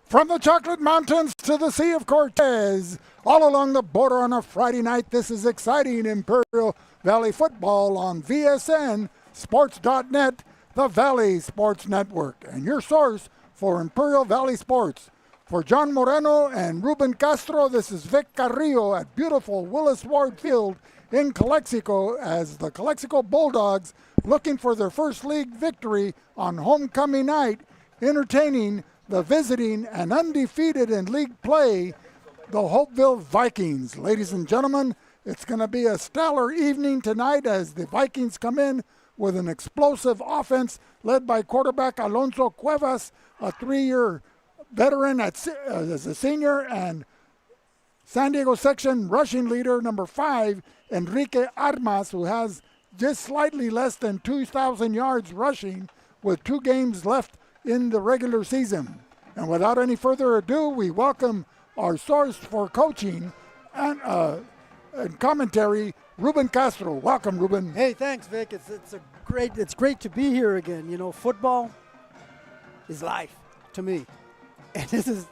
From the Chocolate Mountains to the Sea of Cortez, all along the border on a Friday night, this is exciting Imperial Valley football on VSN, Sports.net, the Valley Sports Network, and your source for Imperial Valley sports. For John Moreno and Ruben Castro, this is Vic Carrillo at beautiful Willis Ward Field in Calexico as the Calexico Bulldogs, looking for their first league victory on homecoming night, entertaining the visiting and undefeated in league play, the Holtville Vikings. Ladies and gentlemen, it's going to be a stellar evening tonight as the Vikings come in with an explosive offense led by quarterback Alonso Cuevas, a 3-year veteran as a senior, and San Diego section rushing leader number 5, Enrique Armas, who has just slightly less than 2,000 yards rushing with 2 games left in the regular season. And without any further ado, we welcome our source for coaching and commentary, Ruben Castro. Welcome, Ruben. Hey, thanks, Vic. It's great to be here again. You know, football is life to me, and this is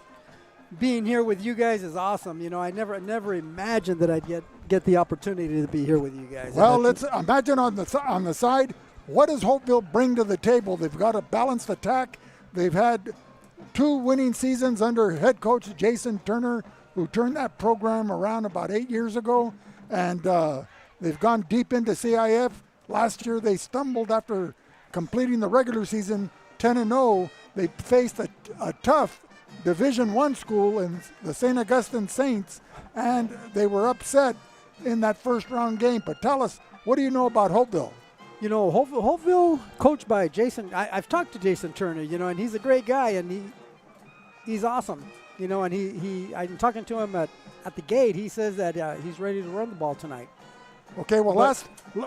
being here with you guys is awesome. You know, I never imagined that I'd get the opportunity to be here with you guys. Well, let's imagine on the side, what does Holtville bring to the table? They've got a balanced attack. They've had 2 winning seasons under head coach Jason Turner, who turned that program around about 8 years ago, and they've gone deep into CIF. Last year they stumbled after completing the regular season 10-0. They faced a tough Division I school in the St. Augustine Saints, and they were upset in that first round game. But tell us, what do you know about Holtville? You know, Holtville, coached by Jason. I've talked to Jason Turner, you know, and he's a great guy, and he's awesome, you know. And I'm talking to him at the gate. He says that he's ready to run the ball tonight. Okay, well,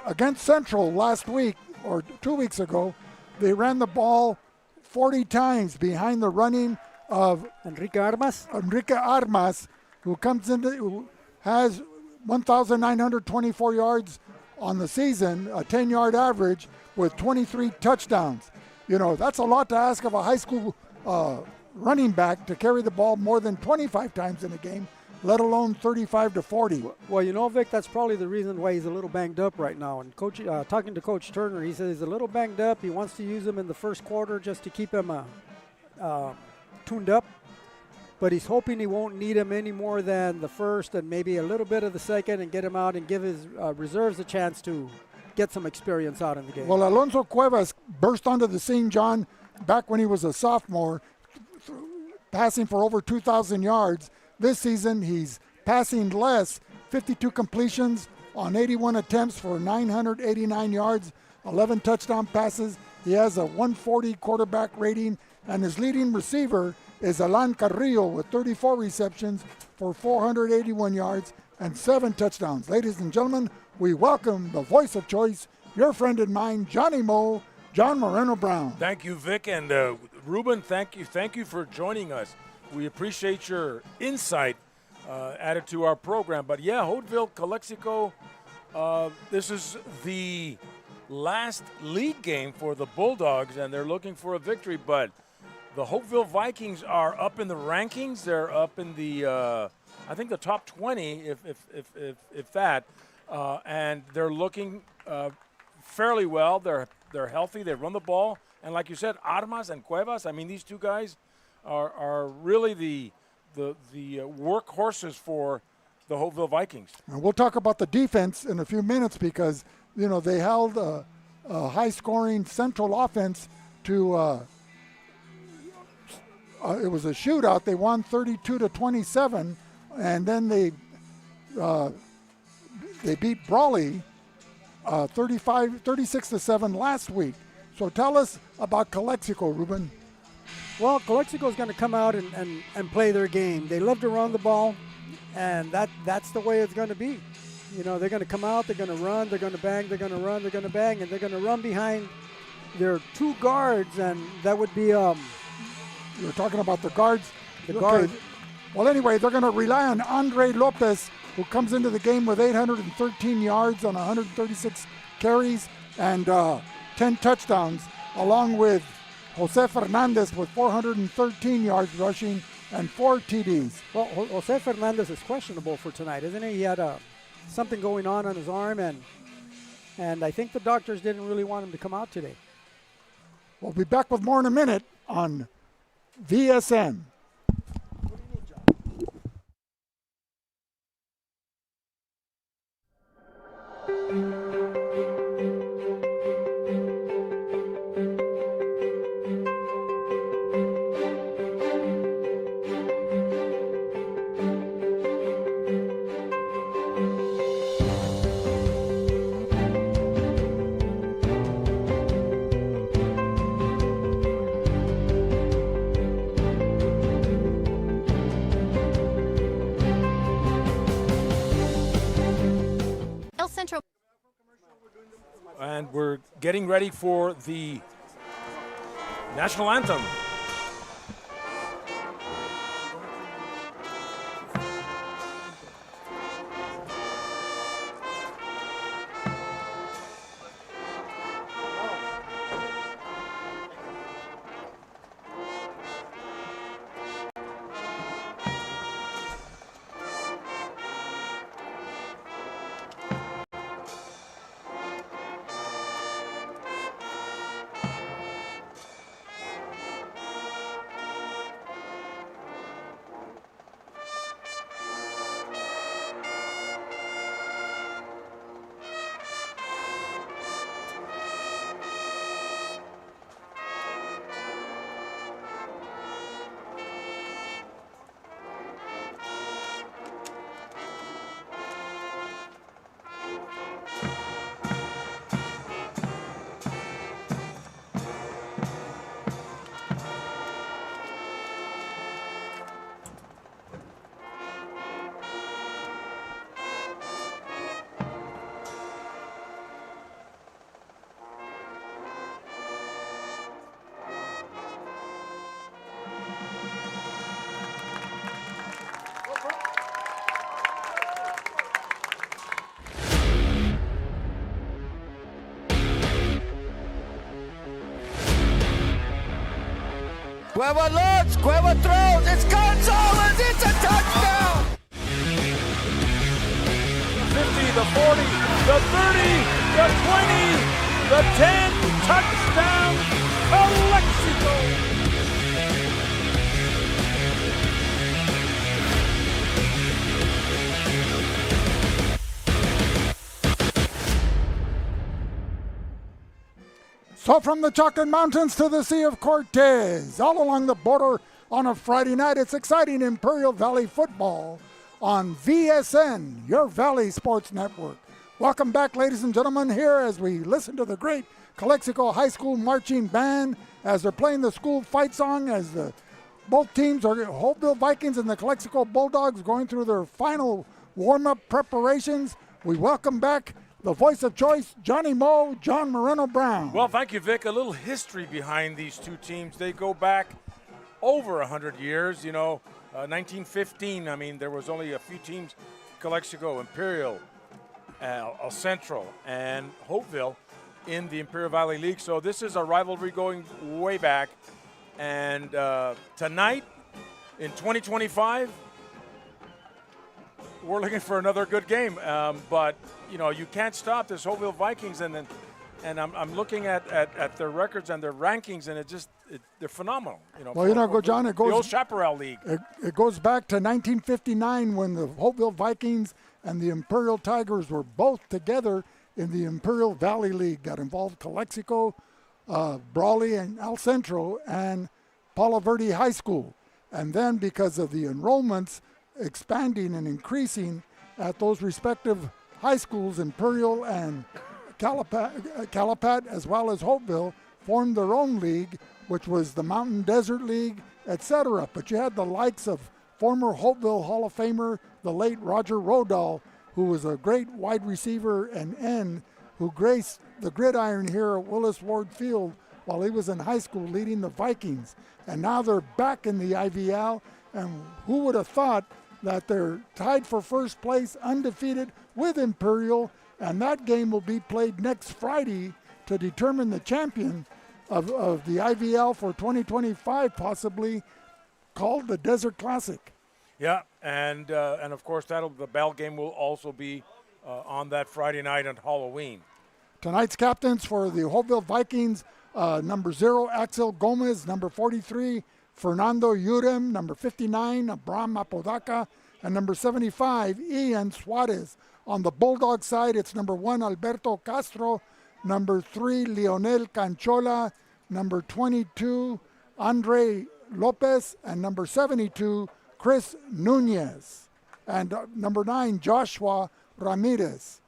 against Central last week or 2 weeks ago, they ran the ball 40 times behind the running of Enrique Armas, who has 1,924 yards on the season, a 10-yard average with 23 touchdowns. You know, that's a lot to ask of a high school running back to carry the ball more than 25 times in a game, let alone 35 to 40. Well, you know, Vic, that's probably the reason why he's a little banged up right now. And Coach, talking to Coach Turner, he says he's a little banged up. He wants to use him in the first quarter just to keep him tuned up. But he's hoping he won't need him any more than the first and maybe a little bit of the second, and get him out and give his reserves a chance to get some experience out in the game. Well, Alonso Cuevas burst onto the scene, John, back when he was a sophomore, passing for over 2,000 yards. This season, he's passing less, 52 completions on 81 attempts for 989 yards, 11 touchdown passes. He has a 140 quarterback rating, and his leading receiver is Vic Carrillo with 34 receptions for 481 yards and 7 touchdowns. Ladies and gentlemen, we welcome the voice of choice, your friend and mine, Johnny Moe, John Moreno Brown. Thank you, Vic, and Ruben, thank you for joining us. We appreciate your insight added to our program. But yeah, Holtville, Calexico, this is the last league game for the Bulldogs, and they're looking for a victory, but the Holtville Vikings are up in the rankings. They're up in the, I think, the top 20, if that, and they're looking fairly well. They're healthy. They run the ball, and like you said, Armas and Cuevas. I mean, these two guys are really the workhorses for the Holtville Vikings. And we'll talk about the defense in a few minutes because you know they held a high-scoring Central offense to. It was a shootout. They won 32-27, and then they beat Brawley 36-7 last week. So tell us about Calexico, Ruben. Well, Calexico is going to come out and play their game. They love to run the ball, and that's the way it's going to be. You know, they're going to come out, they're going to run, they're going to bang, they're going to run, they're going to bang, and they're going to run behind their 2 guards, and that would be You're talking about the guards? The guard. Well, anyway, they're going to rely on Andre Lopez, who comes into the game with 813 yards on 136 carries and 10 touchdowns, along with Jose Fernandez with 413 yards rushing and 4 TDs. Well, Jose Fernandez is questionable for tonight, isn't he? He had something going on his arm, and I think the doctors didn't really want him to come out today. We'll be back with more in a minute on VSN. And we're getting ready for the national anthem. Cueva looks, Cueva throws, it's Gonzalez, it's a touchdown! 50, the 40, the 30, the 20, the 10, touchdown, Calexico! So from the Chocolate Mountains to the Sea of Cortez, all along the border on a Friday night, it's exciting Imperial Valley football on VSN, your Valley Sports Network. Welcome back, ladies and gentlemen, here as we listen to the great Calexico High School Marching Band as they're playing the school fight song as both teams are Holtville Vikings and the Calexico Bulldogs going through their final warm-up preparations. We welcome back the voice of choice, Johnny Moe, John Moreno Brown. Well, thank you, Vic. A little history behind these two teams. They go back over 100 years. 1915, I mean, there was only a few teams, Calexico, Imperial, El Centro, and Holtville in the Imperial Valley League. So this is a rivalry going way back. And tonight, in 2025, we're looking for another good game. But you can't stop this Holtville Vikings, and I'm looking at their records and their rankings, and they're phenomenal. John, it goes the old Chaparral League. It goes back to 1959 when the Holtville Vikings and the Imperial Tigers were both together in the Imperial Valley League that involved Calexico, Brawley, and El Centro, and Palo Verde High School. And then because of the enrollments expanding and increasing at those respective high schools, Imperial and Calapat, as well as Holtville, formed their own league, which was the Mountain Desert League, etc. But you had the likes of former Holtville Hall of Famer, the late Roger Rodahl, who was a great wide receiver and end, who graced the gridiron here at Willis Ward Field while he was in high school leading the Vikings. And now they're back in the IVL, and who would have thought that they're tied for first place, undefeated with Imperial, and that game will be played next Friday to determine the champion of the IVL for 2025, possibly. called the Desert Classic. Yeah, and of course the ball game will also be on that Friday night on Halloween. Tonight's captains for the Holtville Vikings, number 0, Axel Gomez, number 43, Fernando Urem, number 59, Abraham Apodaca, and number 75, Ian Suarez. On the Bulldog side, it's number 1, Alberto Castro, number 3, Leonel Canchola, number 22, Andre Lopez, and number 72, Chris Nunez, and number 9, Joshua Ramirez.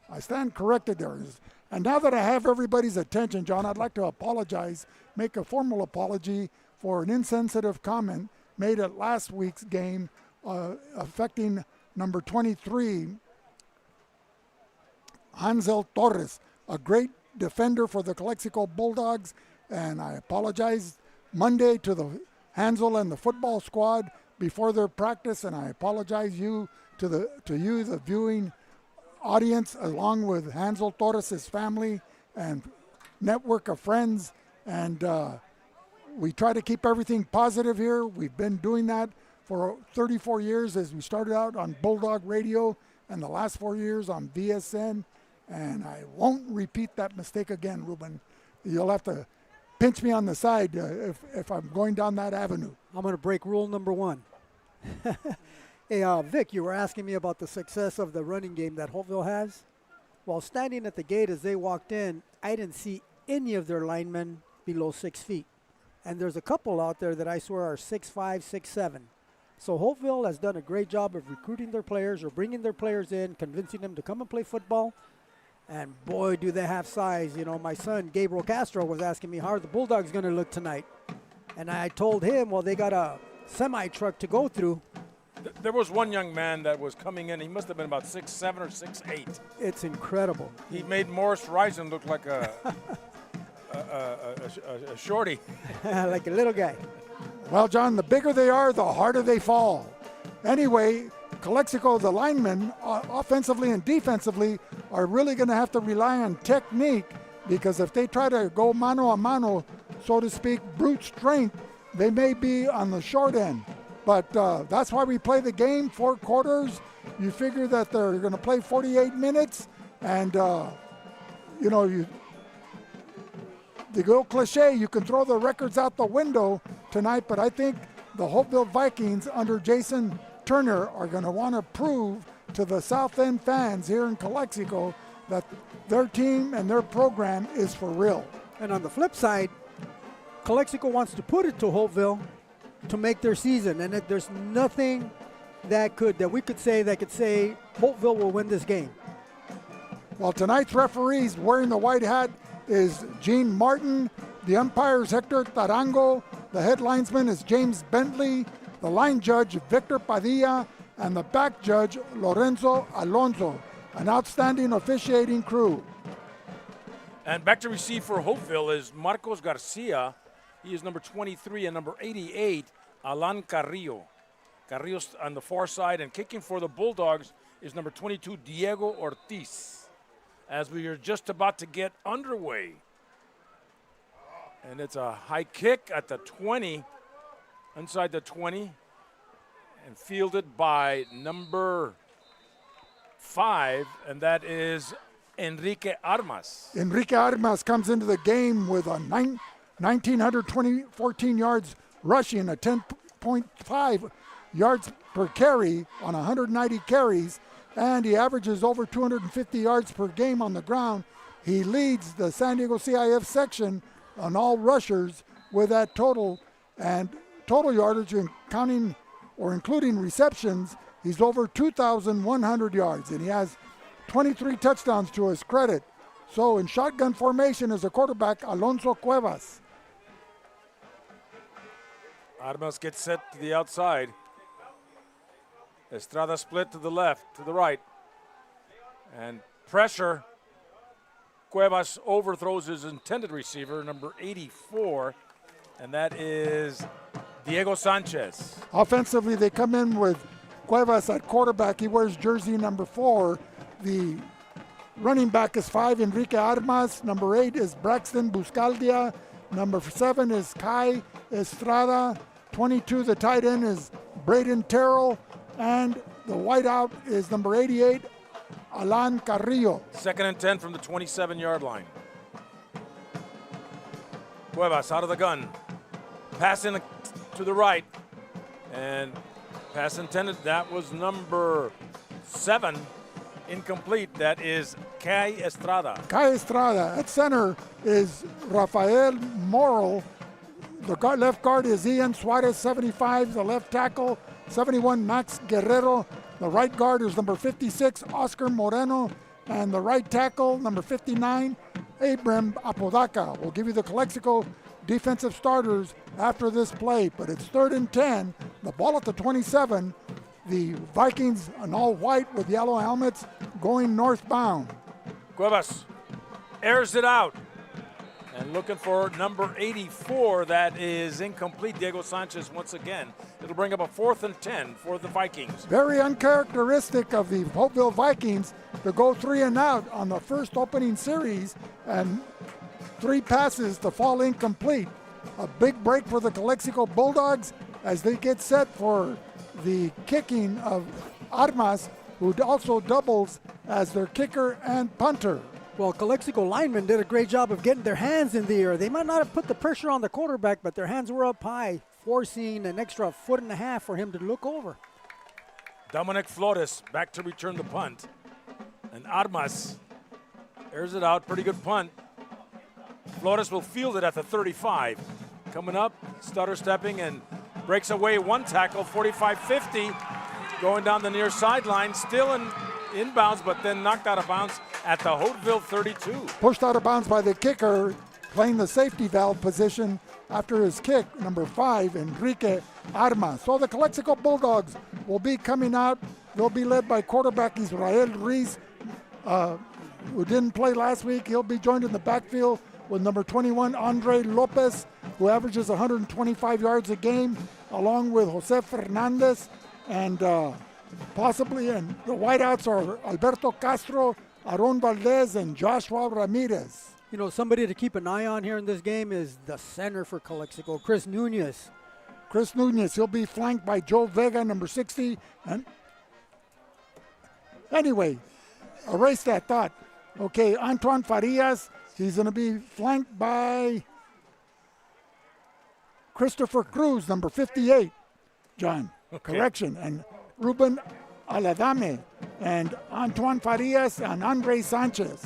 I stand corrected there. And now that I have everybody's attention, John, I'd like to apologize, make a formal apology for an insensitive comment made at last week's game affecting number 23, Hansel Torres, a great defender for the Calexico Bulldogs, and I apologize Monday to the Hansel and the football squad before their practice, and I apologize to you, the viewing audience, along with Hansel Torres' family and network of friends. And we try to keep everything positive here. We've been doing that for 34 years, as we started out on Bulldog Radio and the last 4 years on VSN. And I won't repeat that mistake again, Ruben. You'll have to pinch me on the side if I'm going down that avenue. I'm going to break rule number 1. Hey, Vic, you were asking me about the success of the running game that Holtville has. While standing at the gate as they walked in, I didn't see any of their linemen below 6 feet. And there's a couple out there that I swear are 6'5", 6'7". So Holtville has done a great job of recruiting their players or bringing their players in, convincing them to come and play football. And boy, do they have size. You know, my son, Gabriel Castro, was asking me, how are the Bulldogs going to look tonight? And I told him, well, they got a semi-truck to go through. There was one young man that was coming in. He must have been about 6'7" or 6'8". It's incredible. He made Morris Rison look like a shorty. Like a little guy. Well, John, the bigger they are, the harder they fall. Anyway, Calexico, the linemen, offensively and defensively, are really going to have to rely on technique, because if they try to go mano a mano, so to speak, brute strength, they may be on the short end. But that's why we play the game, 4 quarters. You figure that they're going to play 48 minutes, and, the old cliche, you can throw the records out the window tonight, but I think the Holtville Vikings under Jason Turner are going to want to prove to the South End fans here in Calexico that their team and their program is for real. And on the flip side, Calexico wants to put it to Holtville to make their season, and there's nothing that we could say Holtville will win this game. Well, tonight's referees wearing the white hat is Gene Martin, the umpire is Hector Tarango, the head linesman is James Bentley, the line judge Victor Padilla, and the back judge Lorenzo Alonso. An outstanding officiating crew. And back to receive for Holtville is Marcos Garcia. He is number 23, and number 88, Alan Carrillo. Carrillo's on the far side, and kicking for the Bulldogs is number 22, Diego Ortiz. As we are just about to get underway. And it's a high kick at the 20, inside the 20, and fielded by number 5, and that is Enrique Armas. Enrique Armas comes into the game with a 1,914 yards rushing, a 10.5 yards per carry on 190 carries, and he averages over 250 yards per game on the ground. He leads the San Diego CIF section on all rushers with that total, and total yardage including receptions, he's over 2,100 yards, and he has 23 touchdowns to his credit. So in shotgun formation is a quarterback, Alonso Cuevas. Armas gets set to the outside. Estrada split to the left, to the right. And pressure. Cuevas overthrows his intended receiver, number 84, and that is Diego Sanchez. Offensively, they come in with Cuevas at quarterback. He wears jersey number 4. The running back is 5, Enrique Armas. Number 8 is Braxton Buscaldia. Number 7 is Kai Estrada. 22, the tight end, is Braden Terrell. And the wideout is number 88, Alan Carrillo. 2nd and 10 from the 27-yard line. Cuevas out of the gun. Passing to the right. And pass intended, that was number 7. Incomplete, that is Kai Estrada. Kai Estrada. At center is Rafael Morro. The left guard is Ian Suarez, 75. The left tackle, 71, Max Guerrero. The right guard is number 56, Oscar Moreno. And the right tackle, number 59, Abram Apodaca. We'll give you the Calexico defensive starters after this play, but it's 3rd and 10. The ball at the 27. The Vikings in all white with yellow helmets going northbound. Cuevas airs it out. And looking for number 84, that is incomplete. Diego Sanchez once again. It'll bring up a 4th and 10 for the Vikings. Very uncharacteristic of the Holtville Vikings to go 3 and out on the first opening series and 3 passes to fall incomplete. A big break for the Calexico Bulldogs as they get set for the kicking of Armas, who also doubles as their kicker and punter. Well, Calexico linemen did a great job of getting their hands in the air. They might not have put the pressure on the quarterback, but their hands were up high, forcing an extra 1.5 feet for him to look over. Dominic Flores back to return the punt. And Armas airs it out. Pretty good punt. Flores will field it at the 35. Coming up, stutter stepping and breaks away 1 tackle, 45-50. Going down the near sideline, still inbounds, but then knocked out of bounds at the Holtville 32. Pushed out of bounds by the kicker, playing the safety valve position after his kick, number 5, Enrique Armas. So the Calexico Bulldogs will be coming out. They'll be led by quarterback Israel Ruiz, who didn't play last week. He'll be joined in the backfield with number 21, Andre Lopez, who averages 125 yards a game, along with Jose Fernandez, and possibly, and the wideouts are Alberto Castro, Aaron Valdez, and Joshua Ramirez. You know, somebody to keep an eye on here in this game is the center for Calexico, Chris Nunez. Chris Nunez, he'll be flanked by Joe Vega, number 60. And anyway, erase that thought. Okay, Antoine Farias, he's going to be flanked by Christopher Cruz, number 58. John, correction. And Ruben Aladame and Antoine Farias and Andre Sanchez.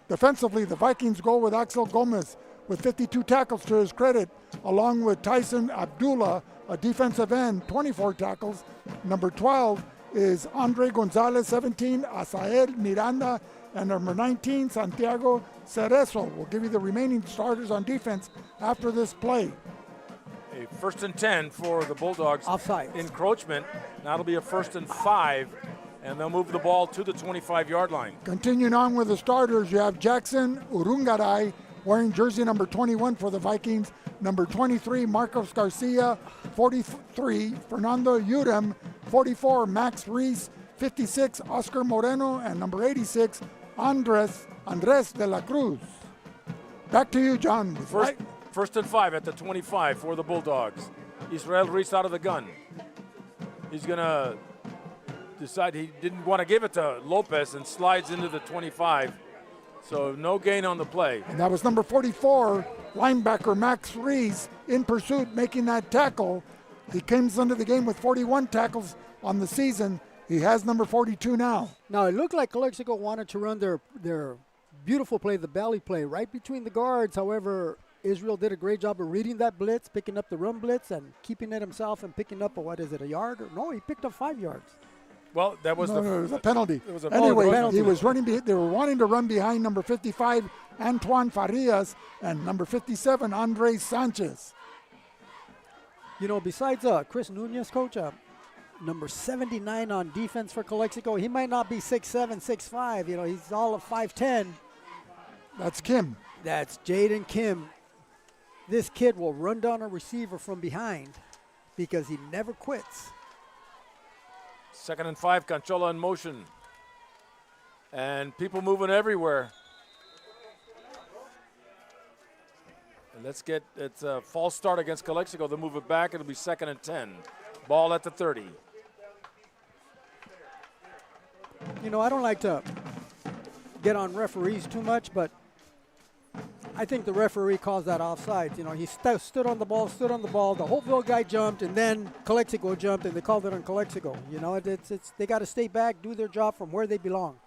Defensively, the Vikings go with Axel Gomez with 52 tackles to his credit, along with Tyson Abdullah, a defensive end, 24 tackles. Number 12 is Andre Gonzalez, 17, Asael Miranda, and number 19, Santiago Cerezo. We'll give you the remaining starters on defense after this play. A 1st and 10 for the Bulldogs. Offside. Encroachment. Now it'll be a 1st and 5, and they'll move the ball to the 25-yard line. Continuing on with the starters, you have Jackson Urungaray wearing jersey number 21 for the Vikings, number 23, Marcos Garcia, 43, Fernando Urem, 44, Max Reese, 56, Oscar Moreno, and number 86, Andres de la Cruz. Back to you, John. First and 5 at the 25 for the Bulldogs. Israel Reese out of the gun. He's going to decide he didn't want to give it to Lopez and slides into the 25. So no gain on the play. And that was number 44, linebacker Max Reese in pursuit, making that tackle. He comes into the game with 41 tackles on the season. He has number 42 now. Now, it looked like Calexico wanted to run their beautiful play, the belly play, right between the guards. However, Israel did a great job of reading that blitz, picking up the run blitz, and keeping it himself and picking up, a yard? No, he picked up 5 yards. Well, that was it was a penalty. It was a anyway, penalty. He was running. They were wanting to run behind number 55, Antoine Farias, and number 57, Andre Sanchez. You know, besides Chris Nunez, coach, number 79 on defense for Calexico, he might not be 6'7", 6'5". You know, he's all of 5'10". That's Kim. That's Jaden Kim. This kid will run down a receiver from behind because he never quits. 2nd and 5, Canchola in motion. And people moving everywhere. Let's get, it's a false start against Calexico. They'll move it back. It'll be 2nd and 10. Ball at the 30. You know, I don't like to get on referees too much, but I think the referee calls that offside. You know, he stood on the ball. The Holtville guy jumped, and then Calexico jumped, and they called it on Calexico. You know, they got to stay back, do their job from where they belong.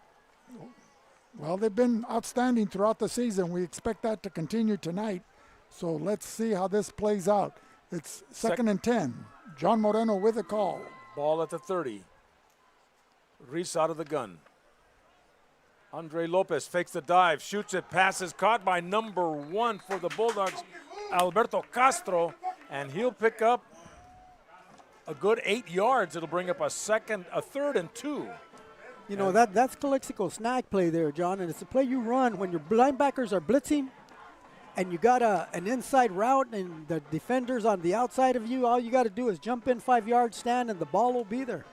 Well, they've been outstanding throughout the season. We expect that to continue tonight. So let's see how this plays out. It's 2nd and 10. John Moreno with a call. Ball at the 30. Reese out of the gun. Andre Lopez fakes the dive, shoots it, passes, caught by number 1 for the Bulldogs, Alberto Castro, and he'll pick up a good 8 yards. It'll bring up a 3rd and 2. You know, that's Calexico's snag play there, John, and it's a play you run when your linebackers are blitzing and you got an inside route and the defender's on the outside of you. All you got to do is jump in 5 yards, stand, and the ball will be there.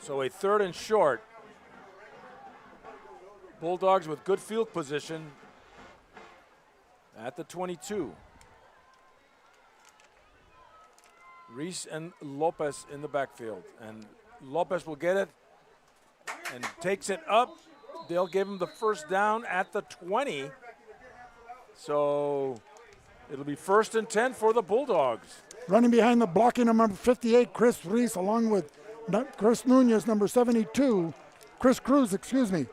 So a 3rd and short. Bulldogs with good field position at the 22. Reese and Lopez in the backfield. And Lopez will get it and takes it up. They'll give him the first down at the 20. So it'll be 1st and 10 for the Bulldogs. Running behind the blocking of number 58, Chris Reese, along with Chris Nunez, number 72. Chris Cruz, excuse me.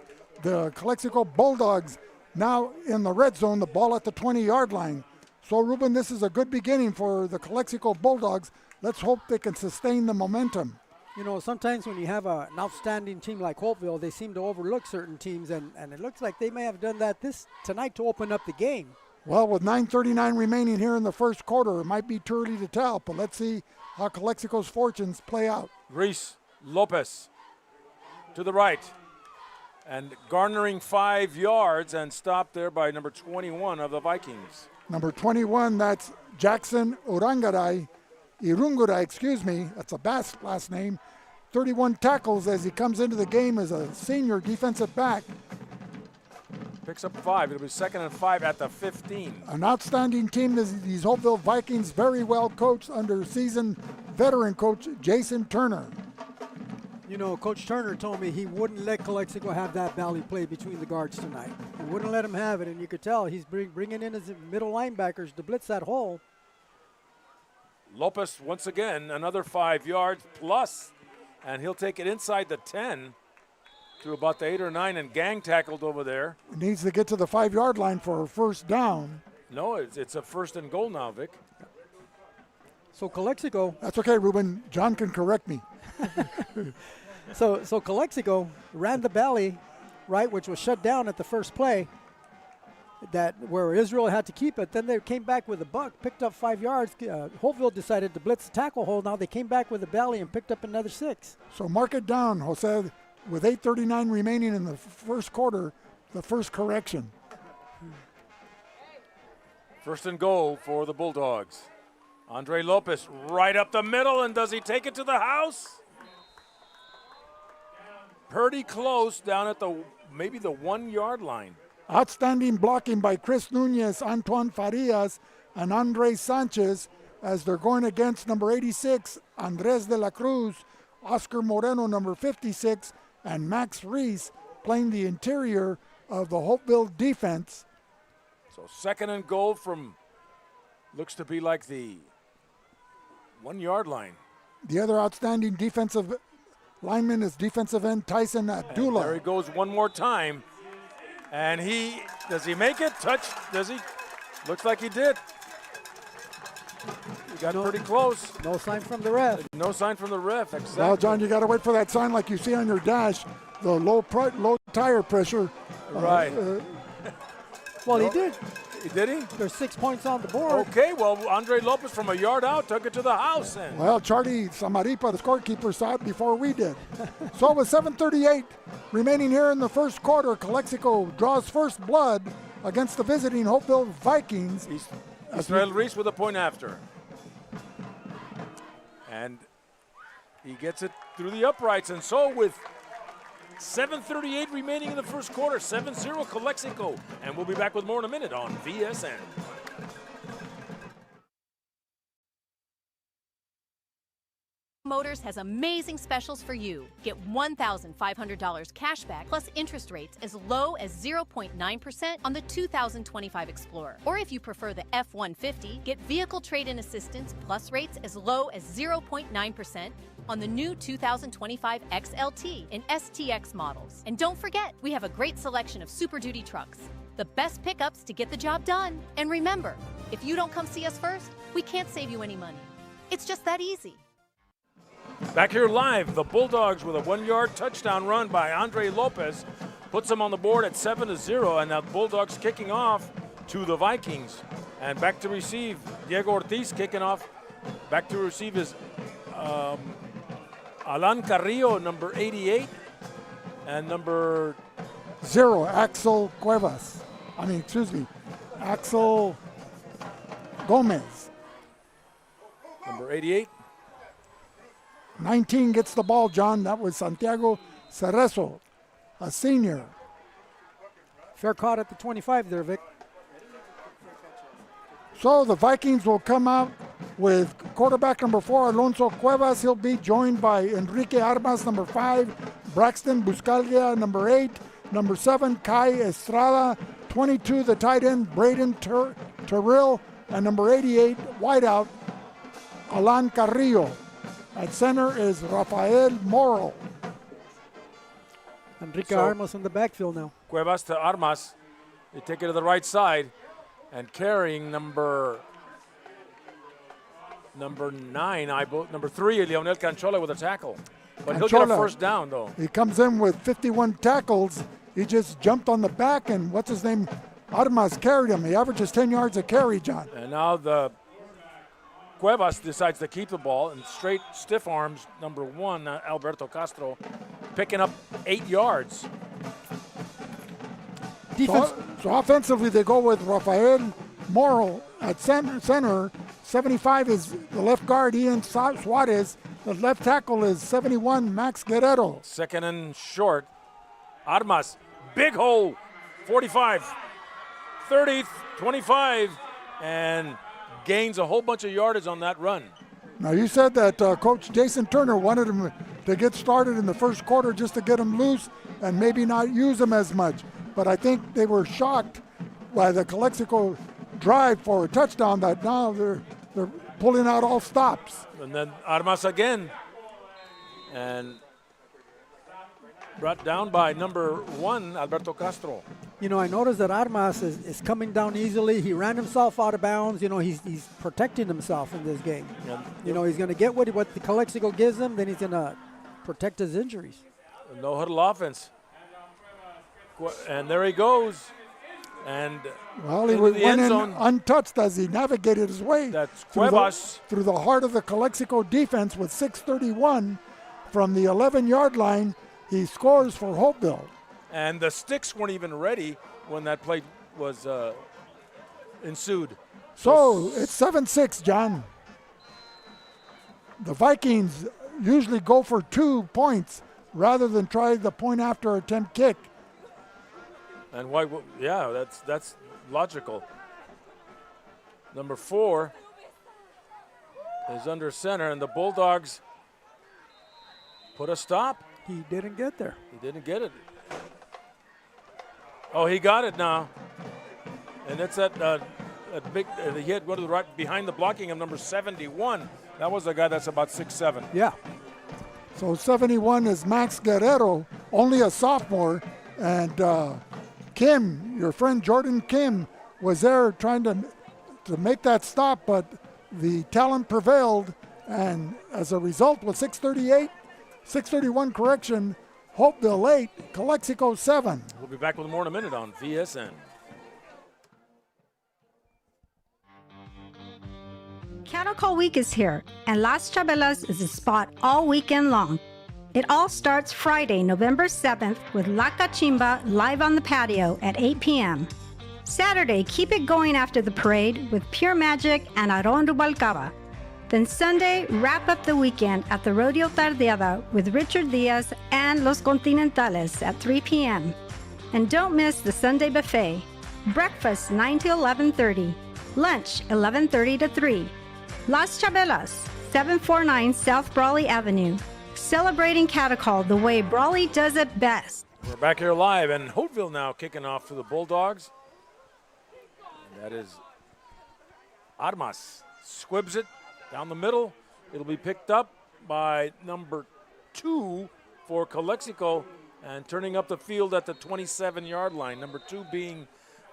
The Calexico Bulldogs now in the red zone, the ball at the 20-yard line. So, Ruben, this is a good beginning for the Calexico Bulldogs. Let's hope they can sustain the momentum. You know, sometimes when you have an outstanding team like Holtville, they seem to overlook certain teams, and it looks like they may have done that tonight to open up the game. Well, with 9:39 remaining here in the first quarter, it might be too early to tell, but let's see how Calexico's fortunes play out. Reese Lopez to the right and garnering 5 yards and stopped there by number 21 of the Vikings. Number 21, that's Jackson Irunguray, that's a Basque last name. 31 tackles as he comes into the game as a senior defensive back. Picks up 5. It'll be 2nd and 5 at the 15. An outstanding team, these Holtville Vikings, very well coached under seasoned veteran coach Jason Turner. You know, Coach Turner told me he wouldn't let Calexico have that valley play between the guards tonight. He wouldn't let him have it, and you could tell he's bringing in his middle linebackers to blitz that hole. Lopez, once again, another 5 yards plus, and he'll take it inside the 10 to about the 8 or 9 and gang tackled over there. He needs to get to the 5-yard line for a first down. No, it's a 1st and goal now, Vic. So Calexico. That's okay, Ruben. John can correct me. So Calexico ran the valley, right, which was shut down at the first play, where Israel had to keep it. Then they came back with a buck, picked up 5 yards. Holtville decided to blitz the tackle hole. Now they came back with a valley and picked up another 6. So mark it down, Jose. With 8:39 remaining in the first quarter, the first correction. 1st and goal for the Bulldogs. Andre Lopez right up the middle, and does he take it to the house? Pretty close down at maybe the 1-yard line. Outstanding blocking by Chris Nunez, Antoine Farias, and Andre Sanchez as they're going against number 86, Andres de la Cruz, Oscar Moreno, number 56, and Max Reese playing the interior of the Holtville defense. So 2nd and goal from, looks to be like the 1-yard line. The other outstanding defensive lineman is defensive end Tyson Abdullah. And there he goes one more time. And does he make it? Does he? Looks like he did. He got pretty close. No sign from the ref. No sign from the ref, exactly. Well, John, you got to wait for that sign like you see on your dash, the low tire pressure. Right. Well, he did. Did he? There's 6 points on the board. Okay, well, Andre Lopez from a yard out took it to the house. And well, Charlie Samaripa, the scorekeeper, saw it before we did. So with 7:38 remaining here in the first quarter, Calexico draws first blood against the visiting Holtville Vikings. Israel Reese with a point after. And he gets it through the uprights. And so with 7:38 remaining in the first quarter. 7-0 Calexico. And we'll be back with more in a minute on VSN. Motors has amazing specials for you. Get $1,500 cash back plus interest rates as low as 0.9% on the 2025 Explorer. Or if you prefer the F-150, get vehicle trade-in assistance plus rates as low as 0.9% on the new 2025 XLT and STX models. And don't forget, we have a great selection of Super Duty trucks, the best pickups to get the job done. And remember, if you don't come see us first, we can't save you any money. It's just that easy. Back here live, the Bulldogs with a 1-yard touchdown run by Andre Lopez puts them on the board at 7-0, and now Bulldogs kicking off to the Vikings. And back to receive, Diego Ortiz kicking off. Back to receive is Alan Carrillo, number 88, and number 0, Axel Cuevas. Axel Gomez. Number 88. 19 gets the ball, John. That was Santiago Cerezo, a senior. Fair caught at the 25 there, Vic. So the Vikings will come out with quarterback number 4, Alonso Cuevas. He'll be joined by Enrique Armas, number 5, Braxton Buscalia, number 8, number 7, Kai Estrada, 22, the tight end, Braden Terrell, and number 88, wideout, Alan Carrillo. At center is Rafael Moro. Enrique Armas in the backfield now. Cuevas to Armas. They take it to the right side. And carrying number 9, number 3, Leonel Canchola with a tackle. But he'll get a first down, though. He comes in with 51 tackles. He just jumped on the back, and what's his name? Armas carried him. He averages 10 yards a carry, John. And now the Cuevas decides to keep the ball, and straight stiff arms number 1, Alberto Castro, picking up 8 yards. So offensively, they go with Rafael Moro at center. 75 is the left guard, Ian Suarez. The left tackle is 71, Max Guerrero. Second and short. Armas, big hole, 45, 30, 25, and gains a whole bunch of yardage on that run. Now, you said that Coach Jason Turner wanted him to get started in the first quarter just to get him loose and maybe not use him as much. But I think they were shocked by the Calexico drive for a touchdown that now they're pulling out all stops. And then Armas again. And brought down by number 1, Alberto Castro. You know, I noticed that Armas is coming down easily. He ran himself out of bounds. You know, he's protecting himself in this game. Yeah. You know, he's going to get what the Calexico gives him, then he's going to protect his injuries. No huddle offense. And there he goes. And well, he went in untouched as he navigated his way. That's Cuevas. Through the heart of the Calexico defense with 6:31 from the 11-yard line. He scores for Holtville. And the sticks weren't even ready when that play was ensued. So it's 7-6, John. The Vikings usually go for 2 points rather than try the point after attempt kick. And why? Yeah, that's logical. Number 4 is under center, and the Bulldogs put a stop. He didn't get there. He didn't get it. Oh, he got it now. And it's that big, he had one to the right behind the blocking of number 71. That was a guy that's about 6'7". Yeah. So 71 is Max Guerrero, only a sophomore. And Kim, your friend Jordan Kim, was there trying to make that stop, but the talent prevailed. And as a result, with 6:31 correction, Holtville 8, Calexico 7. We'll be back with more in a minute on VSN. Cattle Call Week is here, and Las Chabelas is the spot all weekend long. It all starts Friday, November 7th with La Cachimba live on the patio at 8 p.m. Saturday, keep it going after the parade with Pure Magic and Aron Rubalcaba. Then Sunday, wrap up the weekend at the Rodeo Tardeada with Richard Diaz and Los Continentales at 3 p.m. And don't miss the Sunday buffet. Breakfast 9 to 11:30. Lunch 11:30 to 3. Las Chabelas, 749 South Brawley Avenue. Celebrating Catacol the way Brawley does it best. We're back here live, and Holtville now kicking off for the Bulldogs. And that is Armas. Squibs it down the middle. It'll be picked up by number 2 for Calexico, and turning up the field at the 27-yard line. Number 2 being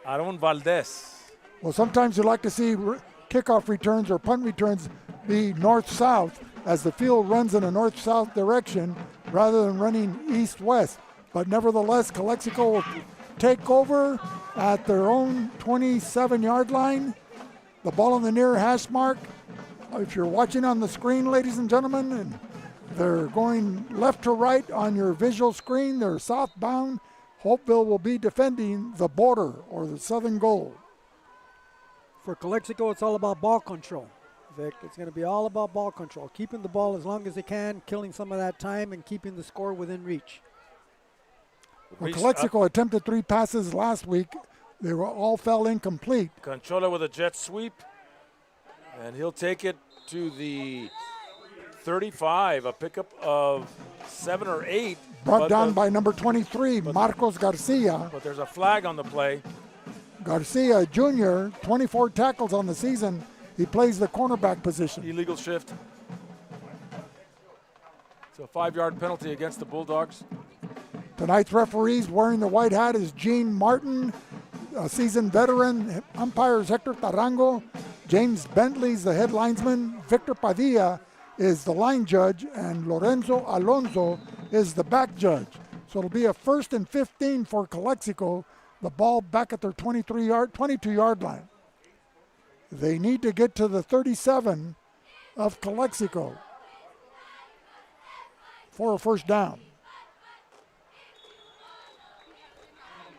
Aaron Valdez. Well, sometimes you like to see kickoff returns or punt returns be north-south as the field runs in a north-south direction rather than running east-west. But nevertheless, Calexico will take over at their own 27-yard line. The ball on the near hash mark. If you're watching on the screen, ladies and gentlemen, and they're going left to right on your visual screen, they're southbound. Holtville will be defending the border or the southern goal. For Calexico, it's all about ball control, Vic. It's going to be all about ball control, keeping the ball as long as they can, killing some of that time, and keeping the score within reach. Well, Calexico attempted 3 passes last week. They were all fell incomplete. Conchola with a jet sweep, and he'll take it to the 35, a pickup of 7 or 8. Brought down by number 23, Marcos Garcia. But there's a flag on the play. Garcia Jr., 24 tackles on the season. He plays the cornerback position. Illegal shift. It's a 5-yard penalty against the Bulldogs. Tonight's referees wearing the white hat is Gene Martin, a seasoned veteran. Umpires Hector Tarango. James Bentley's the head linesman. Victor Padilla is the line judge, and Lorenzo Alonso is the back judge. So it'll be a 1st and 15 for Calexico. The ball back at their 22-yard line. They need to get to the 37 of Calexico for a first down.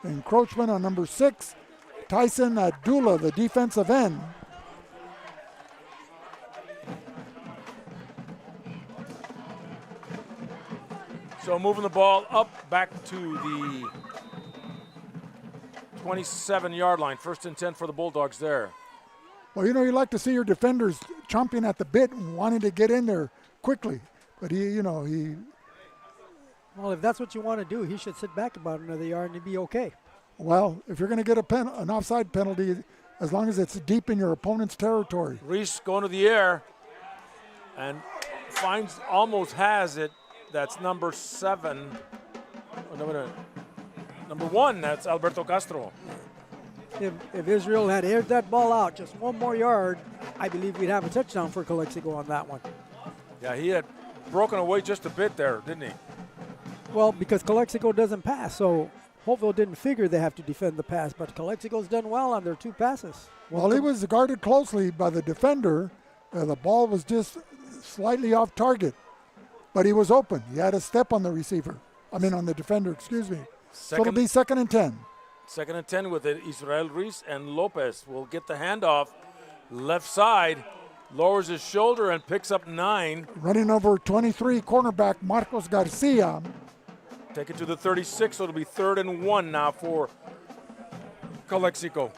Encroachment on number 6, Tyson Adula, the defensive end. So moving the ball up back to the 27-yard line. 1st and 10 for the Bulldogs there. Well, you like to see your defenders chomping at the bit and wanting to get in there quickly. But he. Well, if that's what you want to do, he should sit back about another yard and he'd be okay. Well, if you're going to get an offside penalty, as long as it's deep in your opponent's territory. Reese going to the air and almost has it. That's number 7. Number 1, that's Alberto Castro. If Israel had aired that ball out just one more yard, I believe we'd have a touchdown for Calexico on that one. Yeah, he had broken away just a bit there, didn't he? Well, because Calexico doesn't pass, so Holtville didn't figure they have to defend the pass, but Calexico's done well on their 2 passes. Well, he was guarded closely by the defender. The ball was just slightly off target, but he was open. He had a step on the on the defender, excuse me. So it'll be 2nd and 10. 2nd and 10 with it. Israel Reese and Lopez will get the handoff. Left side, lowers his shoulder and picks up 9. Running over 23, cornerback Marcos Garcia. Take it to the 36, so it'll be 3rd and 1 now for Calexico.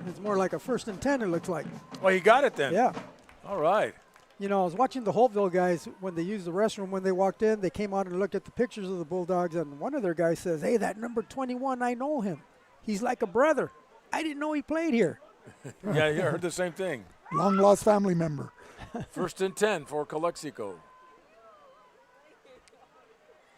It's more like a 1st and 10, it looks like. Well, he got it then. Yeah. All right. I was watching the Holtville guys when they used the restroom when they walked in. They came out and looked at the pictures of the Bulldogs, and one of their guys says, "Hey, that number 21, I know him. He's like a brother. I didn't know he played here." Yeah, I heard the same thing. Long lost family member. 1st and 10 for Calexico.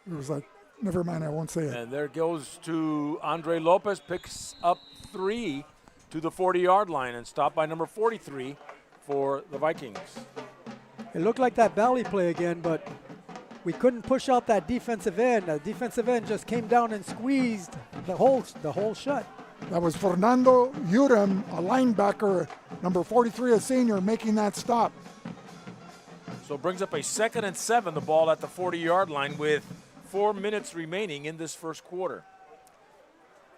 It was like, never mind, I won't say it. And there goes to Andre Lopez, picks up 3 to the 40-yard line and stopped by number 43 for the Vikings. It looked like that Valley play again, but we couldn't push out that defensive end. The defensive end just came down and squeezed the hole shut. That was Fernando Urim, a linebacker, number 43, a senior, making that stop. So it brings up a 2nd and 7, the ball at the 40-yard line with 4 minutes remaining in this first quarter.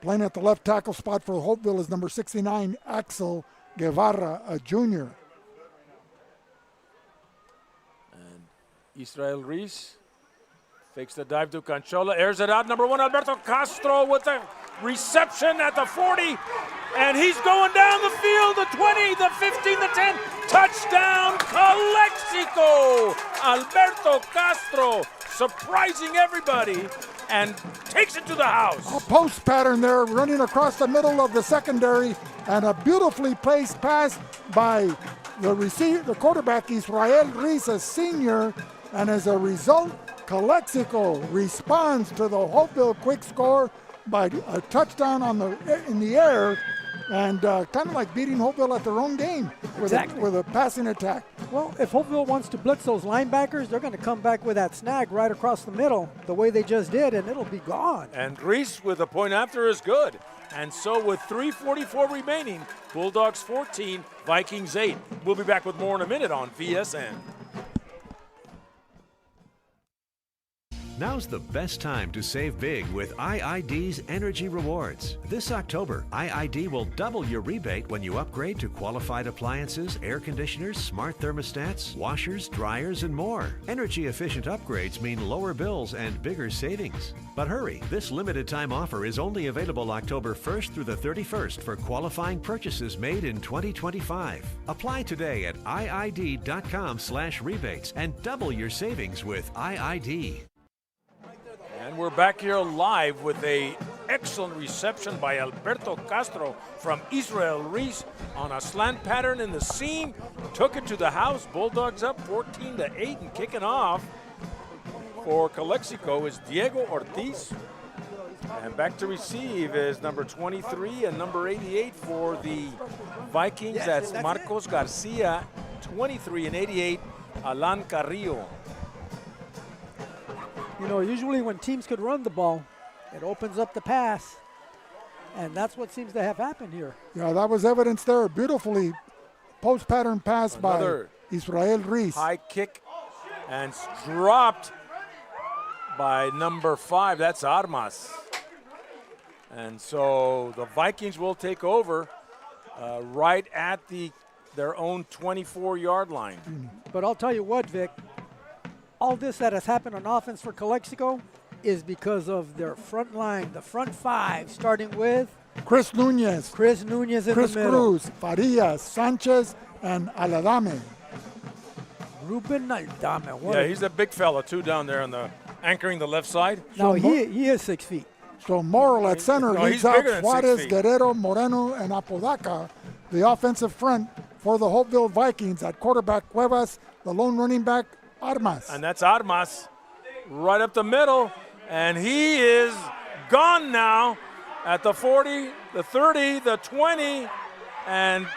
Playing at the left tackle spot for Holtville is number 69, Axel Guevara, a junior. Israel Reese fakes the dive to Conchola, airs it out. Number 1, Alberto Castro with the reception at the 40. And he's going down the field, the 20, the 15, the 10. Touchdown, Calexico! Alberto Castro surprising everybody and takes it to the house. A post pattern there running across the middle of the secondary, and a beautifully placed pass by the quarterback, Israel Reese, a senior. And as a result, Calexico responds to the Holtville quick score by a touchdown in the air, and kind of like beating Holtville at their own game with a passing attack. Well, if Holtville wants to blitz those linebackers, they're going to come back with that snag right across the middle, the way they just did, and it'll be gone. And Reese with a point after is good. And so with 3:44 remaining, Bulldogs 14, Vikings 8. We'll be back with more in a minute on VSN. Now's the best time to save big with IID's Energy Rewards. This October, IID will double your rebate when you upgrade to qualified appliances, air conditioners, smart thermostats, washers, dryers, and more. Energy-efficient upgrades mean lower bills and bigger savings. But hurry, this limited time offer is only available October 1st through the 31st for qualifying purchases made in 2025. Apply today at iid.com/rebates and double your savings with IID. And we're back here live with a excellent reception by Alberto Castro from Israel Reese on a slant pattern in the seam. Took it to the house. Bulldogs up 14-8, and kicking off for Calexico is Diego Ortiz. And back to receive is number 23 and number 88 for the Vikings. That's Marcos Garcia, 23 and 88, Alan Carrillo. You know, usually when teams could run the ball, it opens up the pass, and that's what seems to have happened here. Yeah, that was evidence there. Beautifully post pattern pass by Israel Reese. High kick and dropped by number 5. That's Armas. And so the Vikings will take over right at their own 24-yard line. But I'll tell you what, Vic, all this that has happened on offense for Calexico is because of their front line, the front 5, starting with Chris Nunez in the middle. Cruz, Farias, Sanchez, and Aladame. Ruben Aldame. Yeah, he's a big fella, too, down there anchoring the left side. No, he is 6 feet. So Morrill at center leads out Juarez, Guerrero, Moreno, and Apodaca. The offensive front for the Holtville Vikings at quarterback Cuevas, the lone running back Armas. And that's Armas right up the middle. And he is gone now at the 40, the 30, the 20, and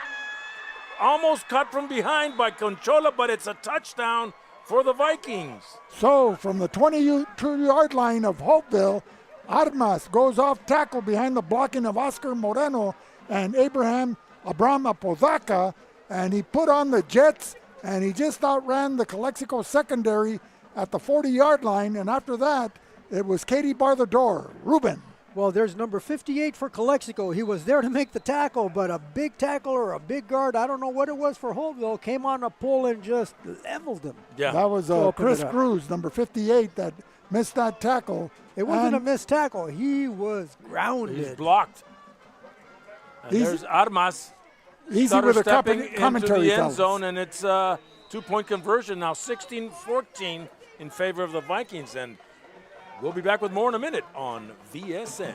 almost cut from behind by Conchola, but it's a touchdown for the Vikings. So from the 22-yard line of Holtville, Armas goes off tackle behind the blocking of Oscar Moreno and Abram Apodaca, and he put on the Jets, and he just outran the Calexico secondary at the 40-yard line, and after that, it was Katie bar the door. Ruben. Well, there's number 58 for Calexico. He was there to make the tackle, but a big tackle or a big guard, I don't know what it was for Holtville, came on a pull and just leveled him. Yeah. That was Chris Cruz, number 58, that missed that tackle. It wasn't a missed tackle. He was grounded. He's blocked. And there's Armas. Easy with a commentary into the end fellas. zone, and it's a 2-point conversion now, 16-14 in favor of the Vikings. And we'll be back with more in a minute on VSN.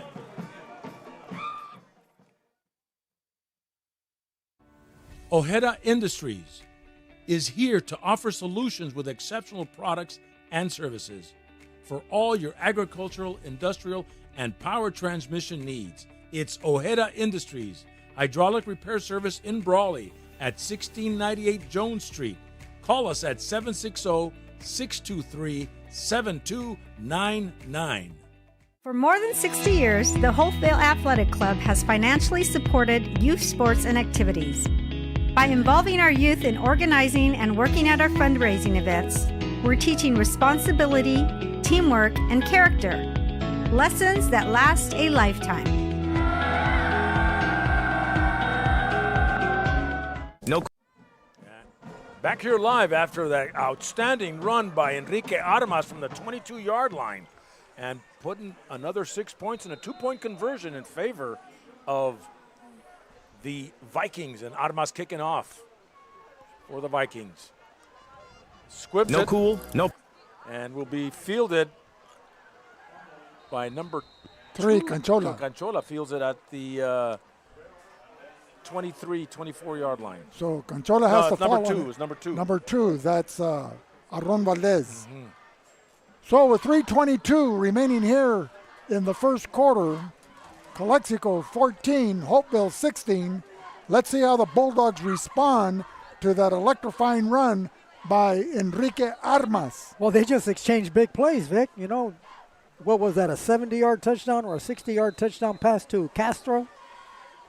Ojeda Industries is here to offer solutions with exceptional products and services for all your agricultural, industrial, and power transmission needs. It's Ojeda Industries, hydraulic repair service in Brawley at 1698 Jones Street. Call us at 760-623-7299. For more than 60 years, the Holtville Athletic Club has financially supported youth sports and activities. By involving our youth in organizing and working at our fundraising events, we're teaching responsibility, teamwork, and character, lessons that last a lifetime. Back here live after that outstanding run by Enrique Armas from the 22-yard line and putting another 6 points and a 2-point conversion in favor of the Vikings, and Armas kicking off for the Vikings. Squibs No it. cool, no. And will be fielded by number 3, 2. Canchola. Canchola fields it at the 23, 24-yard line. So Canchola has to it's follow. number 2. It's number 2. Number 2, that's Aron Valdez. So with 3:22 remaining here in the first quarter, Calexico 14, Holtville 16. Let's see how the Bulldogs respond to that electrifying run by Enrique Armas. Well, they just exchanged big plays, Vic. You know, what was that, a 70-yard touchdown or a 60-yard touchdown pass to Castro?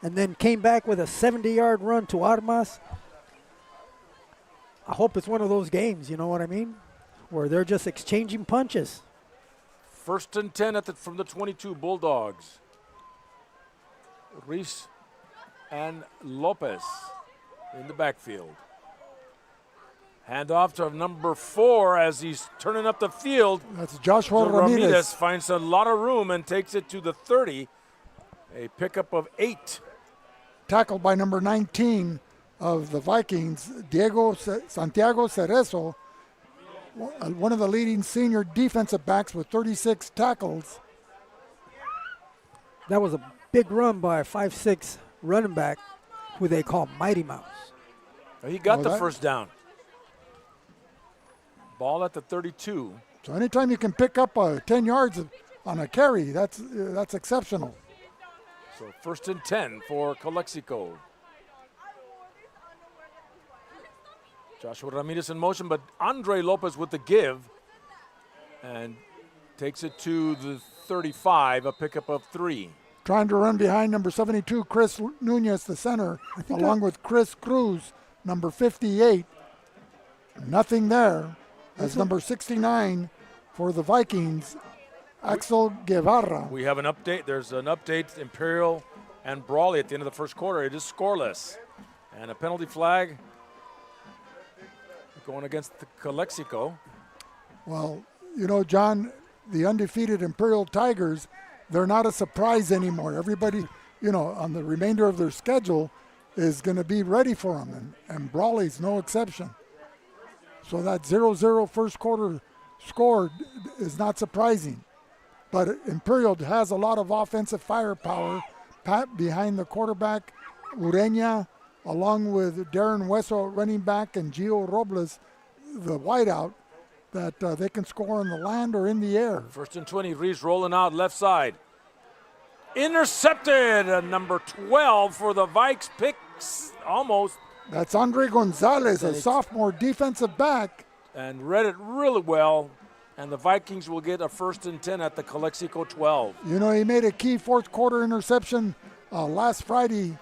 And then came back with a 70-yard run to Armas. I hope it's one of those games, you know what I mean, where they're just exchanging punches. 1st and 10 from the 22 Bulldogs. Reese and Lopez in the backfield. Hand off to number 4 as he's turning up the field. That's Joshua So Ramirez. finds a lot of room and takes it to the 30. A pickup of 8. Tackled by number 19 of the Vikings, Santiago Cerezo, one of the leading senior defensive backs with 36 tackles. That was a big run by a 5'6" running back who they call Mighty Mouse. He got the first down. Ball at the 32. So anytime you can pick up 10 yards on a carry, that's exceptional. So 1st and 10 for Calexico. Joshua Ramirez in motion, but Andre Lopez with the give and takes it to the 35, a pickup of 3. Trying to run behind number 72, Chris Nunez, the center, along with Chris Cruz, number 58. Nothing there. As number 69 for the Vikings, Axel Guevara. We have an update. There's an update, Imperial and Brawley at the end of the first quarter. It is scoreless. And a penalty flag going against the Calexico. Well, you know, John, the undefeated Imperial Tigers, they're not a surprise anymore. Everybody, you know, on the remainder of their schedule is going to be ready for them, and Brawley's no exception. So that 0-0 first quarter score is not surprising. But Imperial has a lot of offensive firepower behind the quarterback, Ureña, along with Darren Hueso, running back, and Gio Robles, the wideout, that they can score on the land or in the air. 1st and 20, Reese rolling out left side. Intercepted, number 12 for the Vikes, picks almost. That's Andre Gonzalez, a sophomore defensive back. And read it really well. And the Vikings will get a 1st and 10 at the Calexico 12. You know, he made a key fourth quarter interception last Friday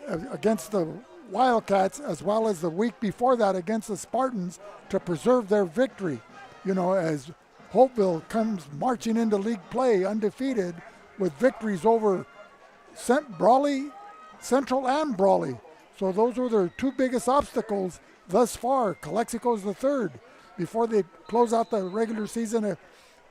against the Wildcats, as well as the week before that against the Spartans, to preserve their victory. You know, as Holtville comes marching into league play undefeated with victories over Brawley, Central and Brawley. So those were their 2 biggest obstacles thus far. Calexico's the 3rd. Before they close out the regular season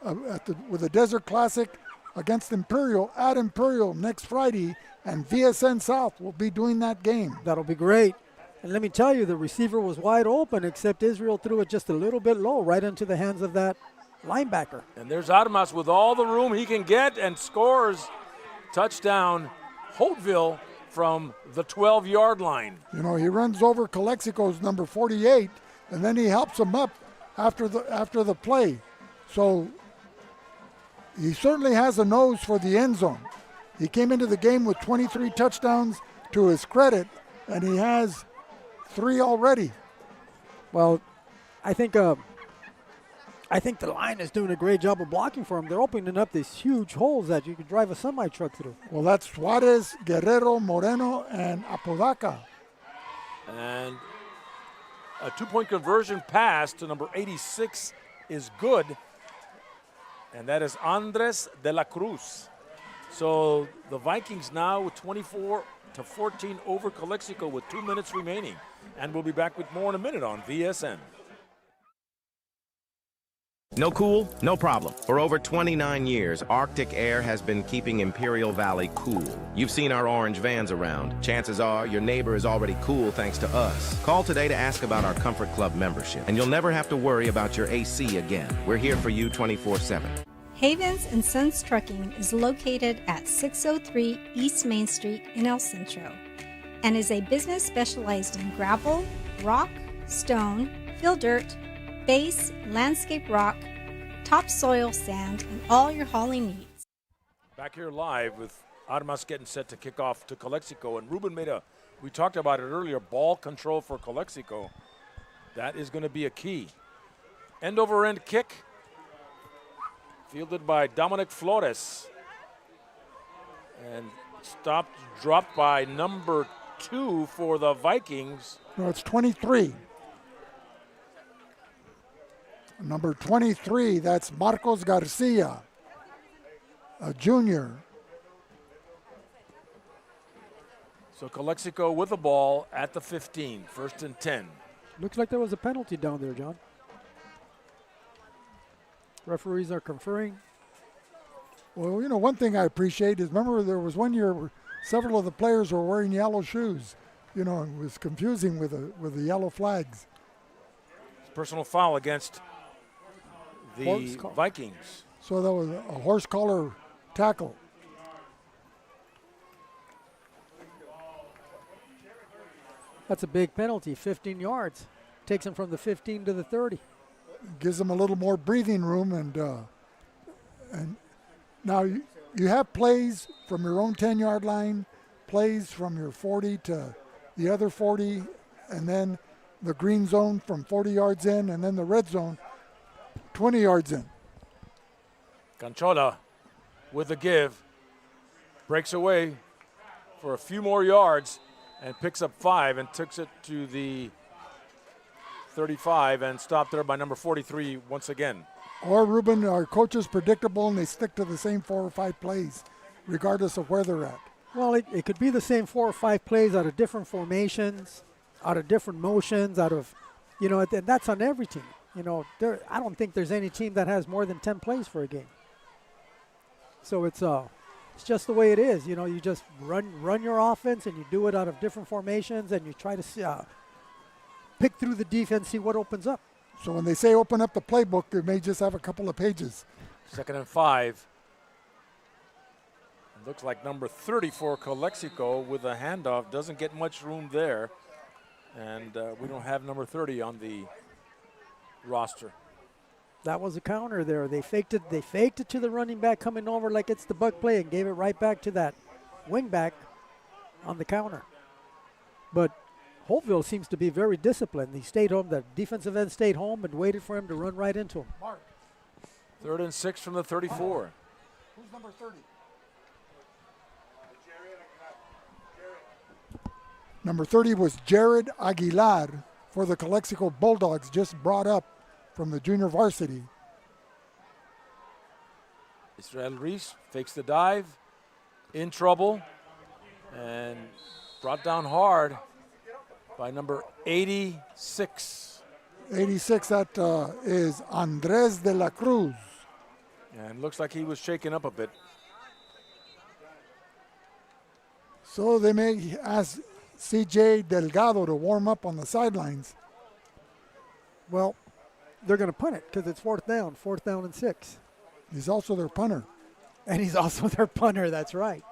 with the Desert Classic against Imperial at Imperial next Friday, and VSN South will be doing that game. That'll be great. And let me tell you, the receiver was wide open, except Israel threw it just a little bit low, right into the hands of that linebacker. And there's Armas with all the room he can get and scores. Touchdown, Holtville from the 12-yard line. You know, he runs over Calexico's number 48, and then he helps him up after the play. So he certainly has a nose for the end zone. He came into the game with 23 touchdowns to his credit, and he has 3 already. Well, I think the line is doing a great job of blocking for him. They're opening up these huge holes that you could drive a semi-truck through. Well, that's Suarez, Guerrero, Moreno, and Apodaca. And a 2-point conversion pass to number 86 is good. And that is Andres de la Cruz. So the Vikings now with 24-14 over Calexico with 2 minutes remaining. And we'll be back with more in a minute on VSN. No cool? No problem. For over 29 years, Arctic Air has been keeping Imperial Valley cool. You've seen our orange vans around. Chances are your neighbor is already cool thanks to us. Call today to ask about our Comfort Club membership, and you'll never have to worry about your AC again. We're here for you 24/7. Havens and Sons Trucking is located at 603 East Main Street in El Centro and is a business specialized in gravel, rock, stone, fill dirt, base, landscape rock, topsoil sand, and all your hauling needs. Back here live with Armas getting set to kick off to Calexico. And Ruben we talked about it earlier, ball control for Calexico. That is going to be a key. End over end kick. Fielded by Dominic Flores. And dropped by number 2 for the Vikings. No, it's 23. Number 23, that's Marcos Garcia, a junior. So Calexico with the ball at the 15, 1st and 10. Looks like there was a penalty down there, John. Referees are conferring. Well, you know, one thing I appreciate is, remember there was one year where several of the players were wearing yellow shoes. You know, it was confusing with the yellow flags. Personal foul against the Vikings. So that was a horse collar tackle. That's a big penalty, 15 yards. Takes him from the 15 to the 30. Gives them a little more breathing room, and now you have plays from your own 10-yard line, plays from your 40 to the other 40, and then the green zone from 40 yards in, and then the red zone 20 yards in. Canchola with the give, breaks away for a few more yards and picks up 5 and takes it to the 35 and stopped there by number 43 once again. Or Ruben, our coach is predictable and they stick to the same 4 or 5 plays regardless of where they're at. Well, it could be the same 4 or 5 plays out of different formations, out of different motions, out of, you know, and that's on every team. You know, I don't think there's any team that has more than 10 plays for a game. So it's just the way it is. You know, you just run your offense and you do it out of different formations and you try to pick through the defense, see what opens up. So when they say open up the playbook, it may just have a couple of pages. 2nd and 5. It looks like number 30 for Calexico with a handoff. Doesn't get much room there. And we don't have number 30 on the roster. That was a counter there. They faked it. They faked it to the running back coming over like it's the bug play and gave it right back to that wing back on the counter. But Holtville seems to be very disciplined. He stayed home. The defensive end stayed home and waited for him to run right into him. 3rd and 6 from the 34. Who's number 30? Number 30 was Jared Aguilar for the Calexico Bulldogs, just brought up from the junior varsity. Israel Reese fakes the dive, in trouble, and brought down hard by number 86. 86, that is Andres de la Cruz. And looks like he was shaken up a bit. So they may ask CJ Delgado to warm up on the sidelines. Well, they're going to punt it because it's 4th down and 6. He's also their punter. And he's also their punter, that's right.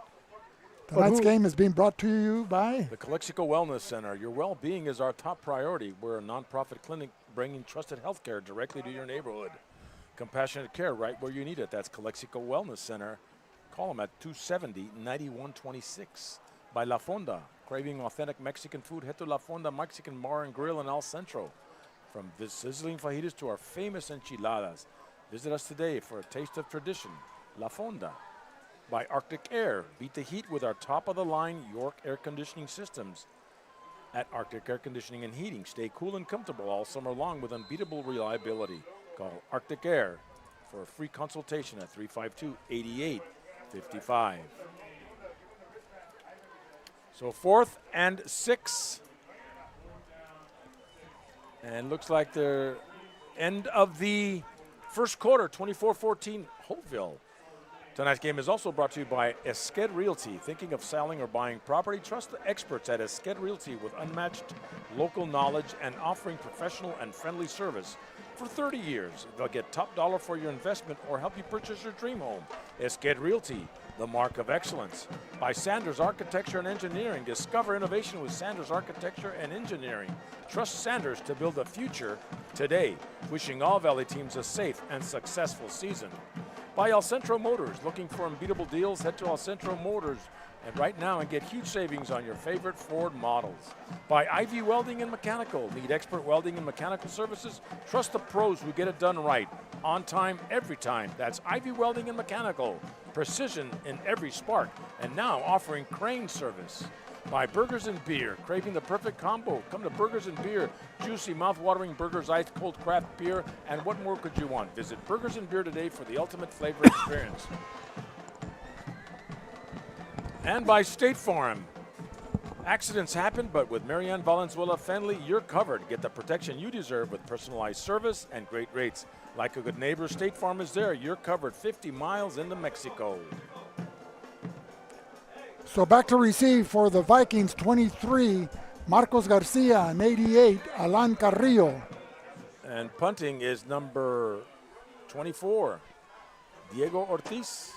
Tonight's game is being brought to you by the Calexico Wellness Center. Your well-being is our top priority. We're a nonprofit clinic bringing trusted health care directly to your neighborhood. Compassionate care right where you need it. That's Calexico Wellness Center. Call them at 270-9126. By La Fonda. Craving authentic Mexican food? Head to La Fonda Mexican Bar and Grill in El Centro. From the sizzling fajitas to our famous enchiladas. Visit us today for a taste of tradition. La Fonda. By Arctic Air. Beat the heat with our top-of-the-line York air conditioning systems. At Arctic Air Conditioning and Heating. Stay cool and comfortable all summer long with unbeatable reliability. Call Arctic Air for a free consultation at 352-8855. So 4th and 6 And looks like they're end of the first quarter, 24-14, Holtville. Tonight's game is also brought to you by Esqued Realty. Thinking of selling or buying property? Trust the experts at Esqued Realty with unmatched local knowledge and offering professional and friendly service for 30 years. They'll get top dollar for your investment or help you purchase your dream home. Esqued Realty, the mark of excellence. By Sanders Architecture and Engineering. Discover innovation with Sanders Architecture and Engineering. Trust Sanders to build a future today. Wishing all Valley teams a safe and successful season. By El Centro Motors. Looking for unbeatable deals? Head to El Centro Motors right now and get huge savings on your favorite Ford models. By Ivy Welding and Mechanical. Need expert welding and mechanical services? Trust the pros who get it done right. On time, every time. That's Ivy Welding and Mechanical. Precision in every spark. And now offering crane service. By Burgers and Beer. Craving the perfect combo? Come to Burgers and Beer. Juicy, mouth-watering burgers, ice cold craft beer, and what more could you want? Visit Burgers and Beer today for the ultimate flavor experience. And by State Farm. Accidents happen, but with Marianne Valenzuela Fenley, you're covered. Get the protection you deserve with personalized service and great rates. Like a good neighbor, State Farm is there. You're covered 50 miles into Mexico. So back to receive for the Vikings, 23, Marcos Garcia, and 88, Alan Carrillo. And punting is number 24, Diego Ortiz.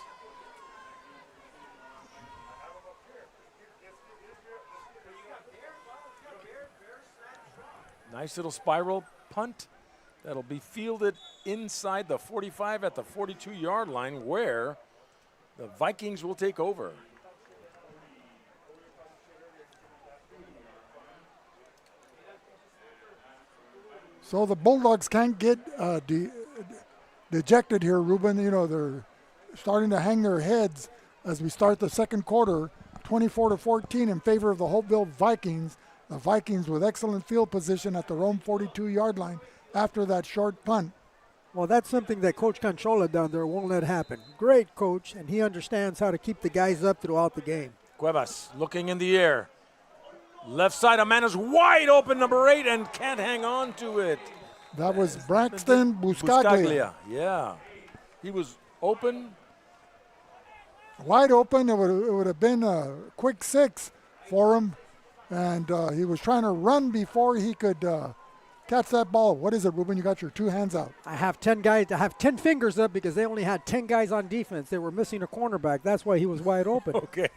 Nice little spiral punt that'll be fielded inside the 45 at the 42-yard line, where the Vikings will take over. So the Bulldogs can't get dejected here, Ruben. You know, they're starting to hang their heads as we start the second quarter, 24-14 in favor of the Holtville Vikings. The Vikings with excellent field position at their own 42-yard line after that short punt. Well, that's something that Coach Conchola down there won't let happen. Great coach, and he understands how to keep the guys up throughout the game. Cuevas looking in the air. Left side, a man is wide open, number 8, and can't hang on to it. That was Braxton Buscaglia. Yeah. He was open. Wide open. It would have been a quick 6 for him. And he was trying to run before he could catch that ball. What is it, Ruben? You got your 2 hands out. I have 10 guys. I have 10 fingers up because they only had 10 guys on defense. They were missing a cornerback. That's why he was wide open. Okay.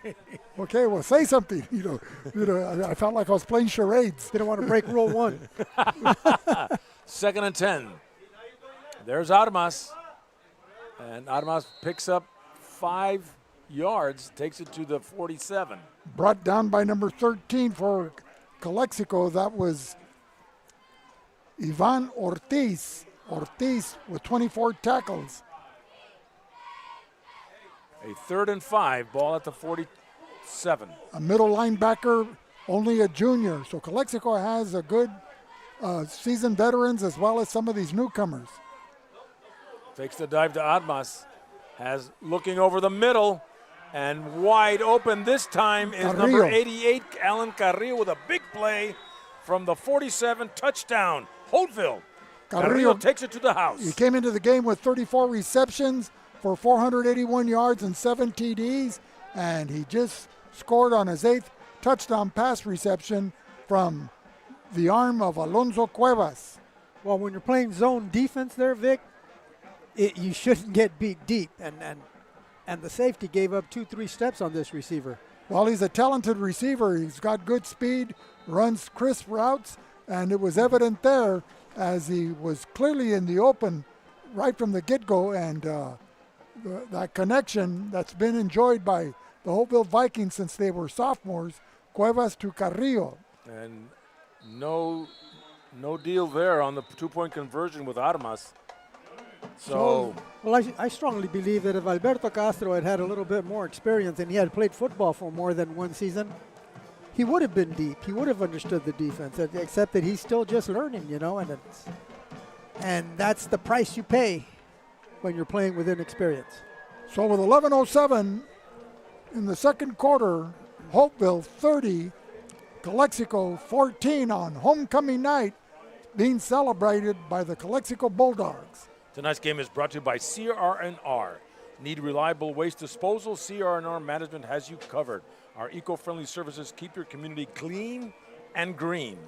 Okay, well, say something. You know, I felt like I was playing charades. Didn't want to break rule 1. 2nd and 10. There's Armas. And Armas picks up 5 yards, takes it to the 47. Brought down by number 13 for Calexico. That was Ivan Ortiz. Ortiz with 24 tackles. A 3rd and 5, ball at the 47. A middle linebacker, only a junior. So Calexico has a good seasoned veterans as well as some of these newcomers. Takes the dive to Armas. Has looking over the middle. And wide open this time is Carrillo. number 88, Alan Carrillo, with a big play from the 47, touchdown. Holtville. Carrillo takes it to the house. He came into the game with 34 receptions for 481 yards and 7 TDs, and he just scored on his 8th touchdown pass reception from the arm of Alonso Cuevas. Well, when you're playing zone defense there, Vic, you shouldn't get beat deep, and the safety gave up 2-3 steps on this receiver. Well, he's a talented receiver. He's got good speed, runs crisp routes, and it was evident there as he was clearly in the open right from the get-go, and that connection that's been enjoyed by the Holtville Vikings since they were sophomores, Cuevas to Carrillo. And no deal there on the 2-point conversion with Armas. So, well, I strongly believe that if Alberto Castro had had a little bit more experience and he had played football for more than one season, he would have been deep. He would have understood the defense, except that he's still just learning, you know, and that's the price you pay when you're playing with inexperience. So with 11:07 in the second quarter, Holtville 30, Calexico 14 on homecoming night. being celebrated by the Calexico Bulldogs. Tonight's game is brought to you by CR&R. Need reliable waste disposal? CR&R Management has you covered. Our eco-friendly services keep your community clean and green.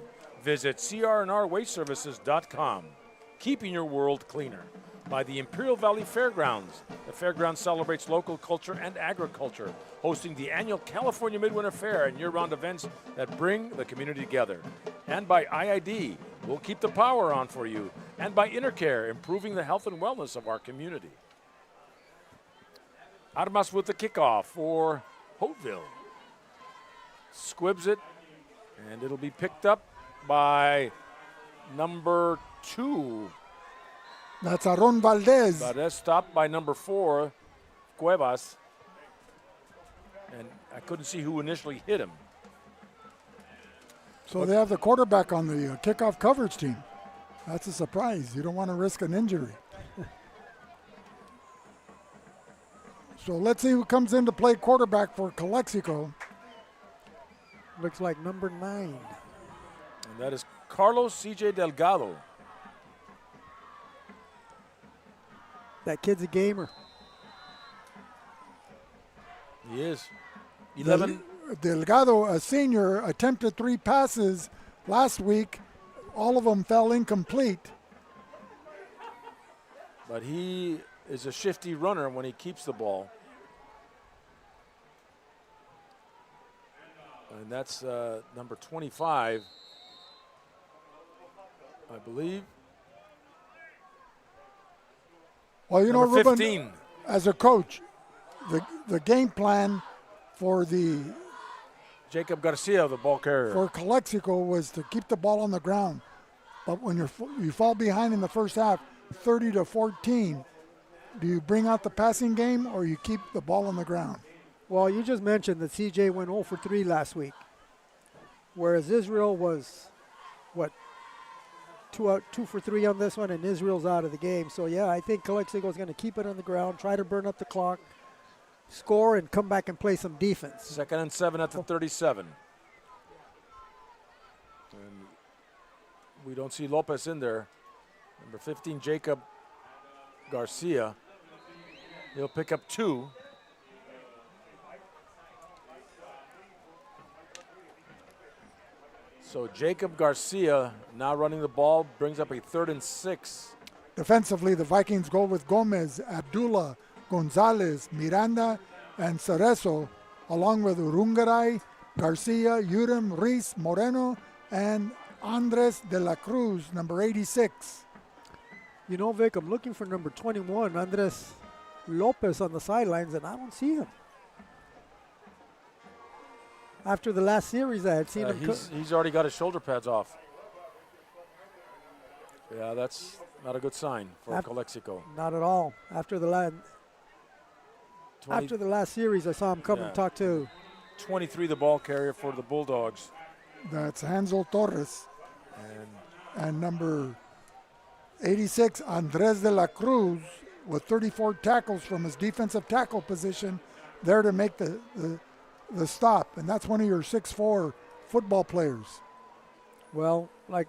Visit crnrwasteservices.com. Keeping your world cleaner. By the Imperial Valley Fairgrounds. The fairground celebrates local culture and agriculture, hosting the annual California Midwinter Fair and year-round events that bring the community together. And by IID, we'll keep the power on for you. And by Intercare, improving the health and wellness of our community. Armas with the kickoff for Holtville. Squibs it, and it'll be picked up by number 2. That's Aaron Valdez. Valdez stopped by number 4, Cuevas. And I couldn't see who initially hit him. So they have the quarterback on the kickoff coverage team. That's a surprise. You don't want to risk an injury. So let's see who comes in to play quarterback for Calexico. Looks like number 9. And that is Carlos C.J. Delgado. That kid's a gamer. He is. 11. Delgado, a senior, attempted 3 passes last week. All of them fell incomplete. But he is a shifty runner when he keeps the ball. And that's number 25, I believe. Well, you know, Number Ruben, 15. as a coach, the game plan for Jacob Garcia, the ball carrier. for Calexico was to keep the ball on the ground. But when you fall behind in the first half, 30-14, do you bring out the passing game or you keep the ball on the ground? Well, you just mentioned that CJ went 0 for 3 last week, whereas Israel was, 2 for 3 on this one, and Israel's out of the game. So, yeah, I think Calexico's going to keep it on the ground, try to burn up the clock, score, and come back and play some defense. 2nd and 7 at the 37. And we don't see Lopez in there. Number 15, Jacob Garcia. He'll pick up 2. So Jacob Garcia now running the ball, brings up a 3rd and 6. Defensively, the Vikings go with Gomez, Abdullah, Gonzalez, Miranda, and Cerezo, along with Urungaray, Garcia, Urim, Reese, Moreno, and Andres de la Cruz, number 86. You know, Vic, I'm looking for number 21, Andres Lopez on the sidelines, and I don't see him. After the last series, I had seen him. He's already got his shoulder pads off. Yeah, that's not a good sign for Calexico. Not at all. After the last series, I saw him come and talk to. 23, the ball carrier for the Bulldogs. That's Hansel Torres. And number 86, Andres de la Cruz, with 34 tackles from his defensive tackle position, there to make the stop. And that's one of your 6'4" football players. Well, like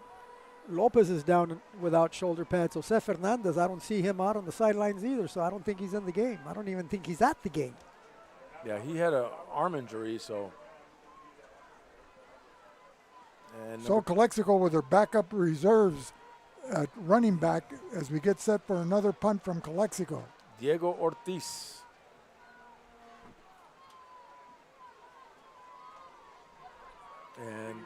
Lopez is down without shoulder pads. Jose Fernandez, I don't see him out on the sidelines either, so I don't think he's in the game. I don't even think he's at the game. Yeah, he had an arm injury, so. And so Calexico with their backup reserves at running back as we get set for another punt from Calexico. Diego Ortiz. And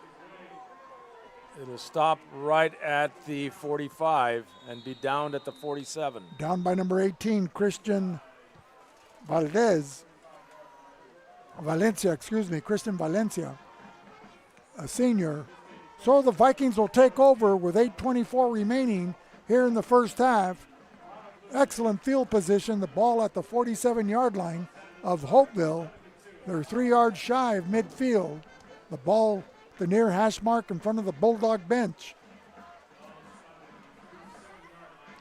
it'll stop right at the 45 and be down at the 47. Down by number 18, Christian Valencia, Christian Valencia, a senior. So the Vikings will take over with 8:24 remaining here in the first half. Excellent field position, the ball at the 47-yard line of Holtville. They're 3 yards shy of midfield. The ball, the near hash mark in front of the Bulldog bench.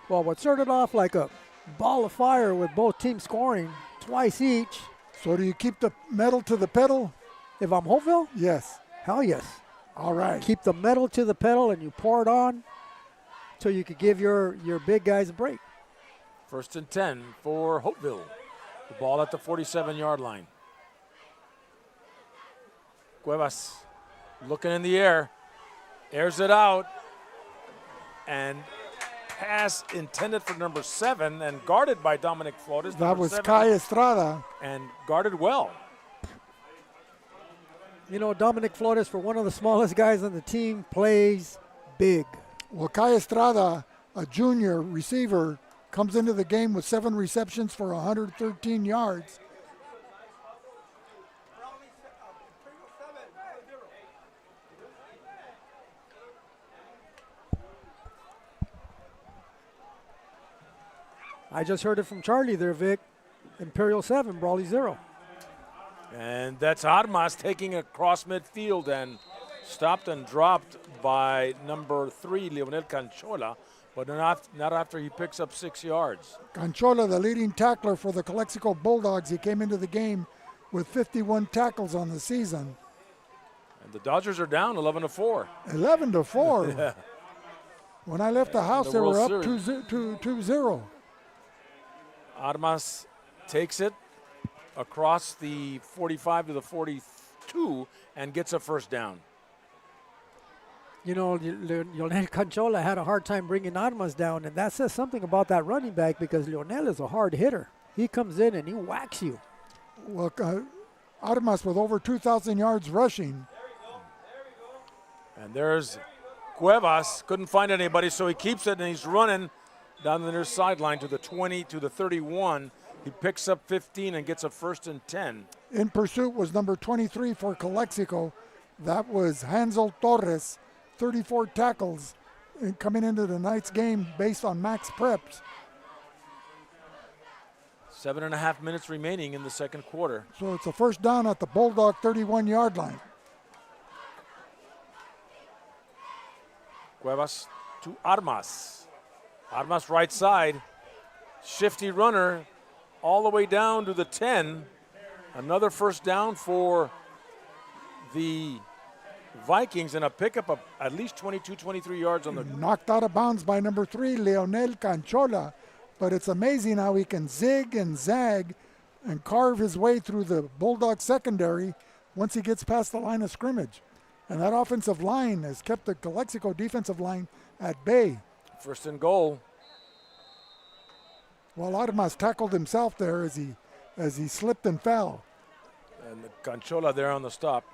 Well, what started off like a ball of fire with both teams scoring twice each. So do you keep the metal to the pedal? If I'm Holtville? Yes. Hell yes. All right. Keep the metal to the pedal and you pour it on. so you could give your big guys a break. 1st and 10 for Holtville. The ball at the 47-yard line. Cuevas looking in the air, airs it out, and pass intended for number 7 and guarded by Dominic Flores. That was Kai Estrada. And guarded well. You know, Dominic Flores, for one of the smallest guys on the team, plays big. Well, Kai Estrada, a junior receiver, comes into the game with 7 receptions for 113 yards. I just heard it from Charlie there, Vic. Imperial 7, Brawley 0. And that's Armas taking across midfield and stopped and dropped by number 3, Leonel Canchola, but not after he picks up 6 yards. Canchola, the leading tackler for the Calexico Bulldogs. He came into the game with 51 tackles on the season. And the Dodgers are down 11-4. 11-4. Yeah. When I left the house, they were up 2-0. Armas takes it across the 45 to the 42 and gets a first down. You know, Leonel Canchola had a hard time bringing Armas down, and that says something about that running back because Leonel is a hard hitter. He comes in and he whacks you. Well, Armas with over 2,000 yards rushing. And there's Cuevas. Couldn't find anybody, so he keeps it, and he's running down the near sideline to the 20, to the 31. He picks up 15 and gets a 1st and 10. In pursuit was number 23 for Calexico. That was Hansel Torres, 34 tackles coming into tonight's game based on max preps. 7.5 minutes remaining in the second quarter. So it's a first down at the Bulldog 31-yard line. Cuevas to Armas. Armas right side. Shifty runner all the way down to the 10. Another first down for the Vikings and a pickup of at least 22, 23 yards on the. Knocked out of bounds by number 3, Leonel Canchola. But it's amazing how he can zig and zag and carve his way through the Bulldog secondary once he gets past the line of scrimmage. And that offensive line has kept the Calexico defensive line at bay. 1st and goal. Well, Armas tackled himself there as he slipped and fell. And the Canchola there on the stop.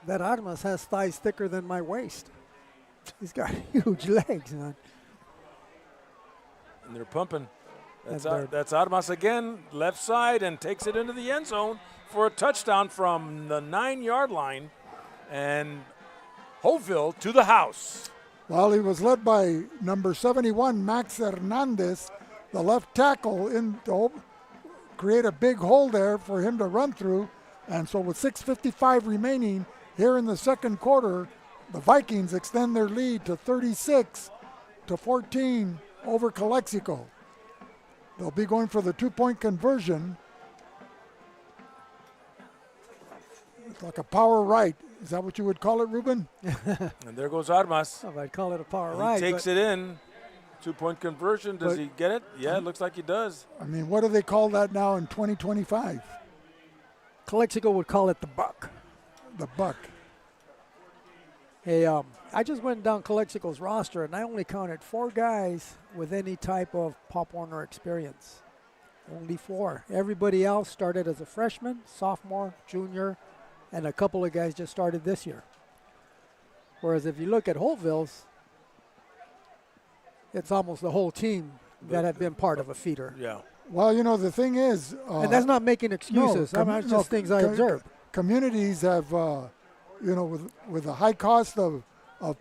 That Armas has thighs thicker than my waist. He's got huge legs, man. And they're pumping. That's Armas again, left side, and takes it into the end zone for a touchdown from the 9-yard line. And Holtville to the house. Well, he was led by number 71, Max Hernandez, the left tackle, in to create a big hole there for him to run through. And so with 6:55 remaining here in the second quarter, the Vikings extend their lead to 36-14 over Calexico. They'll be going for the 2-point conversion. It's like a power right. Is that what you would call it, Ruben? And there goes Armas. Oh, I'd call it a power He right. takes it in. 2-point conversion. Does he get it? Yeah, it looks like he does. I mean, what do they call that now in 2025? Calexico would call it the buck. The buck. Hey, I just went down Calexico's roster, and I only counted 4 guys with any type of Pop Warner experience. Only 4. Everybody else started as a freshman, sophomore, junior, and a couple of guys just started this year. Whereas if you look at Holtville's, it's almost the whole team that had been part of a feeder. Yeah. Well, you know, the thing is... and that's not making excuses. That's just things I observed. Communities have, you know, with the high cost of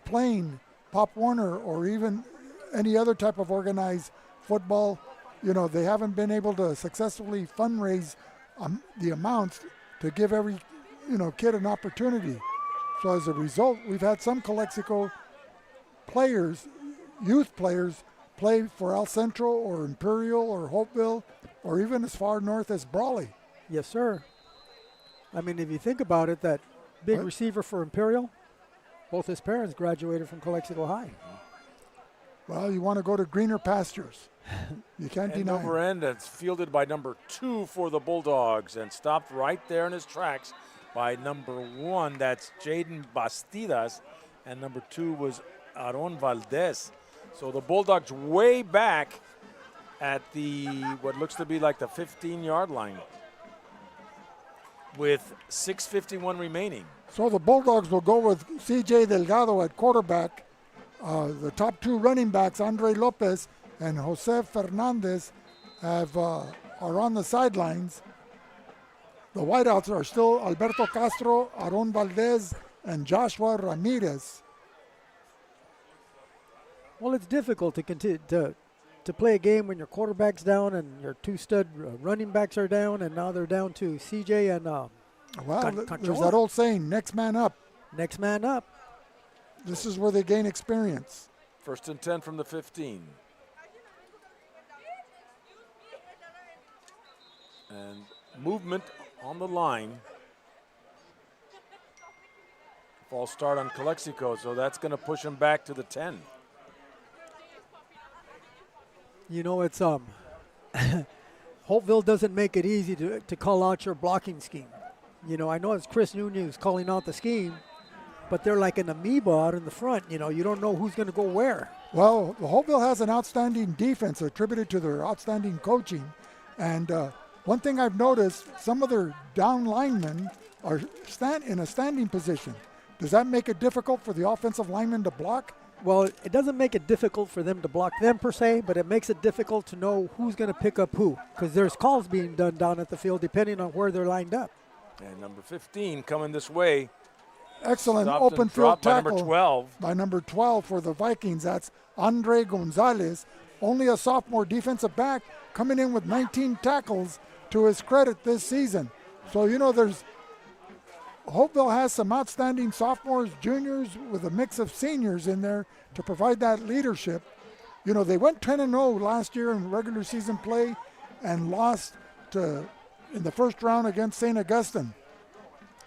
playing Pop Warner or even any other type of organized football, you know, they haven't been able to successfully fundraise the amounts to give every, you know, kid an opportunity. So as a result, we've had some Calexico players, youth players, play for El Centro or Imperial or Holtville or even as far north as Brawley. Yes, sir. I mean, if you think about it, that big receiver for Imperial, both his parents graduated from Calexico High. Well, you want to go to greener pastures. You can't End deny over it. end. It's fielded by number 2 for the Bulldogs and stopped right there in his tracks by number 1. That's Jaden Bastidas. And number 2 was Aaron Valdez. So the Bulldogs way back at the, what looks to be like the 15-yard line with 6:51 remaining. So the Bulldogs will go with C.J. Delgado at quarterback. The top 2 running backs, Andre Lopez and Jose Fernandez, are on the sidelines. The wideouts are still Alberto Castro, Aaron Valdez, and Joshua Ramirez. Well, it's difficult to continue to play a game when your quarterback's down and your 2 stud running backs are down, and now they're down to CJ and There's that old saying, next man up. Next man up. This is where they gain experience. 1st and 10 from the 15. And movement on the line. False start on Calexico, so that's going to push him back to the 10. You know, it's Holtville doesn't make it easy to call out your blocking scheme. You know, I know it's Chris Nunez calling out the scheme, but they're like an amoeba out in the front. You know, you don't know who's going to go where. Well, Holtville has an outstanding defense attributed to their outstanding coaching. And one thing I've noticed, some of their down linemen are in a standing position. Does that make it difficult for the offensive linemen to block? Well, it doesn't make it difficult for them to block them per se, but it makes it difficult to know who's going to pick up who, because there's calls being done down at the field depending on where they're lined up. And number 15 coming this way. Excellent Stopped open and field dropped by tackle number 12. by number 12 for the Vikings. That's Andre Gonzalez, only a sophomore defensive back, coming in with 19 tackles to his credit this season. So, you know, Holtville has some outstanding sophomores, juniors, with a mix of seniors in there to provide that leadership. You know, they went 10-0 last year in regular season play and lost in the first round against St. Augustine.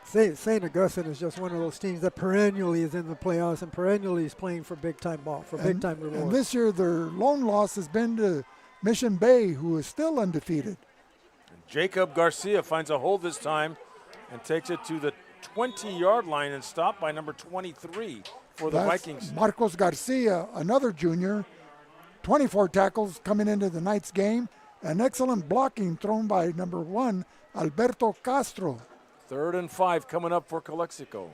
St. Augustine is just one of those teams that perennially is in the playoffs and perennially is playing for big-time ball, for big-time rewards. And this year their lone loss has been to Mission Bay, who is still undefeated. Jacob Garcia finds a hole this time and takes it to the 20-yard line and stopped by number 23 for the Vikings. Marcos Garcia, another junior, 24 tackles coming into the night's game. An excellent blocking thrown by number 1, Alberto Castro. 3rd and 5 coming up for Calexico.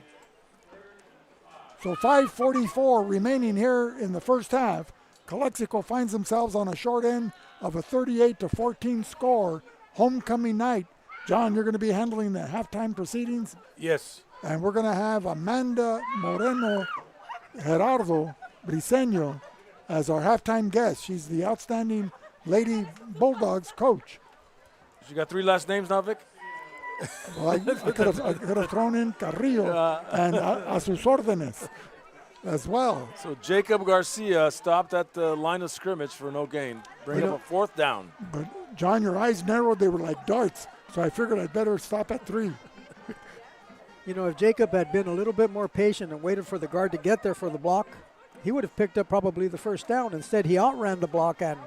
So 5:44 remaining here in the first half. Calexico finds themselves on a short end of a 38-14 score. Homecoming night. John, you're going to be handling the halftime proceedings? Yes. And we're going to have Amanda Moreno Gerardo Briseño as our halftime guest. She's the outstanding Lady Bulldogs coach. You got 3 last names now, Vic? Well, I could have thrown in Carrillo and a sus órdenes as well. So Jacob Garcia stopped at the line of scrimmage for no gain. Bring up a 4th down. But, John, your eyes narrowed. They were like darts. So I figured I'd better stop at 3. You know, if Jacob had been a little bit more patient and waited for the guard to get there for the block, he would have picked up probably the first down. Instead, he outran the block and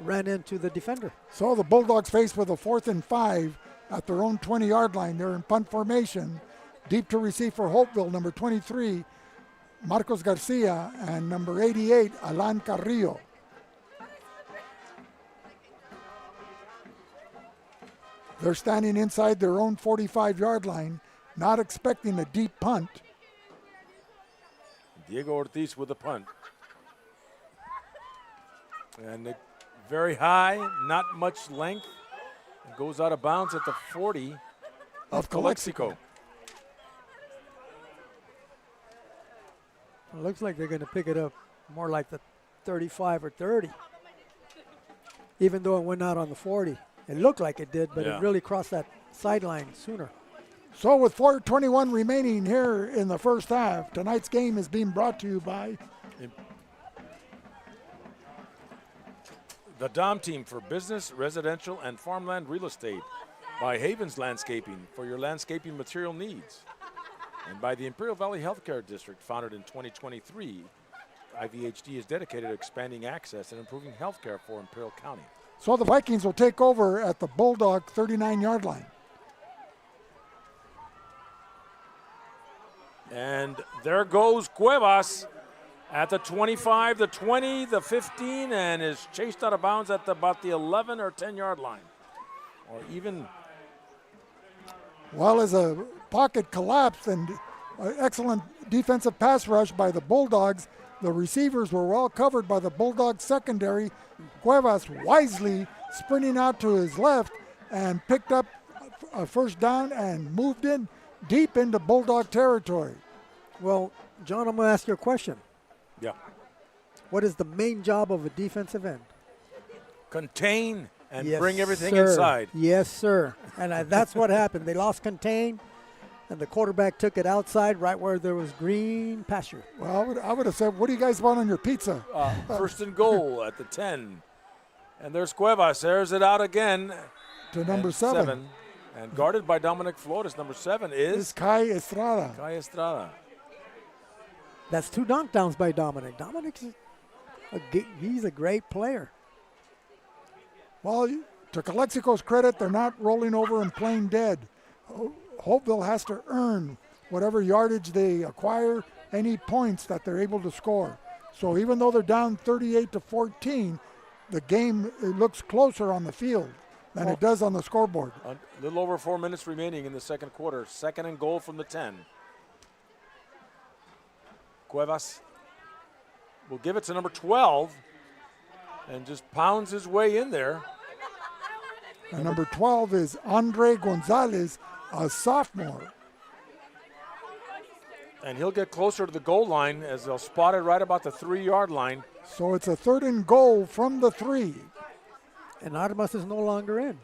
ran into the defender. So the Bulldogs faced with a 4th and 5 at their own 20-yard line. They're in punt formation. Deep to receive for Holtville, number 23, Marcos Garcia, and number 88, Alan Carrillo. They're standing inside their own 45-yard line, not expecting a deep punt. Diego Ortiz with the punt. And very high, not much length. It goes out of bounds at the 40 of Calexico. It looks like they're going to pick it up more like the 35 or 30, even though it went out on the 40. It looked like it did, but it really crossed that sideline sooner. So with 4:21 remaining here in the first half, tonight's game is being brought to you by the Dom Team for business, residential, and farmland real estate, by Havens Landscaping for your landscaping material needs, and by the Imperial Valley Healthcare District, founded in 2023, IVHD is dedicated to expanding access and improving health care for Imperial County. So the Vikings will take over at the Bulldog 39-yard line. And there goes Cuevas at the 25, the 20, the 15, and is chased out of bounds at about the 11 or 10-yard line. Or even... Well, as a pocket collapsed and excellent defensive pass rush by the Bulldogs, the receivers were well covered by the Bulldogs secondary. Cuevas wisely sprinting out to his left and picked up a first down and moved in deep into Bulldog territory. Well, John, I'm going to ask you a question. Yeah. What is the main job of a defensive end? Contain and Yes, bring everything sir. inside. Yes, sir. And that's what happened. They lost contain, and the quarterback took it outside right where there was green pasture. Well, I would have said, what do you guys want on your pizza? First and goal at the 10. And there's Cuevas. There's it out again. To number And 7. And guarded by Dominic Flores. Number 7 Is is Kai Estrada. Kai Estrada. That's 2 knockdowns by Dominic. Dominic's he's a great player. Well, to Calexico's credit, they're not rolling over and playing dead. Holtville has to earn whatever yardage they acquire, any points that they're able to score. So even though they're down 38-14, the game, it looks closer on the field than it does on the scoreboard. A little over 4 minutes remaining in the second quarter. Second and goal from the 10. Cuevas will give it to number 12 and just pounds his way in there. And number 12 is Andre Gonzalez, a sophomore. And he'll get closer to the goal line as they'll spot it right about the 3-yard line. So it's a 3rd and goal from the 3. And Armas is no longer in.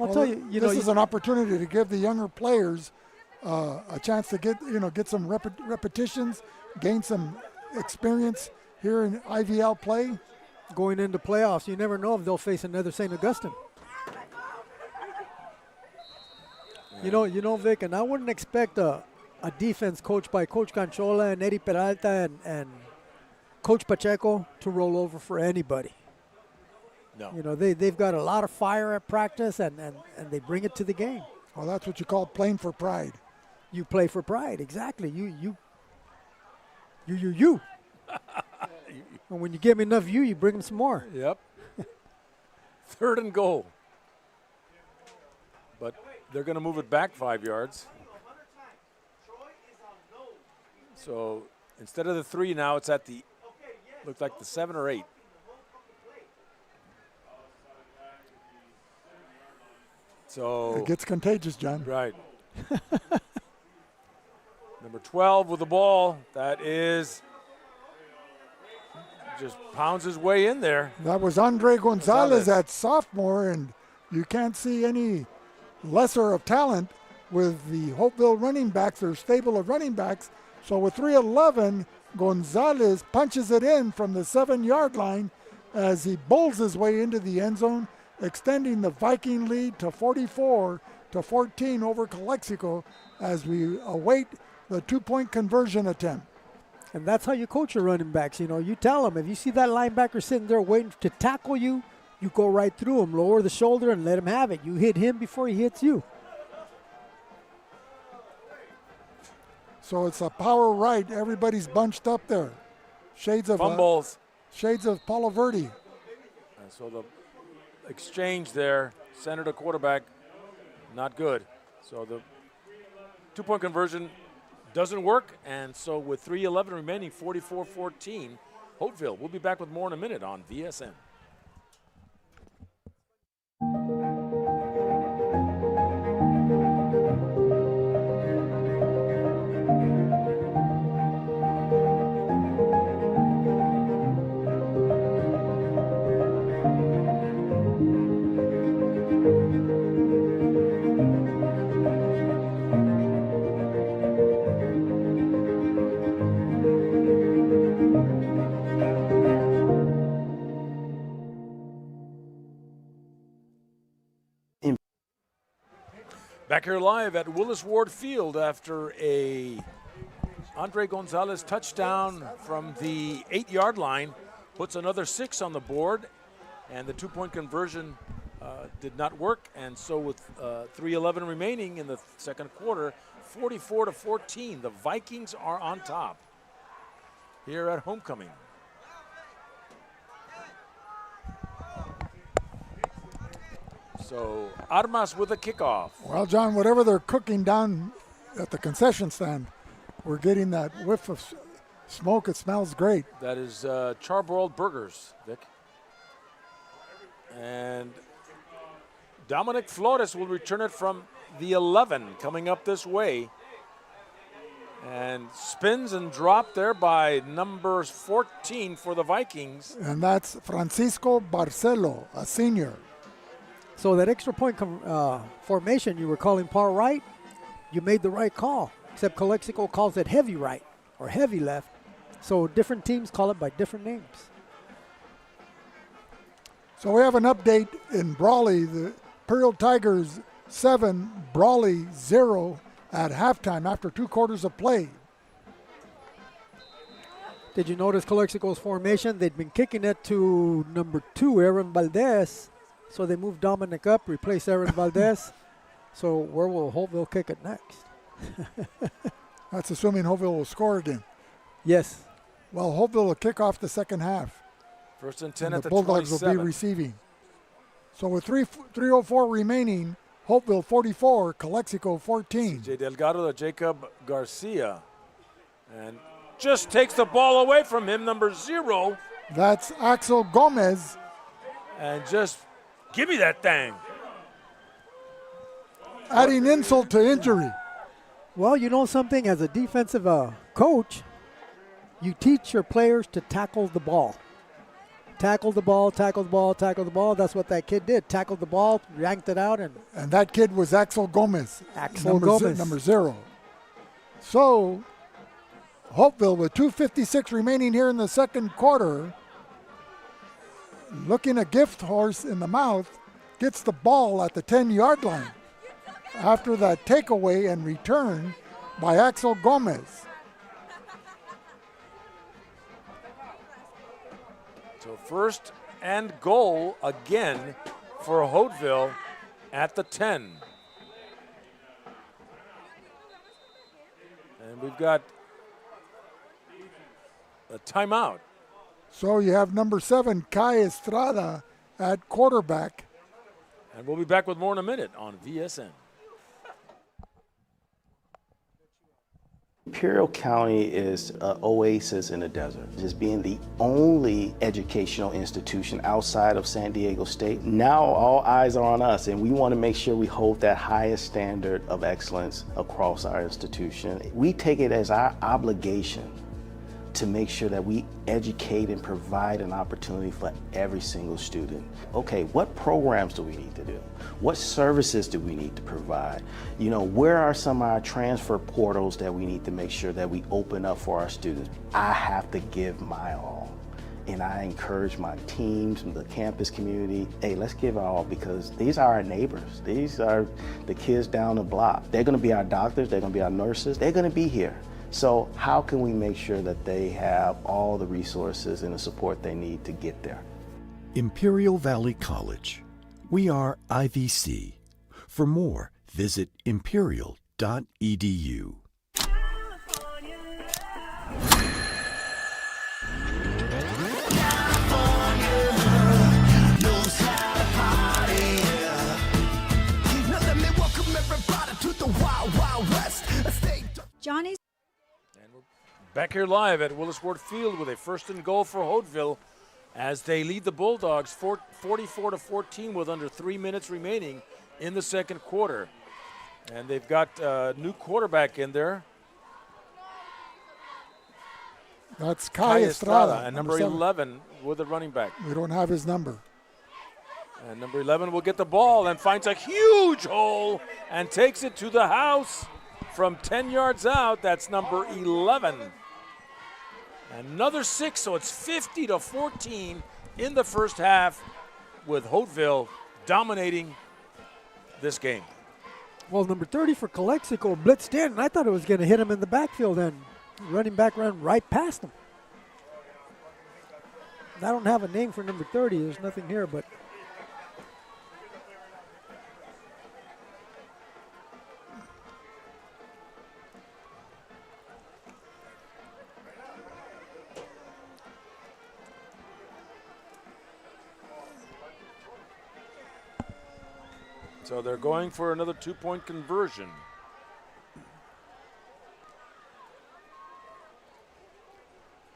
I'll tell you, this is an opportunity to give the younger players a chance to get some repetitions, gain some experience here in IVL play. Going into playoffs, you never know if they'll face another St. Augustine. You know, Vic, and I wouldn't expect a defense coached by Coach Canchola and Eddie Peralta and Coach Pacheco to roll over for anybody. No. You know, they've got a lot of fire at practice, and they bring it to the game. Well, that's what you call playing for pride. You play for pride, exactly. You. And when you give them enough you bring them some more. Yep. 3rd and goal. But they're going to move it back 5 yards. So instead of the 3 now, it's at the, looks like the 7 or 8. So It gets contagious, John. right. Number 12 with the ball. That is just pounds his way in there. That was Andre Gonzalez at sophomore, and you can't see any lesser of talent with the Holtville running backs, or stable of running backs. So with 3:11, Gonzalez punches it in from the 7-yard line as he bowls his way into the end zone, extending the Viking lead to 44-14 over Calexico as we await the 2-point conversion attempt. And that's how you coach your running backs. You know, you tell them, if you see that linebacker sitting there waiting to tackle you, you go right through him, lower the shoulder, and let him have it. You hit him before he hits you. So it's a power right. Everybody's bunched up there. Shades of Fumbles. Shades of Paulo Verde. And so the exchange there, center to quarterback, not good. So the 2-point conversion doesn't work, and so with 3:11 remaining, 44-14, Holtville. We'll be back with more in a minute on VSN. Back here live at Willis Ward Field after a Andre Gonzalez touchdown from the 8-yard line, puts another 6 on the board, and the 2-point conversion did not work. And so with 3:11 remaining in the second quarter, 44-14, the Vikings are on top here at homecoming. So Armas with a kickoff. Well, John, whatever they're cooking down at the concession stand, we're getting that whiff of smoke. It smells great. That is charbroiled burgers, Vic. And Dominic Flores will return it from the 11, coming up this way. And spins and dropped there by number 14 for the Vikings. And that's Francisco Barcelo, a senior. So that extra point formation you were calling par right, you made the right call, except Calexico calls it heavy right or heavy left. So different teams call it by different names. So we have an update in Brawley. The Imperial Tigers 7, Brawley 0 at halftime after 2 quarters of play. Did you notice Calexico's formation? They'd been kicking it to number 2, Aaron Valdez. So they moved Dominic up, replaced Aaron Valdez. So where will Holtville kick it next? That's assuming Holtville will score again. Yes. Well, Holtville will kick off the second half. First and 10 and at the the Bulldogs 27. will be receiving. So with 3:04 remaining, Holtville 44, Calexico 14. CJ Delgado to Jacob Garcia. And just takes the ball away from him, number 0. That's Axel Gomez. And just give me that thing. Adding insult to injury. Well, you know something, as a defensive coach, you teach your players to tackle the ball. Tackle the ball, tackle the ball, tackle the ball. That's what that kid did. Tackled the ball, yanked it out. And that kid was Axel Gomez. Axel Gomez. Number 0. So, Holtville with 2:56 remaining here in the second quarter, looking a gift horse in the mouth, gets the ball at the 10-yard line after that takeaway and return by Axel Gomez. So first and goal again for Holtville at the 10. And we've got a timeout. So you have number 7, Kai Estrada, at quarterback. And we'll be back with more in a minute on VSN. Imperial County is an oasis in the desert, just being the only educational institution outside of San Diego State. Now all eyes are on us, and we want to make sure we hold that highest standard of excellence across our institution. We take it as our obligation to make sure that we educate and provide an opportunity for every single student. Okay, what programs do we need to do? What services do we need to provide? You know, where are some of our transfer portals that we need to make sure that we open up for our students? I have to give my all. And I encourage my teams, the campus community, hey, let's give it all, because these are our neighbors. These are the kids down the block. They're gonna be our doctors, they're gonna be our nurses, they're gonna be here. So how can we make sure that they have all the resources and the support they need to get there? Imperial Valley College. We are IVC. For more, visit imperial.edu. Johnny's. And we're back here live at Willis Ward Field with a first and goal for Holtville as they lead the Bulldogs 44-14 with under 3 minutes remaining in the second quarter. And they've got a new quarterback in there. That's Kai Estrada. And number 11 with the running back. We don't have his number. And number 11 will get the ball and finds a huge hole and takes it to the house from 10 yards out. That's number 11. Another 6, so it's 50-14 in the first half with Holtville dominating this game. Well, number 30 for Calexico blitzed in, and I thought it was going to hit him in the backfield, and running back ran right past him. I don't have a name for number 30. There's nothing here, but So they're going for another 2-point conversion.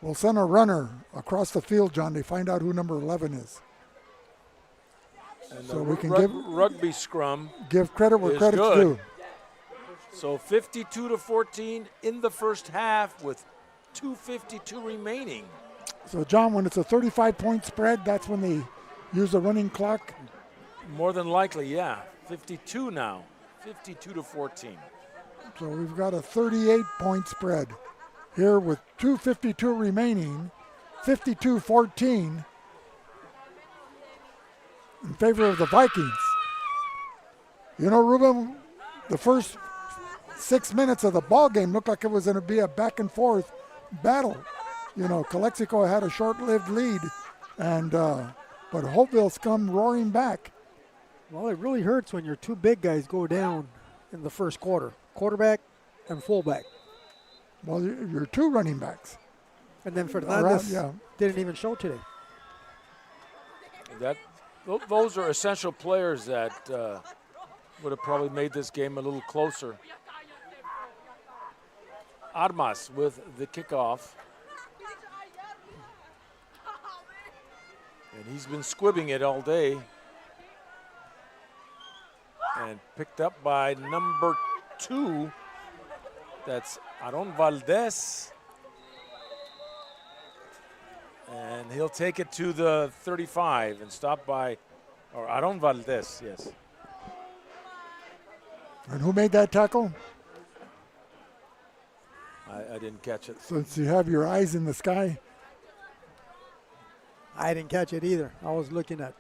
We'll send a runner across the field, John, to find out who number 11 is. And So the we can rugby scrum give credit where is credit's good. due. So 52-14 in the first half with 2:52 remaining. So, John, when it's a 35-point spread, that's when they use the running clock. More than likely, yeah. 52 now. 52-14. So we've got a 38-point spread here with 2:52 remaining, 52-14 in favor of the Vikings. You know, Ruben, the first 6 minutes of the ball game looked like it was going to be a back and forth battle. You know, Calexico had a short-lived lead, and but Holtville's come roaring back. well, it really hurts when your two big guys go down in the first quarter, quarterback and fullback. Well, you're two running backs. And then Fernandez yeah. didn't even show today. Those are essential players that would have probably made this game a little closer. Armas with the kickoff. And he's been squibbing it all day. And picked up by number 2. That's Aaron Valdez. And he'll take it to the 35 and stop by, or Aaron Valdez, yes. And who made that tackle? I didn't catch it. Since you have your eyes in the sky. I didn't catch it either. I was looking at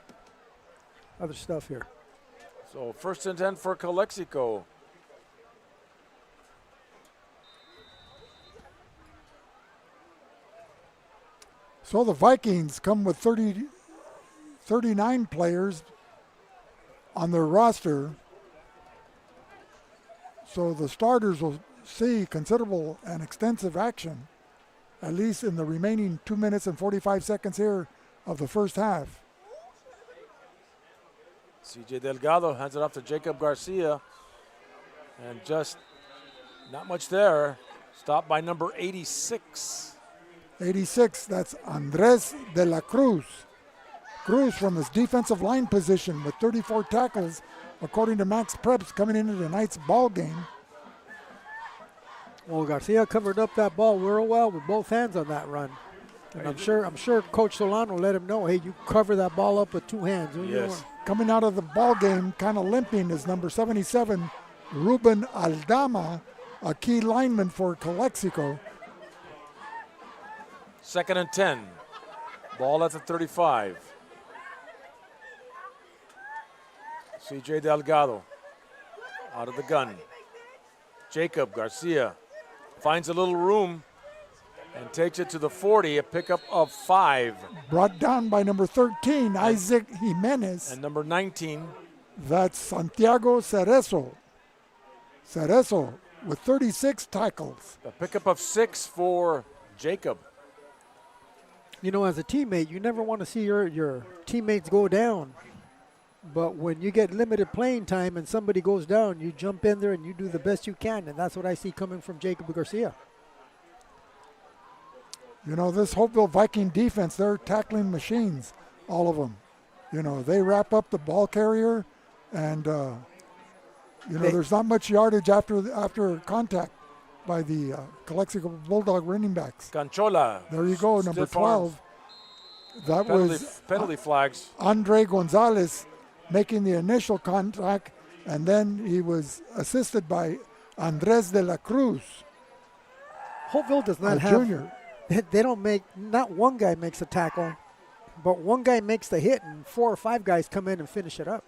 other stuff here. So 1st and 10 for Calexico. So the Vikings come with 39 players on their roster. So the starters will see considerable and extensive action, at least in the remaining 2 minutes and 45 seconds here of the first half. CJ Delgado hands it off to Jacob Garcia. And just not much there. Stopped by number 86. 86, that's Andres de la Cruz. Cruz from his defensive line position with 34 tackles, according to Max Preps, coming into tonight's ball game. Well, Garcia covered up that ball real well with both hands on that run. And I'm sure Coach Solano let him know, hey, you cover that ball up with two hands. Yes. Coming out of the ball game, kind of limping, is number 77, Ruben Aldama, a key lineman for Calexico. 2nd and 10. Ball at the 35. CJ Delgado out of the gun. Jacob Garcia finds a little room and takes it to the 40, a pickup of 5. Brought down by number 13, Isaac Jimenez. And number 19. That's Santiago Cerezo. Cerezo with 36 tackles. A pickup of 6 for Jacob. You know, as a teammate, you never want to see your teammates go down. But when you get limited playing time and somebody goes down, you jump in there and you do the best you can. And that's what I see coming from Jacob Garcia. You know, this Holtville Viking defense, they're tackling machines, all of them. You know, they wrap up the ball carrier, and, there's not much yardage after contact by the Calexico Bulldog running backs. Canchola. There you go, number 12. That was penalty flags. Andre Gonzalez making the initial contact, and then he was assisted by Andres de la Cruz. Holtville does not have junior. They don't make, not one guy makes a tackle, but one guy makes the hit and 4 or 5 guys come in and finish it up.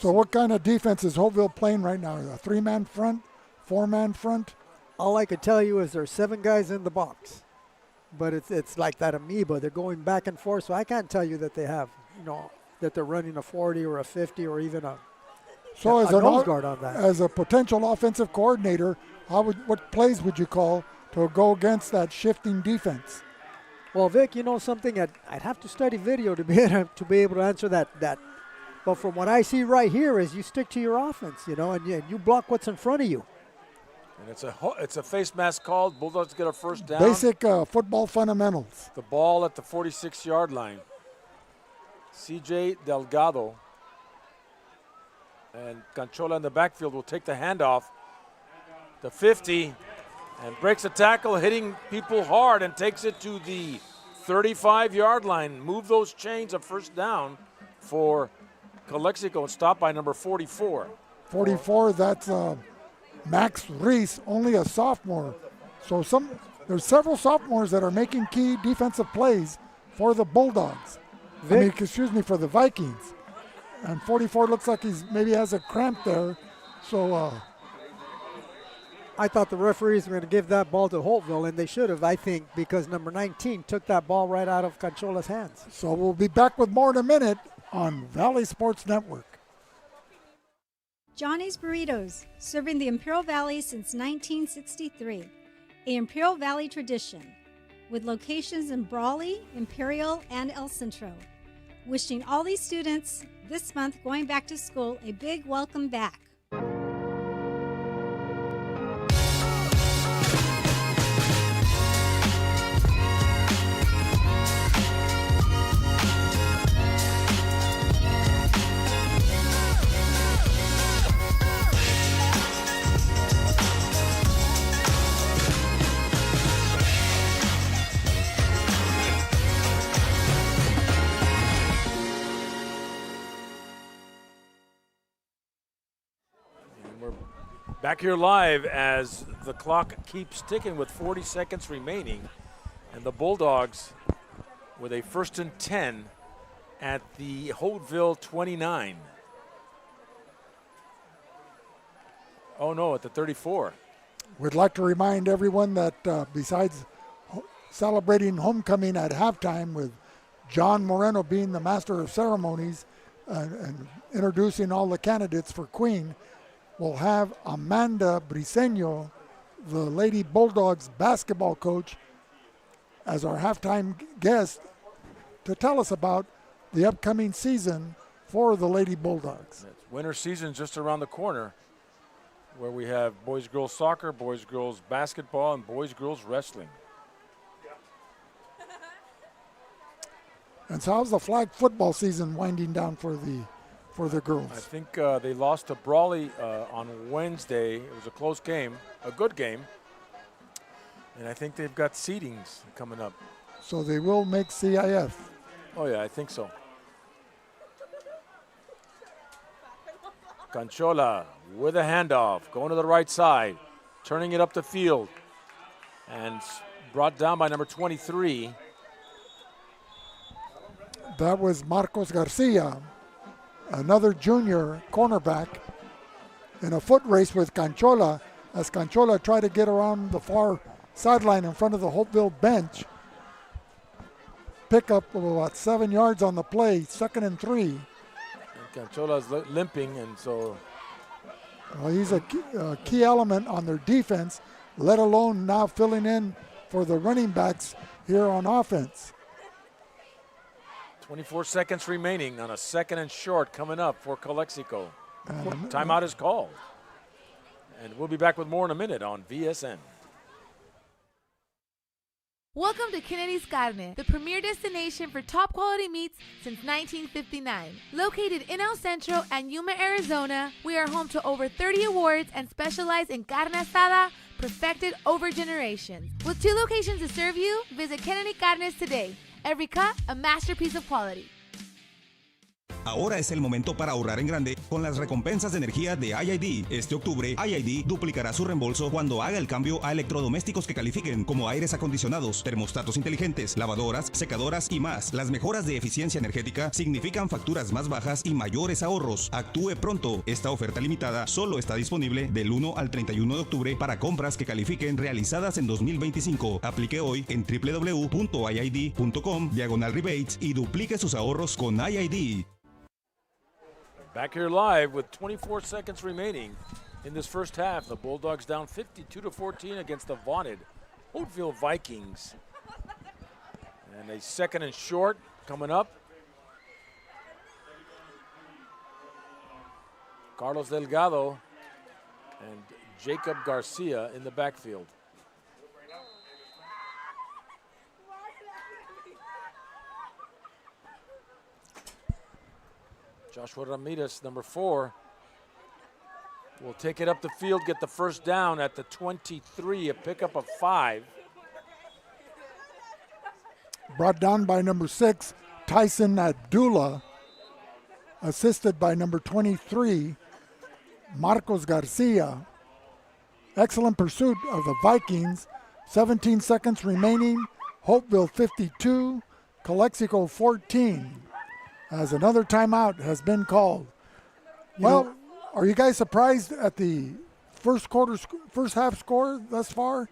So what kind of defense is Holtville playing right now? A 3-man front, 4-man front? All I could tell you is there's 7 guys in the box. But it's like that amoeba. They're going back and forth, so I can't tell you that they have, that they're running a 40 or a 50 or even a nose guard on that. As a potential offensive coordinator, what plays would you call to go against that shifting defense? Well, Vic, you know something? I'd have to study video to be able to answer that. But from what I see right here is you stick to your offense, and you block what's in front of you. And it's a face mask called. Bulldogs get a first down. Basic football fundamentals. The ball at the 46-yard line. CJ Delgado and Canchola in the backfield will take the handoff. The 50 and breaks a tackle, hitting people hard and takes it to the 35-yard line. Move those chains of first down for Calexico and stop by number 44. 44, that's Max Reese, only a sophomore. So there's several sophomores that are making key defensive plays for the Bulldogs. For the Vikings. And 44 looks like maybe has a cramp there. So I thought the referees were going to give that ball to Holtville, and they should have, I think, because number 19 took that ball right out of Canchola's hands. So we'll be back with more in a minute on Valley Sports Network. Johnny's Burritos, serving the Imperial Valley since 1963, a Imperial Valley tradition, with locations in Brawley, Imperial, and El Centro. Wishing all these students this month going back to school a big welcome back. Back here live as the clock keeps ticking with 40 seconds remaining. And the Bulldogs with a 1st and 10 at the Holtville 29. Oh no, at the 34. We'd like to remind everyone that besides celebrating homecoming at halftime with John Moreno being the master of ceremonies and introducing all the candidates for Queen, we'll have Amanda Briseño, the Lady Bulldogs basketball coach, as our halftime guest to tell us about the upcoming season for the Lady Bulldogs. Winter season just around the corner, where we have boys-girls soccer, boys-girls basketball, and boys-girls wrestling. And so how's the flag football season winding down for the girls? I think they lost to Brawley on Wednesday. It was a close game, a good game. And I think they've got seedings coming up. So they will make CIF. Oh, yeah, I think so. Canchola with a handoff, going to the right side, turning it up the field. And brought down by number 23. That was Marcos Garcia, another junior cornerback, in a foot race with Canchola, as Canchola tried to get around the far sideline in front of the Holtville bench. Pick up of about 7 yards on the play, 2nd and 3. And Canchola's limping, and so... Well, he's a key element on their defense, let alone now filling in for the running backs here on offense. 24 seconds remaining on a 2nd and short coming up for Calexico. Timeout is called. And we'll be back with more in a minute on VSN. Welcome to Kennedy's Carne, the premier destination for top quality meats since 1959. Located in El Centro and Yuma, Arizona, we are home to over 30 awards and specialize in carne asada, perfected over generations. With 2 locations to serve you, visit Kennedy Carnes today. Every cut, a masterpiece of quality. Ahora es el momento para ahorrar en grande con las recompensas de energía de IID. Este octubre, IID duplicará su reembolso cuando haga el cambio a electrodomésticos que califiquen como aires acondicionados, termostatos inteligentes, lavadoras, secadoras y más. Las mejoras de eficiencia energética significan facturas más bajas y mayores ahorros. Actúe pronto. Esta oferta limitada solo está disponible del 1 al 31 de octubre para compras que califiquen realizadas en 2025. Aplique hoy en www.iid.com/rebates y duplique sus ahorros con IID. Back here live with 24 seconds remaining in this first half. The Bulldogs down 52-14 against the vaunted Holtville Vikings. And a second and short coming up. Carlos Delgado and Jacob Garcia in the backfield. Joshua Ramirez, number 4, will take it up the field, get the first down at the 23, a pickup of 5. Brought down by number 6, Tyson Abdullah, assisted by number 23, Marcos Garcia. Excellent pursuit of the Vikings. 17 seconds remaining. Holtville 52, Calexico 14. As another timeout has been called. Well, are you guys surprised at the first half score thus far?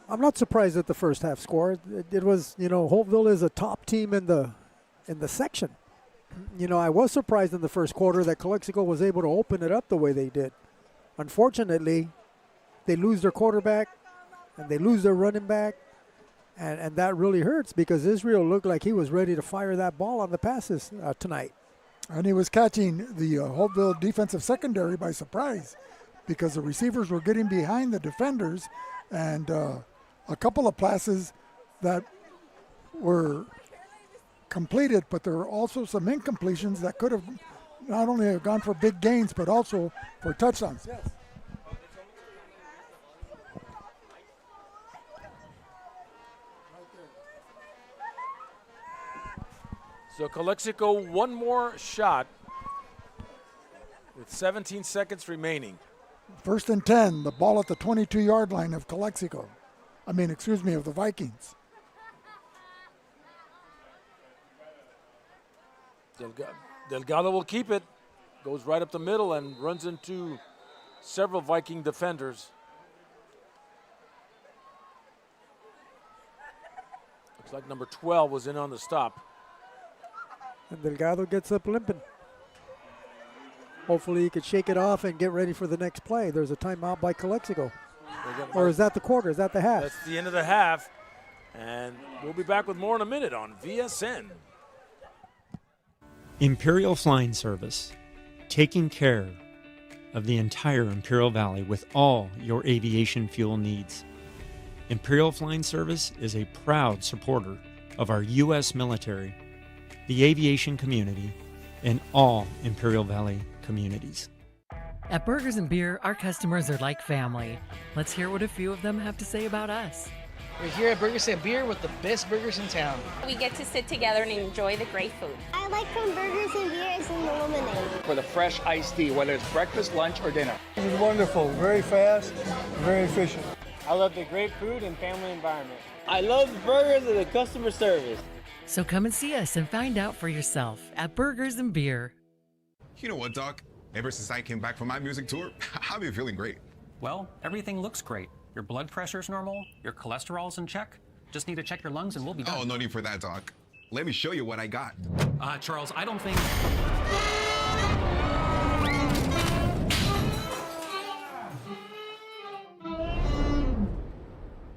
I'm not surprised at the first half score. It was, Holtville is a top team in the section. I was surprised in the first quarter that Calexico was able to open it up the way they did. Unfortunately, they lose their quarterback and they lose their running back. And that really hurts because Israel looked like he was ready to fire that ball on the passes tonight. And he was catching the Holtville defensive secondary by surprise because the receivers were getting behind the defenders, and a couple of passes that were completed, but there were also some incompletions that could have not only have gone for big gains but also for touchdowns. Yes. So Calexico, one more shot with 17 seconds remaining. 1st and 10, the ball at the 22-yard line of Calexico. of the Vikings. Delgado will keep it, goes right up the middle and runs into several Viking defenders. Looks like number 12 was in on the stop. And Delgado gets up limping. Hopefully he could shake it off and get ready for the next play. There's a timeout by Calexico. Or is that the quarter? Is that the half? That's the end of the half. And we'll be back with more in a minute on VSN. Imperial Flying Service, taking care of the entire Imperial Valley with all your aviation fuel needs. Imperial Flying Service is a proud supporter of our U.S. military, the aviation community, and all Imperial Valley communities. At Burgers and Beer, our customers are like family. Let's hear what a few of them have to say about us. We're here at Burgers and Beer with the best burgers in town. We get to sit together and enjoy the great food. I like from Burgers and Beer is in the lemonade. For the fresh iced tea, whether it's breakfast, lunch, or dinner. It was wonderful, very fast, very efficient. I love the great food and family environment. I love the burgers and the customer service. So come and see us and find out for yourself at Burgers and Beer. You know what, Doc? Ever since I came back from my music tour, I've been feeling great. Well, everything looks great. Your blood pressure's normal, your cholesterol's in check. Just need to check your lungs and we'll be done. Oh, no need for that, Doc. Let me show you what I got. Charles, I don't think...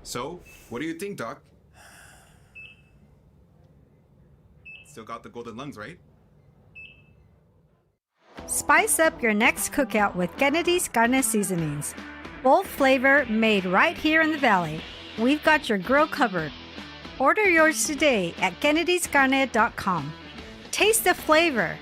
So, what do you think, Doc? Still got the golden lungs, right? Spice up your next cookout with Kennedy's Carne Seasonings. Bold flavor made right here in the Valley. We've got your grill covered. Order yours today at kennedyscarne.com. Taste the flavor.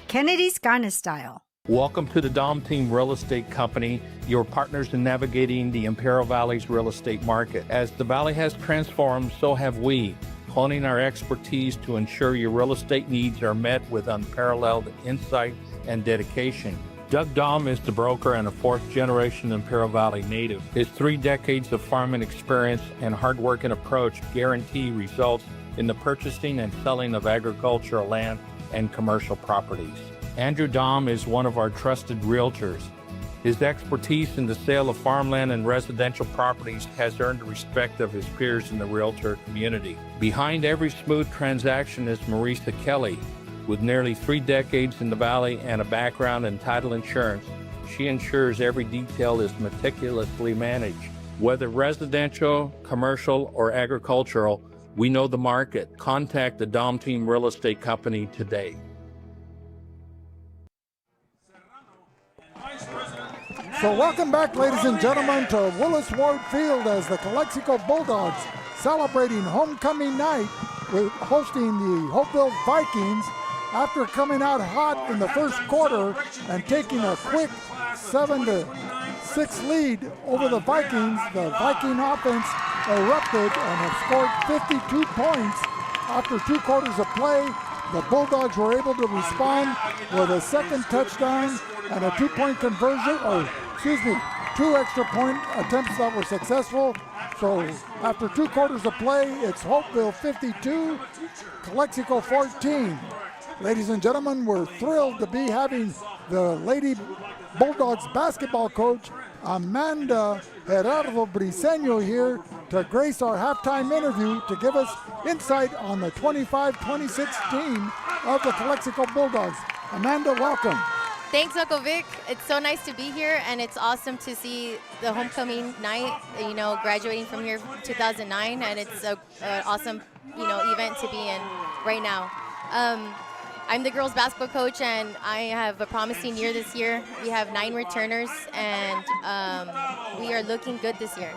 Kennedy's Carne style. Welcome to the Dom Team Real Estate Company, your partners in navigating the Imperial Valley's real estate market. As the Valley has transformed, so have we. honing our expertise to ensure your real estate needs are met with unparalleled insight and dedication. Doug Dahm is the broker and a fourth-generation Imperial Valley native. His 3 decades of farming experience and hard-working approach guarantee results in the purchasing and selling of agricultural land and commercial properties. Andrew Dahm is one of our trusted realtors. His expertise in the sale of farmland and residential properties has earned the respect of his peers in the realtor community. Behind every smooth transaction is Marisa Kelly. With nearly 3 decades in the Valley and a background in title insurance, she ensures every detail is meticulously managed. Whether residential, commercial, or agricultural, we know the market. Contact the Dahm Team Real Estate Company today. So welcome back, ladies and gentlemen, to Willis Ward Field as the Calexico Bulldogs celebrating homecoming night with hosting the Holtville Vikings after coming out hot in the first quarter and taking a quick 7-6 lead over the Vikings. The Viking offense erupted and have scored 52 points after 2 quarters of play. The Bulldogs were able to respond with a second touchdown and a 2-point conversion, or 2 extra point attempts that were successful. So after 2 quarters of play, it's Holtville 52, Calexico 14. Ladies and gentlemen, we're thrilled to be having the Lady Bulldogs basketball coach, Amanda Gerardo Briseño, here to grace our halftime interview to give us insight on the 25-26 team of the Calexico Bulldogs. Amanda, welcome. Thanks, Uncle Vic. It's so nice to be here, and it's awesome to see the homecoming night, graduating from here in 2009, and it's an awesome, event to be in right now. I'm the girls basketball coach, and I have a promising year this year. We have 9 returners, and we are looking good this year.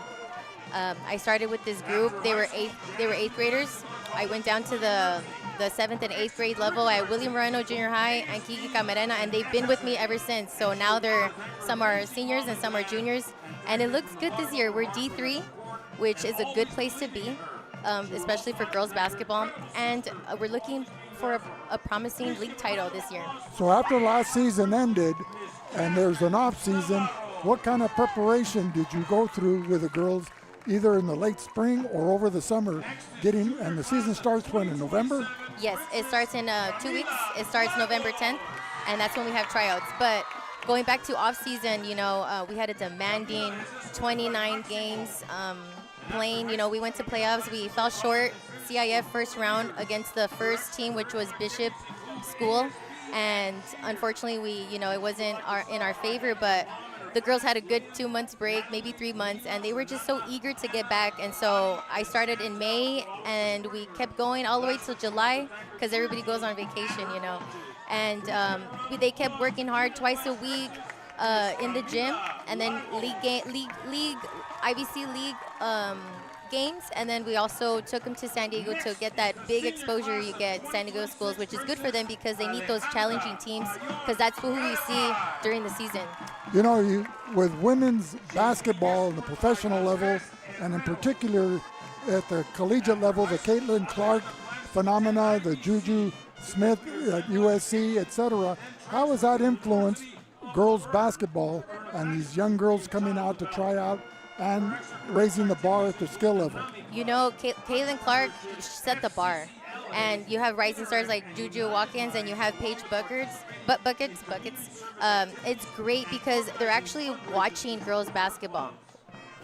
I started with this group. They were eighth graders. I went down to the 7th and 8th grade level at William Moreno Junior High and Kiki Camarena, and they've been with me ever since. So now some are seniors and some are juniors, and it looks good this year. We're D3, which is a good place to be, especially for girls basketball, and we're looking for a promising league title this year. So after last season ended and there's an off season, what kind of preparation did you go through with the girls, either in the late spring or over the summer, and the season starts when, in November? Yes, it starts in 2 weeks. It starts November 10th, and that's when we have tryouts. But going back to off season, we had a demanding 29 games playing. We went to playoffs. We fell short CIF first round against the first team, which was Bishop School, and unfortunately it wasn't in our favor, but the girls had a good 2 months break, maybe 3 months, and they were just so eager to get back. And so I started in May, and we kept going all the way till July because everybody goes on vacation, And they kept working hard twice a week in the gym, and then IVC league games, and then we also took them to San Diego to get that big exposure you get San Diego schools, which is good for them because they need those challenging teams, because that's who we see during the season. With women's basketball on the professional level, and in particular at the collegiate level, the Caitlin Clark phenomena, the Juju Smith at USC, etc., how has that influenced girls basketball and these young girls coming out to try out and raising the bar at the skill level? Caitlin Clark set the bar. And you have rising stars like Juju Watkins, and you have Paige Buckets. It's great because they're actually watching girls basketball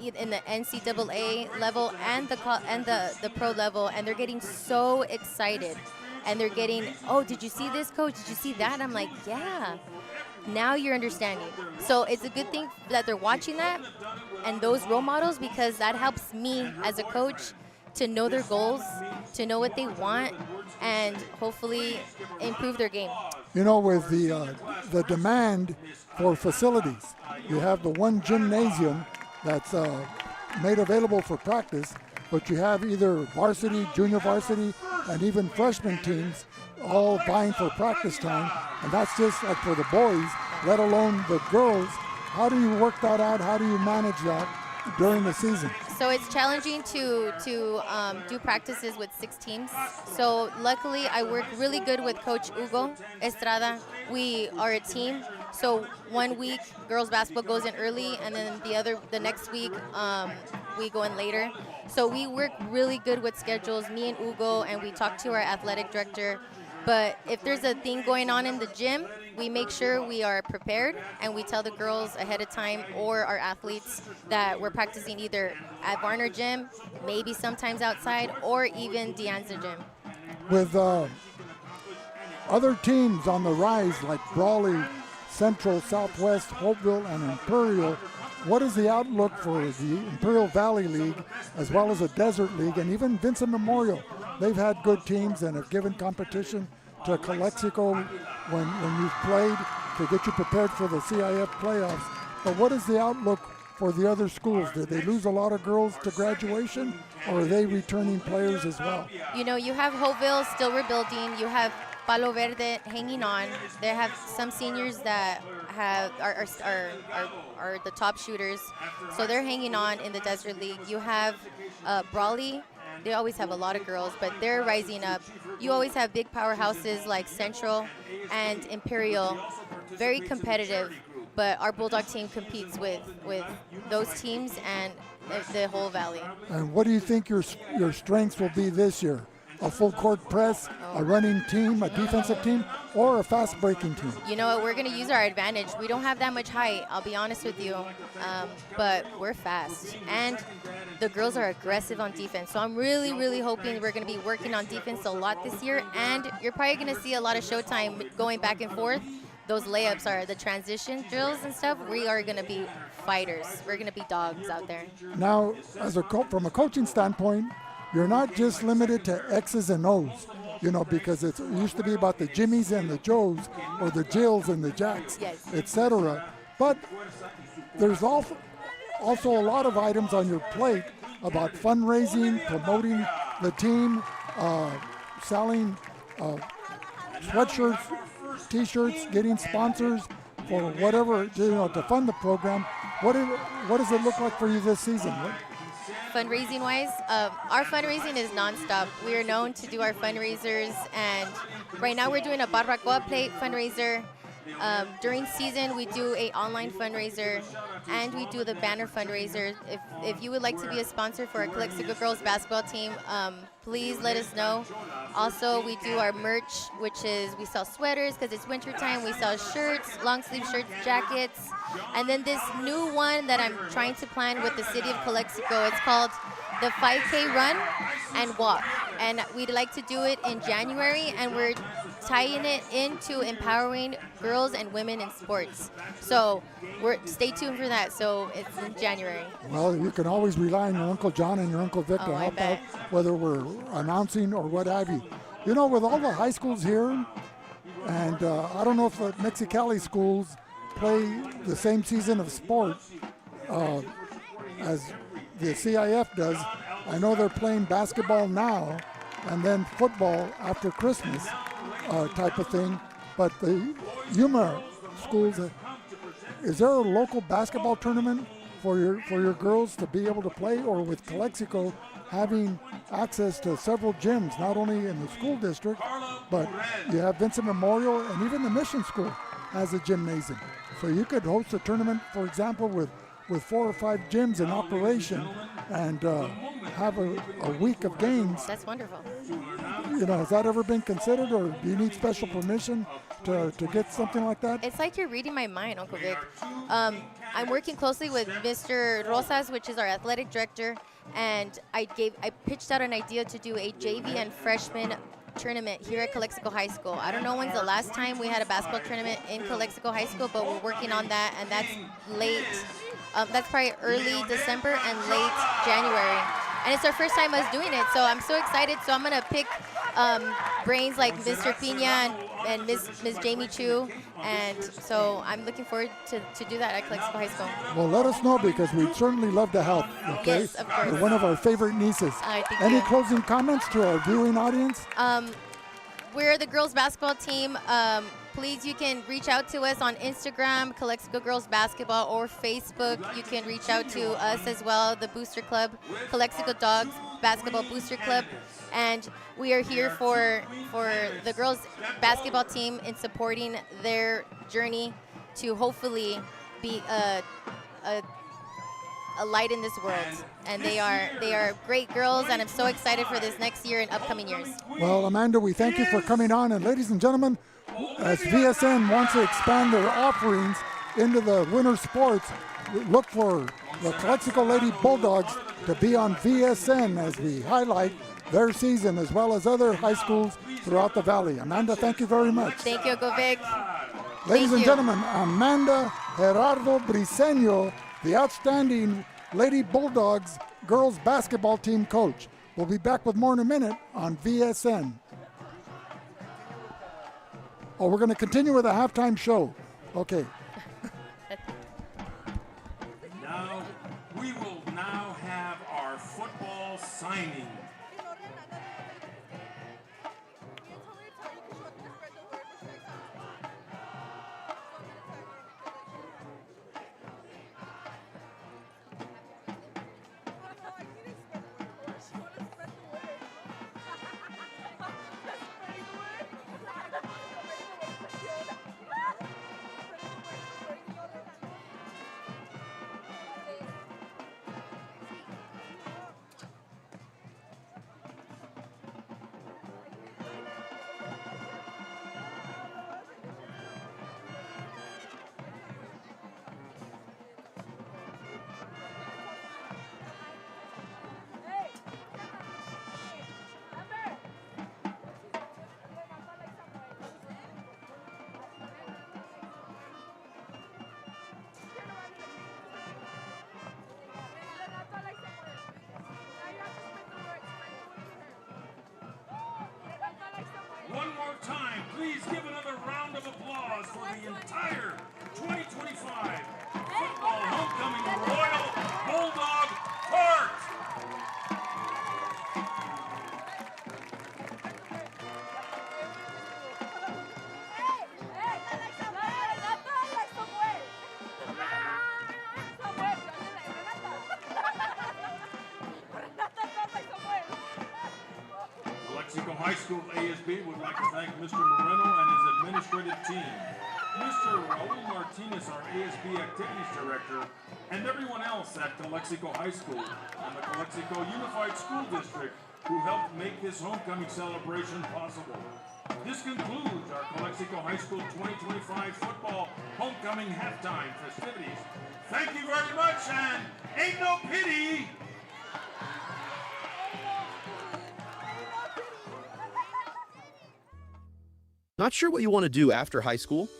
in the NCAA level and the pro level, and they're getting so excited. And they're getting, oh, did you see this, coach? Did you see that? I'm like, yeah. Now you're understanding. So it's a good thing that they're watching that and those role models, because that helps me as a coach to know their goals, to know what they want, and hopefully improve their game. With the demand for facilities, you have the one gymnasium that's made available for practice, but you have either varsity, junior varsity, and even freshman teams all vying for practice time, and that's just like for the boys, let alone the girls. How do you work that out? How do you manage that during the season? so it's challenging to do practices with 6 teams. So luckily, I work really good with Coach Hugo Estrada. We are a team. So 1 week, girls basketball goes in early, and then the next week, we go in later. So we work really good with schedules, me and Hugo, and we talk to our athletic director. But if there's a thing going on in the gym, we make sure we are prepared, and we tell the girls ahead of time or our athletes that we're practicing either at Varner Gym, maybe sometimes outside, or even Deanza Gym. With other teams on the rise like Brawley, Central, Southwest, Holtville, and Imperial, what is the outlook for the Imperial Valley League as well as the Desert League and even Vincent Memorial? They've had good teams and have given competition to Calexico when you've played to get you prepared for the CIF playoffs. But what is the outlook for the other schools? Did they lose a lot of girls to graduation, or are they returning players as well? You know, you have Holtville still rebuilding. You have Palo Verde hanging on. They have some seniors that are the top shooters, so they're hanging on in the Desert League. You have Brawley. They always have a lot of girls, but they're rising up. You always have big powerhouses like Central and Imperial, very competitive, but our Bulldog team competes with those teams and the whole valley. And what do you think your strengths will be this year? A full court press, a running team, a defensive team, or a fast breaking team? You know what, we're going to use our advantage. We don't have that much height, I'll be honest with you, but we're fast. And the girls are aggressive on defense, so I'm really, really hoping we're going to be working on defense a lot this year, and you're probably going to see a lot of showtime going back and forth. Those layups are the transition drills and stuff. We are going to be fighters. We're going to be dogs out there. Now, from a coaching standpoint, you're not just limited to X's and O's, you know, because it used to be about the Jimmies and the Joes, or the Jills and the Jacks, etc. But there's also a lot of items on your plate about fundraising, promoting the team, selling sweatshirts, T-shirts, getting sponsors for whatever, you know, to fund the program. What does it look like for you this season? Fundraising wise, our fundraising is nonstop. We are known to do our fundraisers, and right now we're doing a barbacoa plate fundraiser. During season, we do an online fundraiser, and we do the banner fundraiser. If you would like to be a sponsor for our Calexico girls basketball team, please let us know. Also, we do our merch, which is we sell sweaters because it's winter time. We sell shirts, long sleeve shirts, jackets, and then this new one that I'm trying to plan with the city of Calexico. It's called the 5K Run and Walk, and we'd like to do it in January, and we're tying it into empowering girls and women in sports. So stay tuned for that. So it's in January. Well, you can always rely on your Uncle John and your Uncle Vic to help out, whether we're announcing or what have you. You know, with all the high schools here, and I don't know if the Mexicali schools play the same season of sport as the CIF does. I know they're playing basketball now and then football after Christmas. Type of thing, but the Yuma schools, is there a local basketball tournament for your girls to be able to play, or with Calexico having access to several gyms, not only in the school district, but you have Vincent Memorial and even the Mission School has a gymnasium, so you could host a tournament, for example, with 4 or 5 gyms in operation and have a week of games. That's wonderful. You know, has that ever been considered, or do you need special permission to get something like that? It's like you're reading my mind, Uncle Vic. I'm working closely with Mr. Rosas, which is our athletic director, and I pitched out an idea to do a JV and freshman tournament here at Calexico High School. I don't know when's the last time we had a basketball tournament in Calexico High School, but we're working on that, and that's late. That's probably early December and late January. And it's our first time us doing it, so I'm so excited. So I'm going to pick brains like Mr. Pina and Miss Jamie Chu, and so I'm looking forward to do that at Calexico High School. Well, let us know, because we'd certainly love to help, okay? Yes, of course. You're one of our favorite nieces. Any closing comments to our viewing audience? We're the girls basketball team. please, you can reach out to us on Instagram, Calexico Girls Basketball, or Facebook. You can reach out to us as well, the Booster Club, Calexico Dogs Basketball Booster Club. And we are here for the girls basketball team in supporting their journey to hopefully be a light in this world. And they are great girls, and I'm so excited for this next year and upcoming years. Well, Amanda, we thank you for coming on. And ladies and gentlemen, as VSN wants to expand their offerings into the winter sports, look for the Calexico Lady Bulldogs to be on VSN as we highlight their season as well as other high schools throughout the valley. Amanda, thank you very much. Thank you, Go Vic. Ladies and gentlemen, Amanda Gerardo Briseño, the outstanding Lady Bulldogs girls basketball team coach. We'll be back with more in a minute on VSN. Oh, we're going to continue with a halftime show. Okay. Now, we will now have our football signing. One more time, please give another round of applause for the entire 2025 football homecoming Royal Bulldog Heart. Calexico High School ASB would like to thank Mr. Moreno and his administrative team, Mr. Raul Martinez, our ASB Activities Director, and everyone else at Calexico High School and the Calexico Unified School District who helped make this homecoming celebration possible. This concludes our Calexico High School 2025 football homecoming halftime festivities. Thank you very much, and ain't no pity. Not sure what you want to do after high school?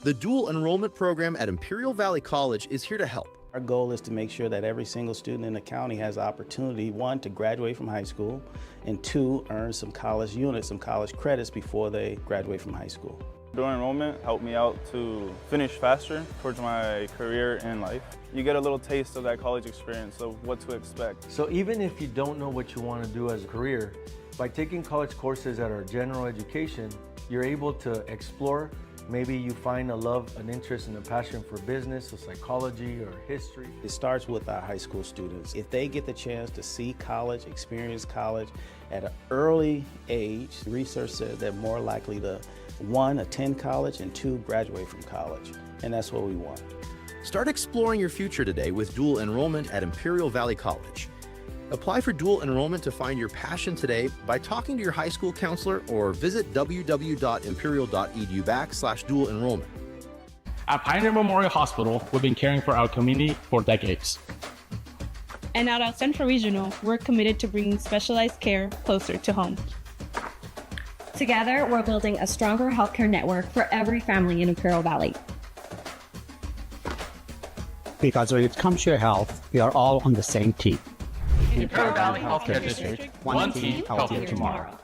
The dual enrollment program at Imperial Valley College is here to help. Our goal is to make sure that every single student in the county has the opportunity, one, to graduate from high school, and two, earn some college units, some college credits before they graduate from high school. Dual enrollment helped me out to finish faster towards my career in life. You get a little taste of that college experience of what to expect. So even if you don't know what you want to do as a career, by taking college courses that are general education, you're able to explore. Maybe you find a love, an interest, and a passion for business or psychology or history. It starts with our high school students. If they get the chance to see college, experience college at an early age, research says they're more likely to, one, attend college, and two, graduate from college. And that's what we want. Start exploring your future today with dual enrollment at Imperial Valley College. Apply for dual enrollment to find your passion today by talking to your high school counselor or visit www.imperial.edu/dual enrollment. At Pioneer Memorial Hospital, we've been caring for our community for decades. And at our Central Regional, we're committed to bringing specialized care closer to home. Together, we're building a stronger healthcare network for every family in Imperial Valley. Because when it comes to your health, we are all on the same team. Imperial Valley Healthcare District, one team, healthier tomorrow.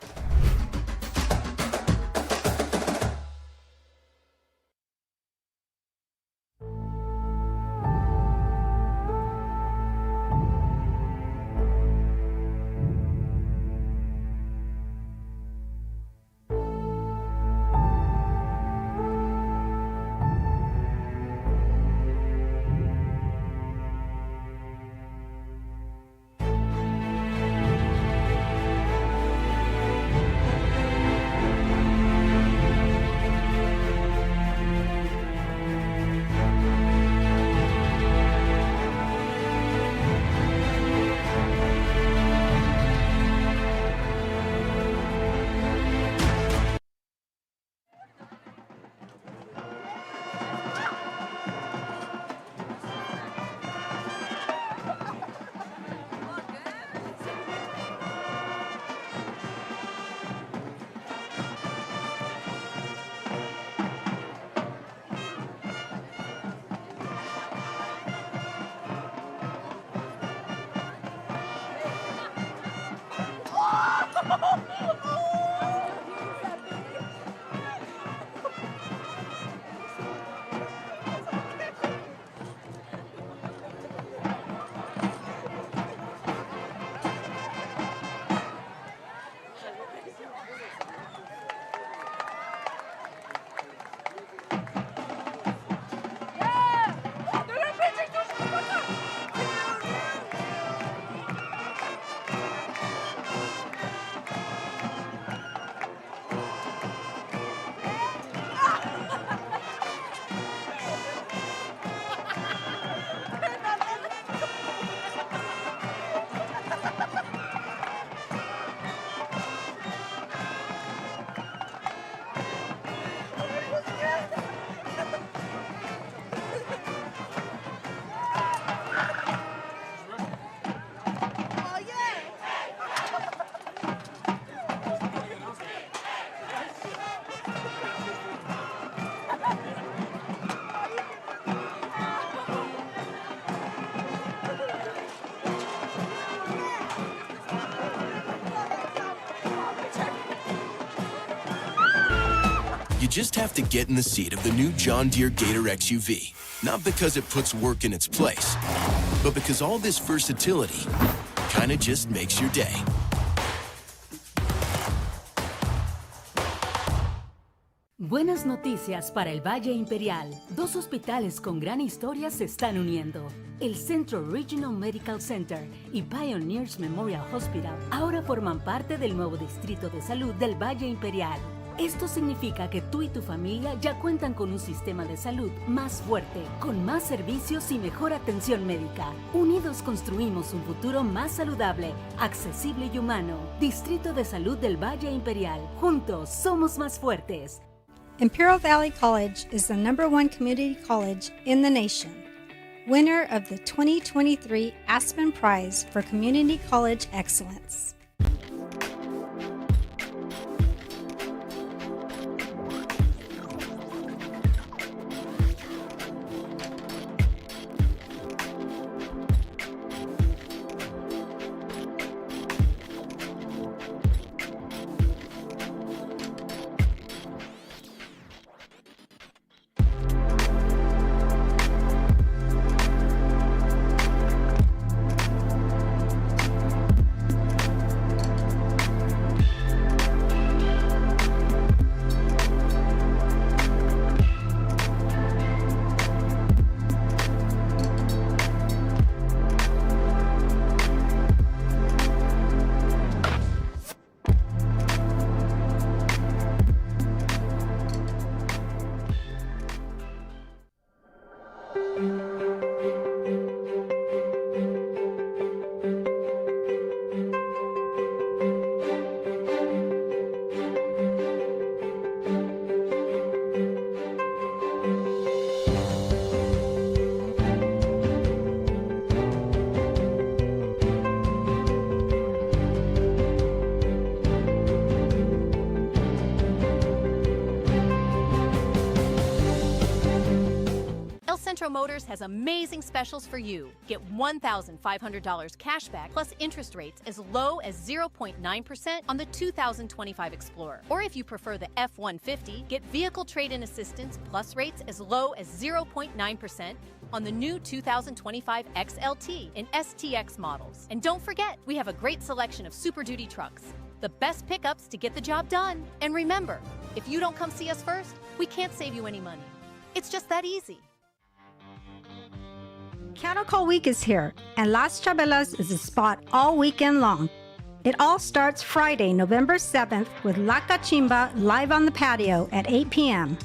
You just have to get in the seat of the new John Deere Gator XUV. Not because it puts work in its place, but because all this versatility kind of just makes your day. Buenas noticias para el Valle Imperial. Dos hospitales con gran historia se están uniendo. El Central Regional Medical Center y Pioneers Memorial Hospital ahora forman parte del nuevo Distrito de Salud del Valle Imperial. Esto significa que tú y tu familia ya cuentan con un sistema de salud más fuerte, con más servicios y mejor atención médica. Unidos construimos un futuro más saludable, accesible y humano. Distrito de Salud del Valle Imperial. Juntos somos más fuertes. Imperial Valley College is the #1 community college in the nation. Winner of the 2023 Aspen Prize for Community College Excellence. Centro Motors has amazing specials for you. Get $1,500 cash back plus interest rates as low as 0.9% on the 2025 Explorer. Or if you prefer the F-150, get vehicle trade-in assistance plus rates as low as 0.9% on the new 2025 XLT and STX models. And don't forget, we have a great selection of Super Duty trucks. The best pickups to get the job done. And remember, if you don't come see us first, we can't save you any money. It's just that easy. Cattle Call Week is here, and Las Chabelas is a spot all weekend long. It all starts Friday, November 7th with La Cachimba live on the patio at 8 p.m.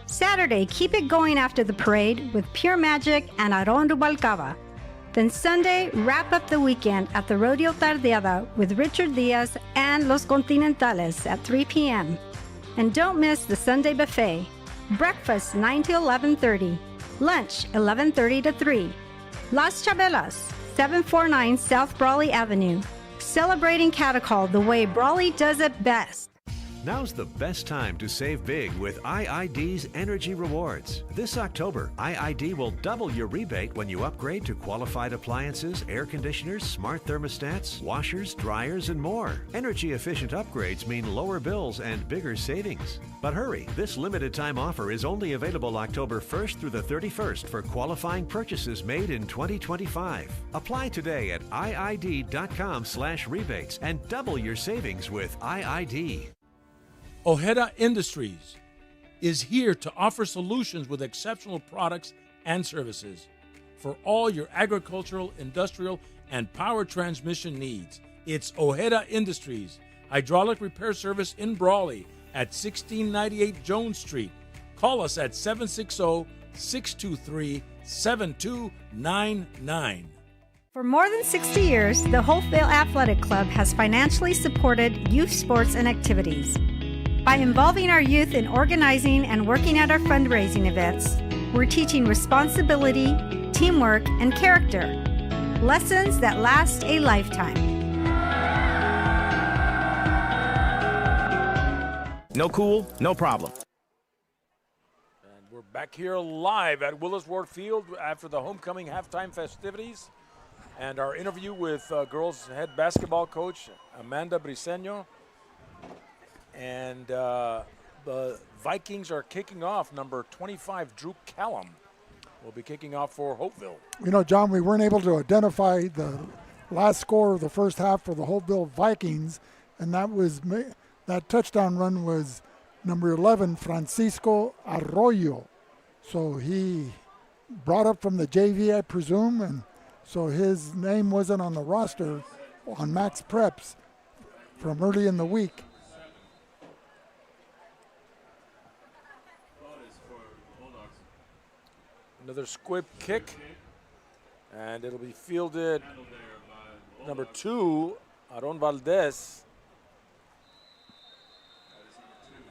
Saturday, keep it going after the parade with Pure Magic and Aron Rubalcaba. Then Sunday, wrap up the weekend at the Rodeo Tardeada with Richard Diaz and Los Continentales at 3 p.m. And don't miss the Sunday buffet. Breakfast 9 to 11:30. Lunch 11:30 to 3. Las Chabelas, 749 South Brawley Avenue. Celebrating cattle call the way Brawley does it best. Now's the best time to save big with IID's Energy Rewards. This October, IID will double your rebate when you upgrade to qualified appliances, air conditioners, smart thermostats, washers, dryers, and more. Energy-efficient upgrades mean lower bills and bigger savings. But hurry, this limited time offer is only available October 1st through the 31st for qualifying purchases made in 2025. Apply today at iid.com/rebates and double your savings with IID. Ojeda Industries is here to offer solutions with exceptional products and services for all your agricultural, industrial, and power transmission needs. It's Ojeda Industries, hydraulic repair service in Brawley at 1698 Jones Street. Call us at 760-623-7299. For more than 60 years, the Holtville Athletic Club has financially supported youth sports and activities. By involving our youth in organizing and working at our fundraising events, we're teaching responsibility, teamwork, and character. Lessons that last a lifetime. No cool, no problem. And we're back here live at Willis Ward Field after the homecoming halftime festivities and our interview with girls head basketball coach Amanda Briseño. And the Vikings are kicking off. Number 25, Drew Callum, will be kicking off for Holtville. You know, John, we weren't able to identify the last score of the first half for the Holtville Vikings, and that touchdown run was number 11, Francisco Arroyo. So he brought up from the JV, I presume, and so his name wasn't on the roster on Max Preps from early in the week. Another squib kick, and it'll be fielded. Number 2, Aaron Valdez.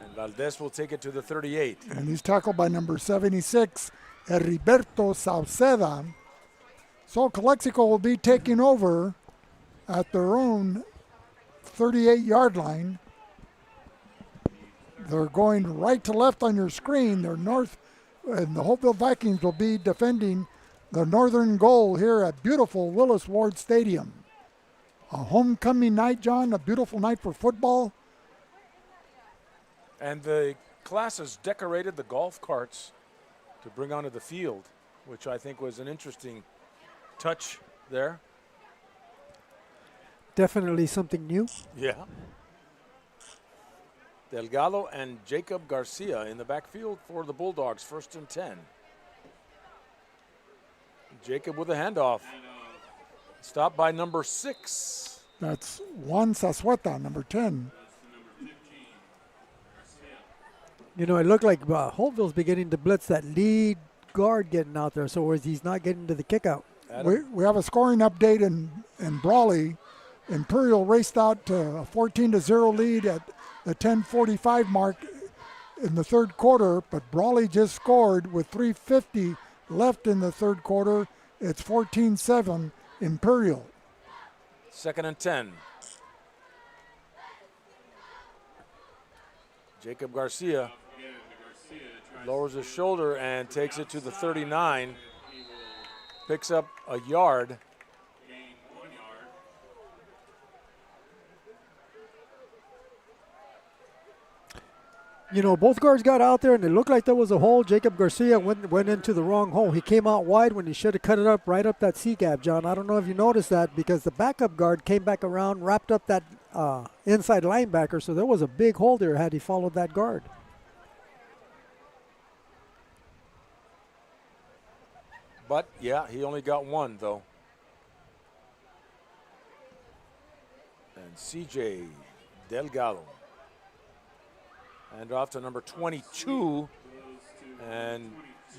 And Valdez will take it to the 38. And he's tackled by number 76, Heriberto Sauceda. So Calexico will be taking over at their own 38-yard line. They're going right to left on your screen. They're north, and the Holtville Vikings will be defending the northern goal here at beautiful Willis Ward Stadium. A homecoming night, John, a beautiful night for football. And the classes decorated the golf carts to bring onto the field, which I think was an interesting touch there. Definitely something new. Yeah. Delgado and Jacob Garcia in the backfield for the Bulldogs, 1st and 10. Jacob with a handoff. Stopped by number 6. That's Juan Sasueta, number 10. You know, it looked like Holtville's beginning to blitz that lead guard getting out there, so he's not getting to the kick out. We have a scoring update in Brawley. Imperial raced out to a 14-0 lead at the 10:45 mark in the third quarter, but Brawley just scored with 3:50 left in the third quarter. It's 14-7 Imperial. 2nd and 10. Jacob Garcia lowers his shoulder and takes it to the 39. Picks up a yard. You know, both guards got out there, and it looked like there was a hole. Jacob Garcia went into the wrong hole. He came out wide when he should have cut it up right up that C-gap, John. I don't know if you noticed that, because the backup guard came back around, wrapped up that inside linebacker, so there was a big hole there had he followed that guard. But, yeah, he only got one, though. And C.J. Delgado. And off to number 22. And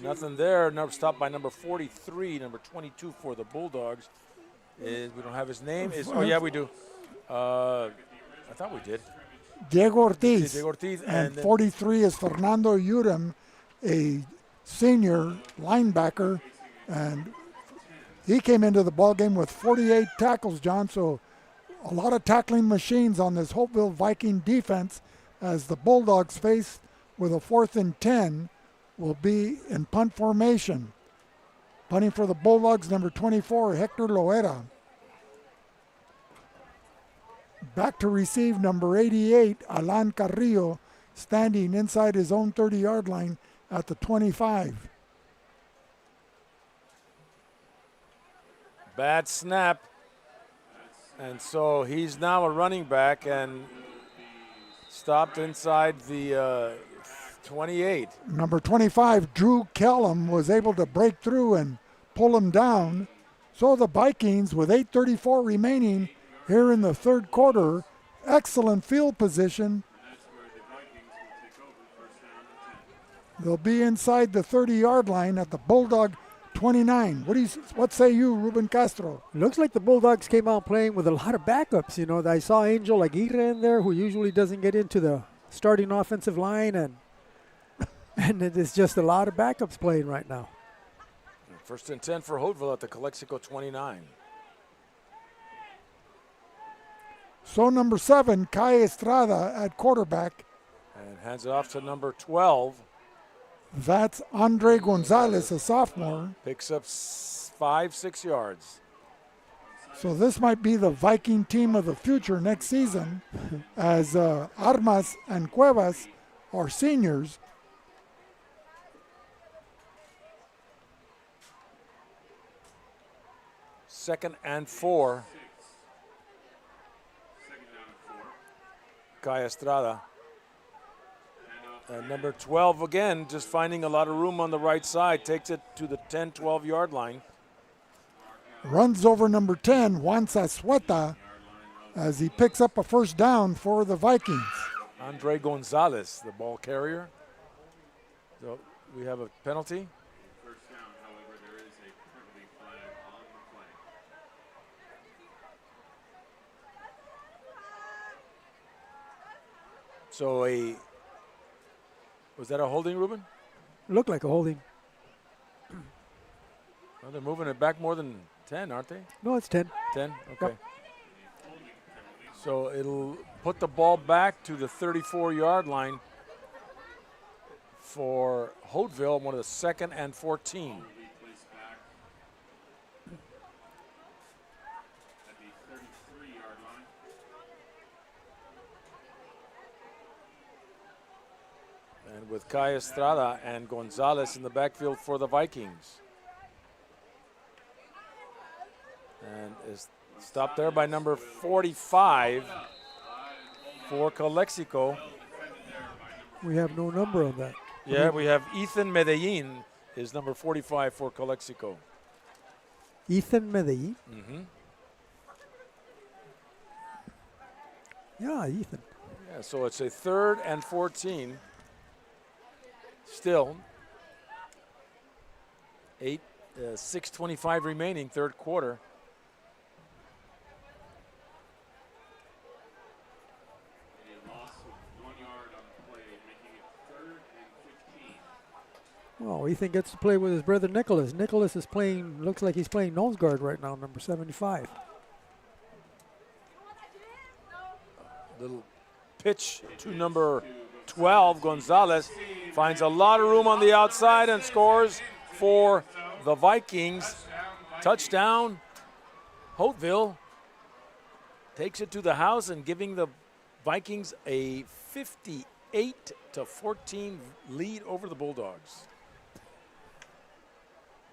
nothing there. Stopped by number 43, number 22 for the Bulldogs. We don't have his name. Oh, yeah, we do. I thought we did. Diego Ortiz. Diego Ortiz. And 43 is Fernando Urem, a senior linebacker. And he came into the ballgame with 48 tackles, John. So a lot of tackling machines on this Holtville Viking defense, as the Bulldogs face with a 4th and 10 will be in punt formation. Punting for the Bulldogs, number 24, Hector Loera. Back to receive, number 88, Alan Carrillo, standing inside his own 30-yard line at the 25. Bad snap. And so he's now a running back and stopped inside the 28. Number 25, Drew Kellum, was able to break through and pull him down. So the Vikings, with 8:34 remaining here in the third quarter, excellent field position. They'll be inside the 30-yard line at the Bulldog 29. What say you, Ruben Castro? Looks like the Bulldogs came out playing with a lot of backups. You know, I saw Angel Aguirre in there, who usually doesn't get into the starting offensive line, and it is just a lot of backups playing right now. 1st and 10 for Holtville at the Calexico 29. So number 7, Kai Estrada at quarterback. And hands it off to number 12. That's Andre Gonzalez, a sophomore. Picks up 5-6 yards. So this might be the Viking team of the future next season, as Armas and Cuevas are seniors. Second and 4. Kai Estrada. And number 12 again, just finding a lot of room on the right side, takes it to the 10, 12-yard line. Runs over number 10, Juan Sasueta, as he picks up a first down for the Vikings. Andre Gonzalez, the ball carrier. So we have a penalty. So was that a holding, Ruben? Looked like a holding. Well, they're moving it back more than 10, aren't they? No, it's 10. 10, okay. Yep. So it'll put the ball back to the 34-yard line for Holtville, one of the 2nd and 14. And with Kai Estrada and Gonzalez in the backfield for the Vikings. And is stopped there by number 45 for Calexico. We have no number on that. Yeah, we have Ethan Medellin is number 45 for Calexico. Ethan Medellin? Mm-hmm. Yeah, Ethan. Yeah, so it's a 3rd and 14. Still, 6:25 remaining, third quarter. Well, Ethan gets to play with his brother Nicholas. Nicholas is playing, looks like he's playing nose guard right now, number 75. Little pitch to number 12, Gonzalez. Finds a lot of room on the outside and scores for the Vikings. Touchdown, Holtville. Takes it to the house and giving the Vikings a 58-14 lead over the Bulldogs.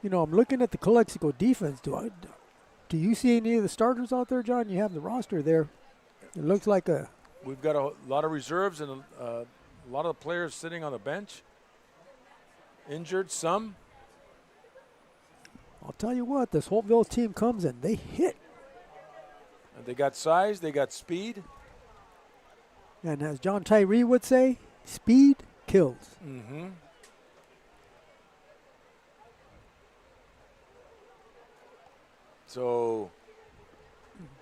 You know, I'm looking at the Calexico defense. Do you see any of the starters out there, John? You have the roster there. It looks like a... We've got a lot of reserves and a lot of the players sitting on the bench. Injured some. I'll tell you what, this Holtville team comes and they hit. And they got size, they got speed. And as John Tyree would say, speed kills. Mm-hmm. So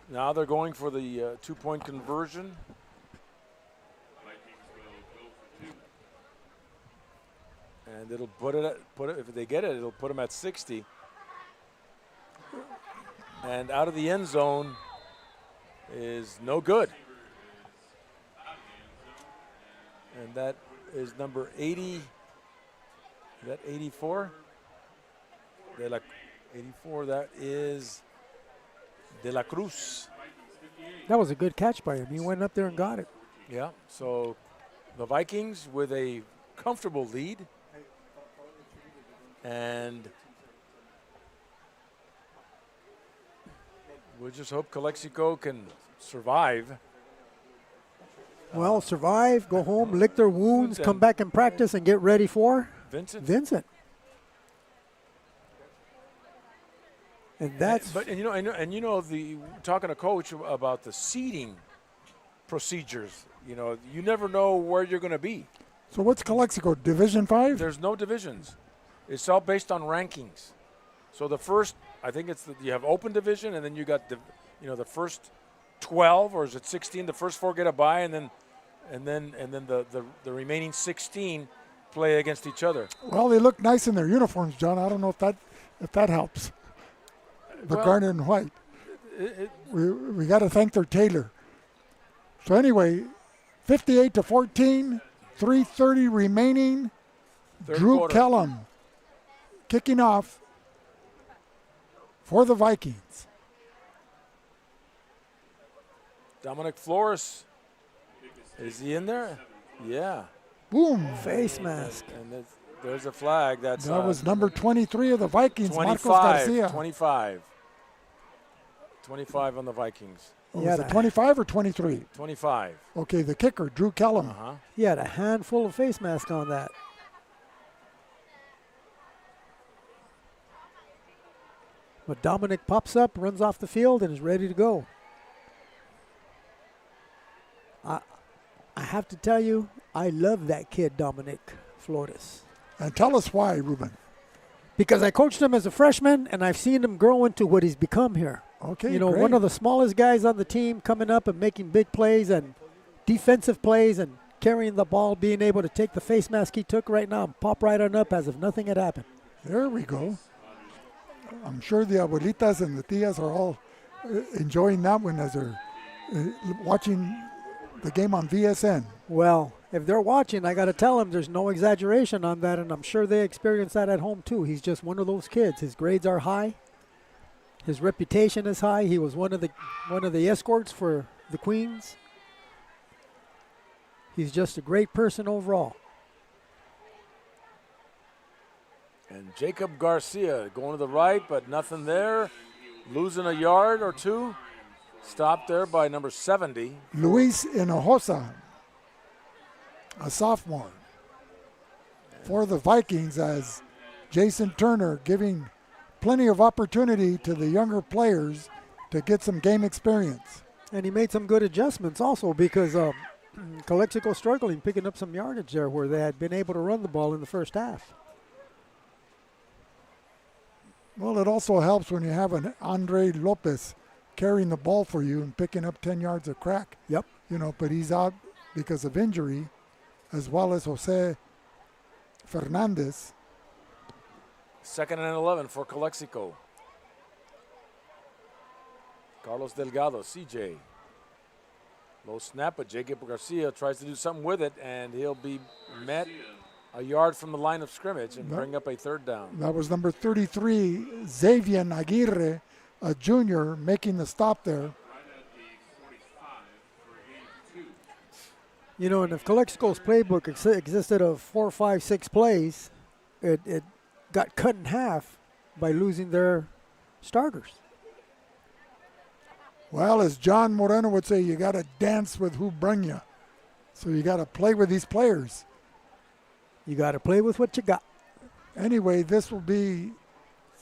now they're going for the 2-point conversion. And it'll put it if they get it, it'll put them at 60. And out of the end zone is no good. And that is number 80. Is that 84? 84, that is De La Cruz. That was a good catch by him. He went up there and got it. Yeah, so the Vikings with a comfortable lead. And we just hope Calexico can survive. Well, survive, go home, lick their wounds, come back and practice and get ready for Vincent. And that's talking to Coach about the seeding procedures. You know, you never know where you're going to be. So what's Calexico, Division 5? There's no divisions. It's all based on rankings. So the first, I think you have open division, and then you got the first 12, or is it 16? The first 4 get a bye, and then the remaining 16 play against each other. Well, they look nice in their uniforms, John. I don't know if that helps. The garnet and white. We got to thank their tailor. So anyway, 58-14, 3:30 remaining. Third Drew quarter. Kellum kicking off for the Vikings. Dominic Flores, is he in there? Yeah. Boom. Face mask. And there's a flag. That was number 23 of the Vikings, 25, Marcos Garcia. 25. 25 on the Vikings. Was it 25 or 23? 25. Okay, the kicker, Drew Kellum. He had a handful of face mask on that. But Dominic pops up, runs off the field, and is ready to go. I have to tell you, I love that kid, Dominic Flores. And tell us why, Ruben. Because I coached him as a freshman, and I've seen him grow into what he's become here. Okay, you know, great. one of the smallest guys on the team, coming up and making big plays and defensive plays and carrying the ball, being able to take the face mask he took right now and pop right on up as if nothing had happened. There we go. I'm sure the abuelitas and the tias are all enjoying that one as they're watching the game on VSN. Well, if they're watching, I got to tell them there's no exaggeration on that, and I'm sure they experience that at home too. He's just one of those kids. His grades are high. His reputation is high. He was one of the escorts for the Queens. He's just a great person overall. And Jacob Garcia going to the right, but nothing there. Losing a yard or two. Stopped there by number 70. Luis Hinojosa, a sophomore, for the Vikings, as Jason Turner giving plenty of opportunity to the younger players to get some game experience. And he made some good adjustments also, because Calexico struggling, picking up some yardage there where they had been able to run the ball in the first half. Well, it also helps when you have an Andre Lopez carrying the ball for you and picking up 10 yards of crack. Yep. You know, but he's out because of injury, as well as Jose Fernandez. 2nd and 11 for Calexico. Carlos Delgado, CJ. Low snap, but Jacob Garcia tries to do something with it, and he'll be met a yard from the line of scrimmage and bring up a 3rd down. That was number 33, Xavier Aguirre, a junior, making the stop there. You know, and if Calexico's playbook existed of 4, 5, 6 plays, it got cut in half by losing their starters. Well, as John Moreno would say, you got to dance with who brung you. So you got to play with these players. You got to play with what you got. Anyway, this will be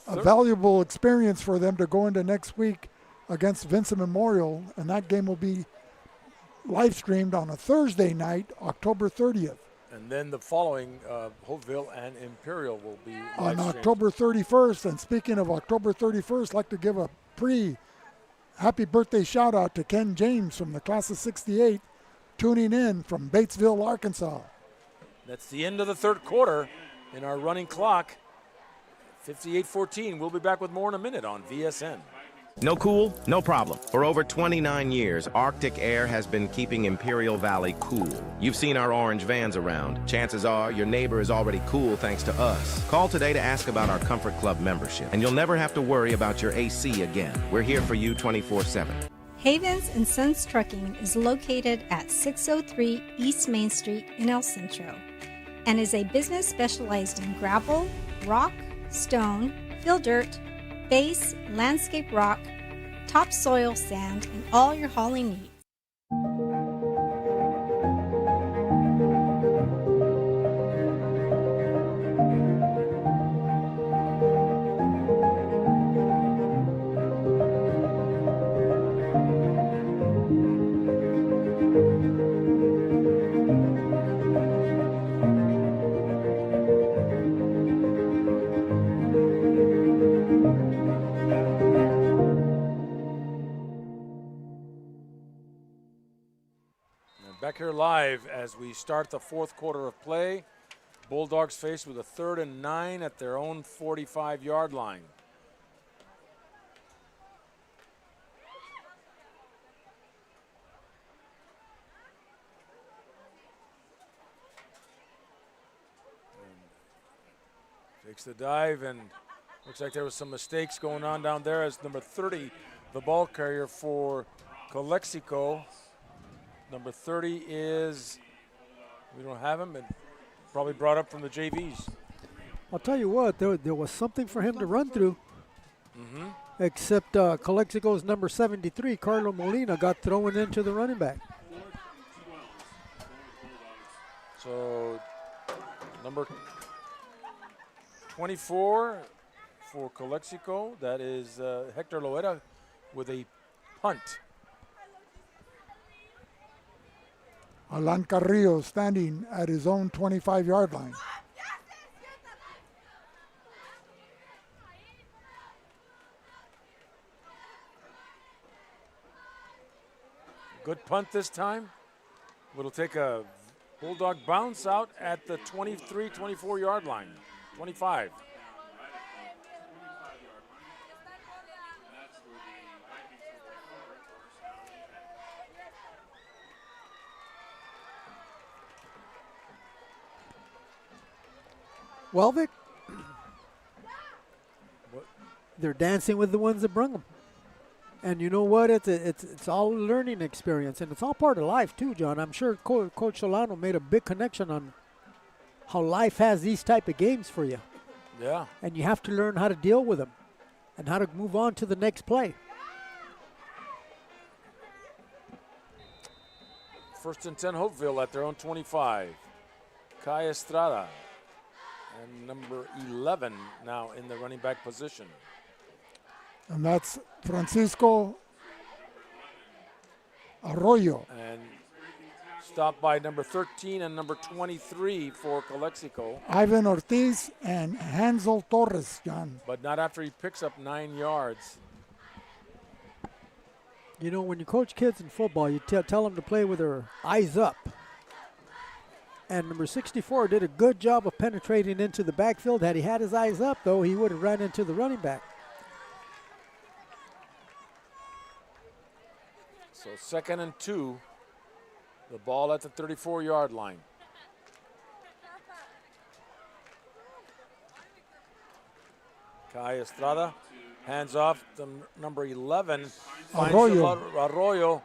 a valuable experience for them to go into next week against Vincent Memorial, and that game will be live streamed on a Thursday night, October 30th. And then the following, Holtville and Imperial will be on live-streamed. October 31st. And speaking of October 31st, I'd like to give a happy birthday shout out to Ken James from the class of 68, tuning in from Batesville, Arkansas. That's the end of the 3rd quarter in our running clock. 58-14. We'll be back with more in a minute on VSN. No cool? No problem. For over 29 years, Arctic Air has been keeping Imperial Valley cool. You've seen our orange vans around. Chances are your neighbor is already cool thanks to us. Call today to ask about our Comfort Club membership, and you'll never have to worry about your AC again. We're here for you 24/7. Havens and Sons Trucking is located at 603 East Main Street in El Centro and is a business specialized in gravel, rock, stone, fill dirt, base, landscape rock, topsoil sand, and all your hauling needs. Back here live as we start the 4th quarter of play. Bulldogs faced with a 3rd and 9 at their own 45-yard line. Takes the dive, and looks like there was some mistakes going on down there as number 30, the ball carrier for Calexico. Number 30 is We don't have him, and probably brought up from the JVs. I'll tell you what, there was something for him to run through. Mm-hmm. Except Calexico's number 73, Carlo Molina, got thrown into the running back. So number 24 for Calexico, that is Hector Loera with a punt. Alan Carrillo standing at his own 25-yard line. Good punt this time. It'll take a Bulldog bounce out at the 23, 24-yard line. 25. Well, Vic, they're dancing with the ones that brung them. And you know what? It's all a learning experience, and it's all part of life too, John. I'm sure Coach Solano made a big connection on how life has these type of games for you. Yeah. And you have to learn how to deal with them and how to move on to the next play. First and 10, Holtville at their own 25. Kai Estrada and number 11 now in the running back position. And that's Francisco Arroyo. And stopped by number 13 and number 23 for Calexico. Ivan Ortiz and Hansel Torres, John. But not after he picks up 9 yards. You know, when you coach kids in football, you tell them to play with their eyes up. And number 64 did a good job of penetrating into the backfield. Had he had his eyes up, though, he would have run into the running back. So 2nd and 2. The ball at the 34-yard line. Kai Estrada hands off to number 11. Finds Arroyo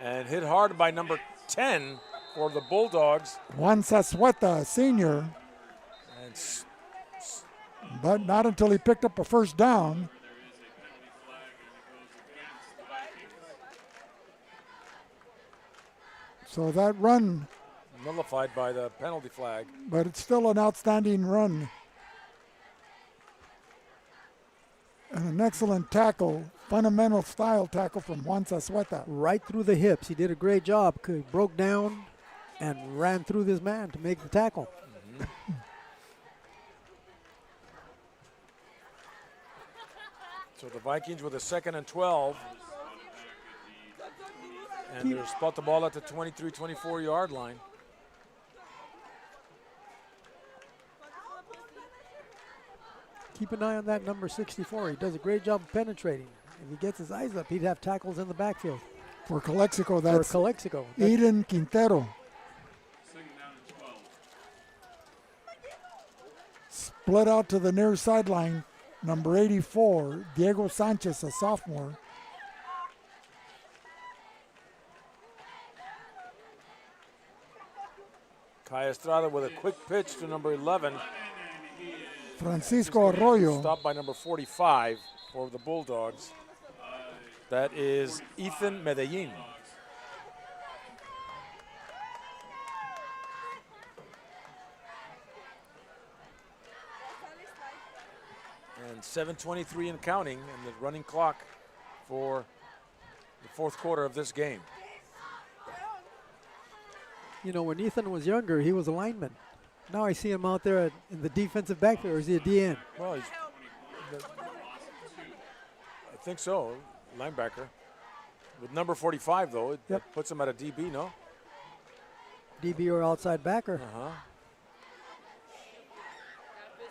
and hit hard by number 10 for the Bulldogs. Juan Sasueta, senior. But not until he picked up a first down. So that run. Nullified by the penalty flag. But it's still an outstanding run. And an excellent tackle, fundamental style tackle from Juan Sasueta. Right through the hips. He did a great job. He broke down and ran through this man to make the tackle. Mm-hmm. So the Vikings with a 2nd and 12. And they'll spot the ball at the 23, 24-yard line. Keep an eye on that number 64. He does a great job of penetrating. If he gets his eyes up, he'd have tackles in the backfield. For Calexico, that's for Calexico. Eden Quintero. Split out to the near sideline, number 84, Diego Sanchez, a sophomore. Kai Estrada with a quick pitch to number 11. Francisco Arroyo. Stopped by number 45 for the Bulldogs. That is Ethan Medellin. And 7:23 and counting, and the running clock for the 4th quarter of this game. You know, when Ethan was younger, he was a lineman. Now I see him out there in the defensive backfield, or is he a DN? Well, I think so, linebacker. With number 45, though, it puts him at a DB, no? DB or outside backer. Uh-huh.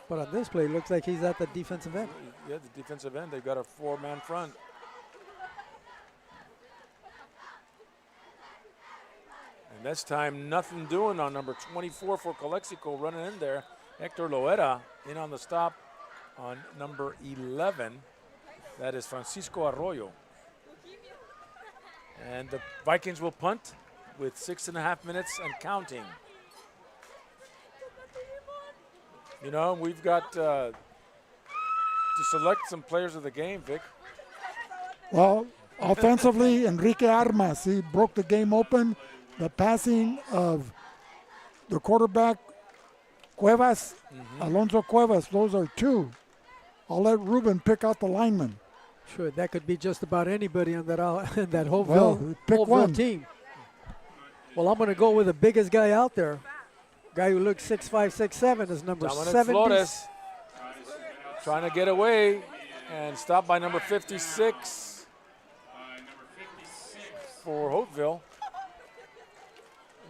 But on this play, it looks like he's at the defensive end. Yeah, the defensive end. They've got a 4-man front. And this time, nothing doing on number 24 for Calexico, running in there. Hector Loera in on the stop on number 11. That is Francisco Arroyo. And the Vikings will punt with 6.5 minutes and counting. You know, we've got to select some players of the game, Vic. Well, offensively, Enrique Armas, he broke the game open. The passing of the quarterback, Cuevas, Alonso Cuevas, those are two. I'll let Ruben pick out the lineman. Sure, that could be just about anybody on that that pick Holtville one. team. Well, I'm going to go with the biggest guy out there. Guy who looks 6'5", 6'7", is number Dominic 70. Flores trying to get away and stopped by number 56 for Holtville.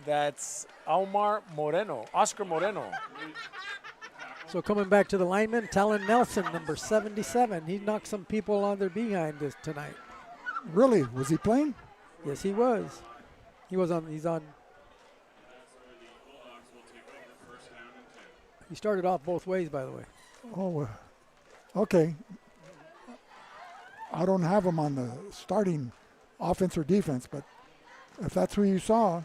That's Oscar Moreno. So coming back to the lineman, Talon Nelson, number 77. He knocked some people on their behind tonight. Really? Was he playing? Yes, he was. He's on. He started off both ways, by the way. Oh, okay. I don't have him on the starting offense or defense, but if that's who you saw,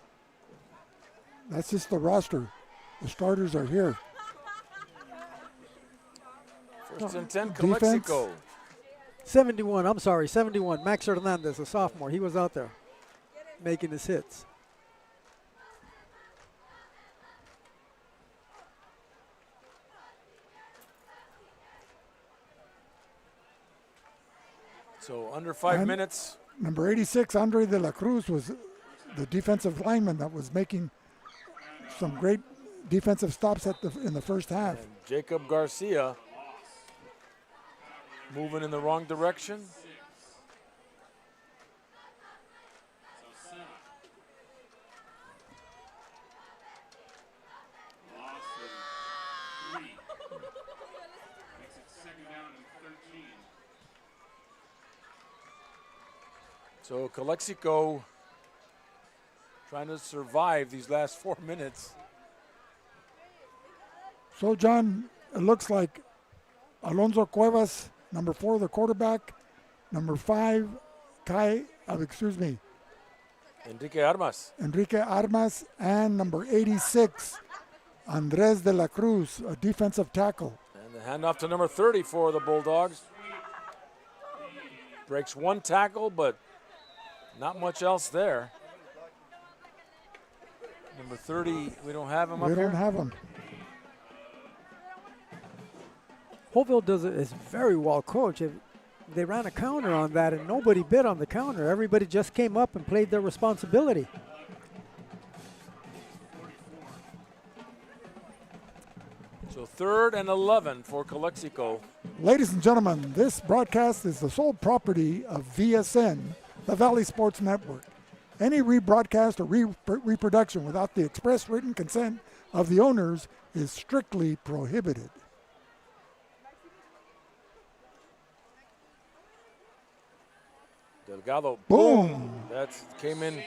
that's just the roster. The starters are here. First and 10, Calexico. 71, Max Hernandez, a sophomore. He was out there making his hits. So under 5 minutes. Number 86, Andre de la Cruz, was the defensive lineman that was making some great defensive stops in the first half. And Jacob Garcia moving in the wrong direction. So Calexico trying to survive these last 4 minutes. So, John, it looks like Alonso Cuevas, number 4, the quarterback, number 5, Enrique Armas, and number 86, Andres de la Cruz, a defensive tackle. And the handoff to number 30 for the Bulldogs. Breaks one tackle, but not much else there. Number 30, we don't have him up here? We don't have him. Holtville is very well coached. They ran a counter on that, and nobody bid on the counter. Everybody just came up and played their responsibility. So 3rd and 11 for Calexico. Ladies and gentlemen, this broadcast is the sole property of VSN, the Valley Sports Network. Any rebroadcast or reproduction without the express written consent of the owners is strictly prohibited. Delgado, boom! That came in.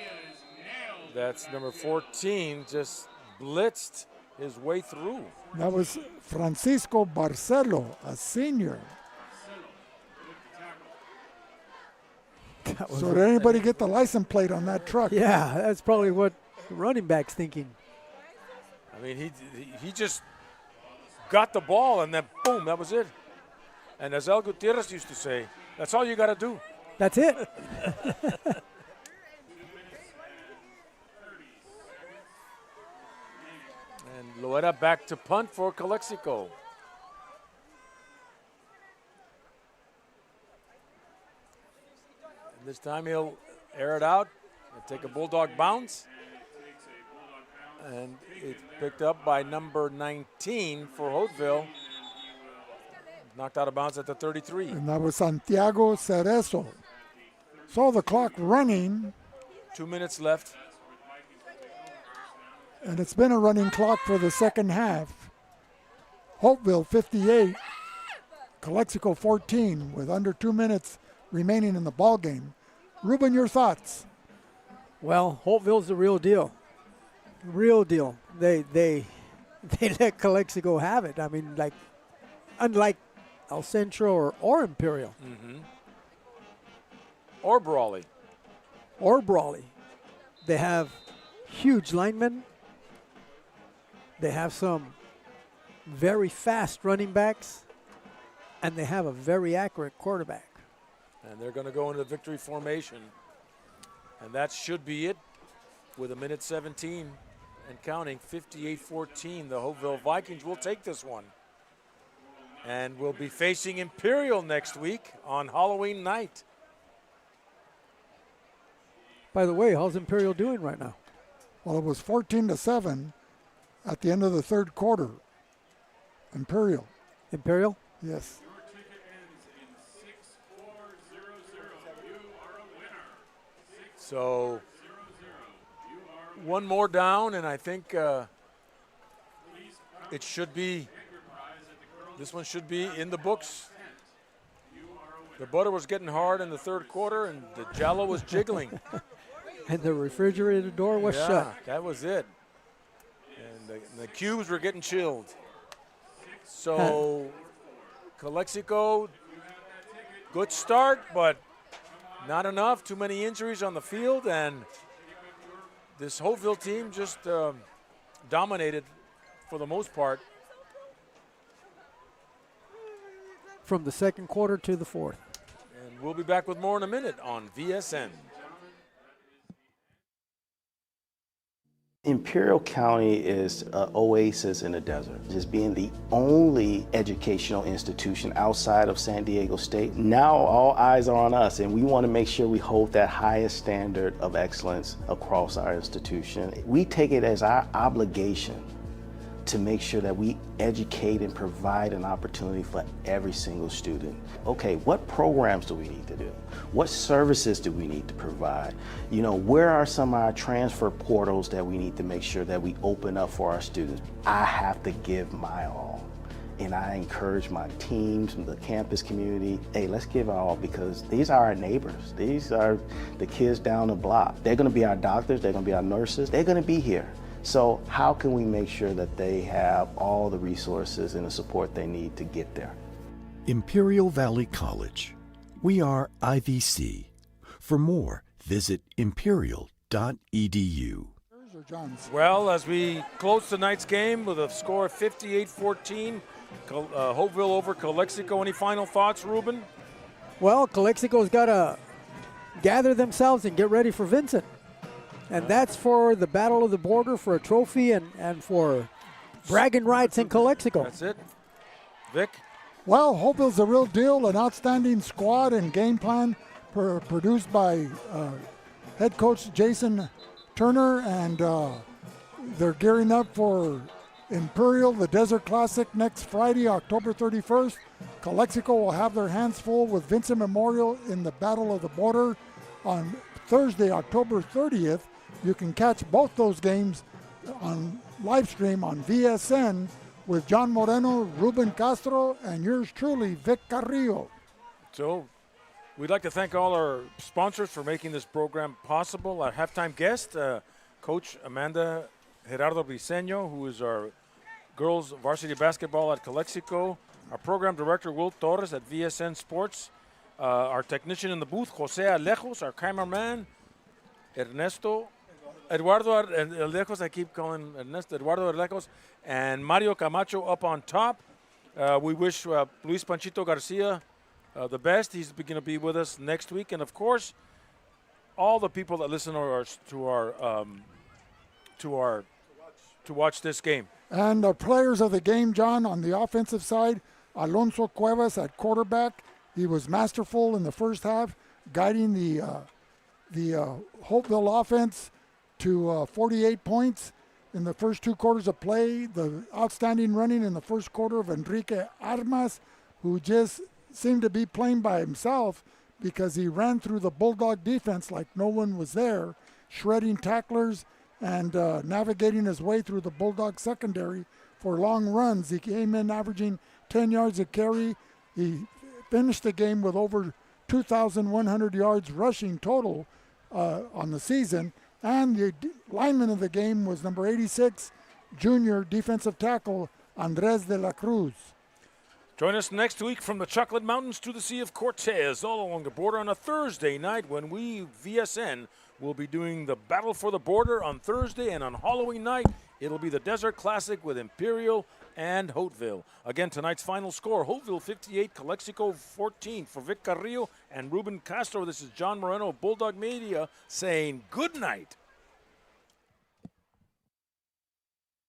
That's number 14, just blitzed his way through. That was Francisco Barcelo, a senior. So did anybody get the license plate on that truck? Yeah, that's probably what the running back's thinking. I mean, he just got the ball, and then boom, that was it. And as El Gutierrez used to say, that's all you got to do. That's it. And Loera back to punt for Calexico. And this time he'll air it out and take a Bulldog bounce. And it's picked up by number 19 for Holtville. Knocked out of bounds at the 33. And that was Santiago Cerezo. Saw the clock running. 2 minutes left. And it's been a running clock for the second half. Holtville 58, Calexico 14 with under 2 minutes remaining in the ball game. Ruben, your thoughts? Well, Holtville's the real deal. Real deal. They let Calexico have it. I mean, like, unlike El Centro or Imperial. Mm-hmm. Or Brawley. They have huge linemen. They have some very fast running backs, and they have a very accurate quarterback. And they're going to go into victory formation. And that should be it with 1:17 and counting, 58-14. The Holtville Vikings will take this one. And we'll be facing Imperial next week on Halloween night. By the way, how's Imperial doing right now? Well, it was 14-7 at the end of the third quarter. Imperial. Imperial? Yes. So one more down, and I think it should be, this one should be in the books. The butter was getting hard in the third quarter, and the jello was jiggling. And the refrigerator door was shut. Yeah, that was it. And the cubes were getting chilled. So Calexico, good start, but not enough. Too many injuries on the field, and this Holtville team just dominated for the most part. From the second quarter to the fourth. And we'll be back with more in a minute on VSN. Imperial County is an oasis in the desert, just being the only educational institution outside of San Diego State. Now all eyes are on us, and we want to make sure we hold that highest standard of excellence across our institution. We take it as our obligation to make sure that we educate and provide an opportunity for every single student. Okay, what programs do we need to do? What services do we need to provide? You know, where are some of our transfer portals that we need to make sure that we open up for our students? I have to give my all. And I encourage my teams and the campus community, hey, let's give it all, because these are our neighbors. These are the kids down the block. They're gonna be our doctors, they're gonna be our nurses, they're gonna be here. So how can we make sure that they have all the resources and the support they need to get there? Imperial Valley College. We are IVC. For more, visit imperial.edu. Well, as we close tonight's game with a score of 58-14, Holtville over Calexico. Any final thoughts, Ruben? Well, Calexico's got to gather themselves and get ready for Vincent. And that's for the Battle of the Border, for a trophy, and for bragging rights in Calexico. That's it. Vic? Well, Holtville's a real deal, an outstanding squad and game plan produced by head coach Jason Turner, and they're gearing up for Imperial, the Desert Classic, next Friday, October 31st. Calexico will have their hands full with Vincent Memorial in the Battle of the Border on Thursday, October 30th. You can catch both those games on live stream on VSN with John Moreno, Ruben Castro, and yours truly, Vic Carrillo. So we'd like to thank all our sponsors for making this program possible. Our halftime guest, Coach Amanda Gerardo Briceño, who is our girls varsity basketball at Calexico. Our program director, Will Torres at VSN Sports. Our technician in the booth, Jose Alejos. Our cameraman, Eduardo Alejos, I keep calling Ernesto, Eduardo Alejos, and Mario Camacho up on top. We wish Luis Panchito Garcia the best. He's going to be with us next week. And, of course, all the people that listen to watch this game. And the players of the game, John, on the offensive side, Alonso Cuevas at quarterback. He was masterful in the first half, guiding the Holtville offense to 48 points in the first two quarters of play. The outstanding running in the first quarter of Enrique Armas, who just seemed to be playing by himself because he ran through the Bulldog defense like no one was there, shredding tacklers and navigating his way through the Bulldog secondary for long runs. He came in averaging 10 yards a carry. He finished the game with over 2,100 yards rushing total on the season. And the lineman of the game was number 86, junior defensive tackle, Andres de la Cruz. Join us next week from the Chocolate Mountains to the Sea of Cortez, all along the border on a Thursday night when we, VSN, We'll be doing the Battle for the Border on Thursday, and on Halloween night, it'll be the Desert Classic with Imperial and Holtville. Again, tonight's final score, Holtville 58, Calexico 14. For Vic Carrillo and Ruben Castro, this is John Moreno of Bulldog Media saying good night.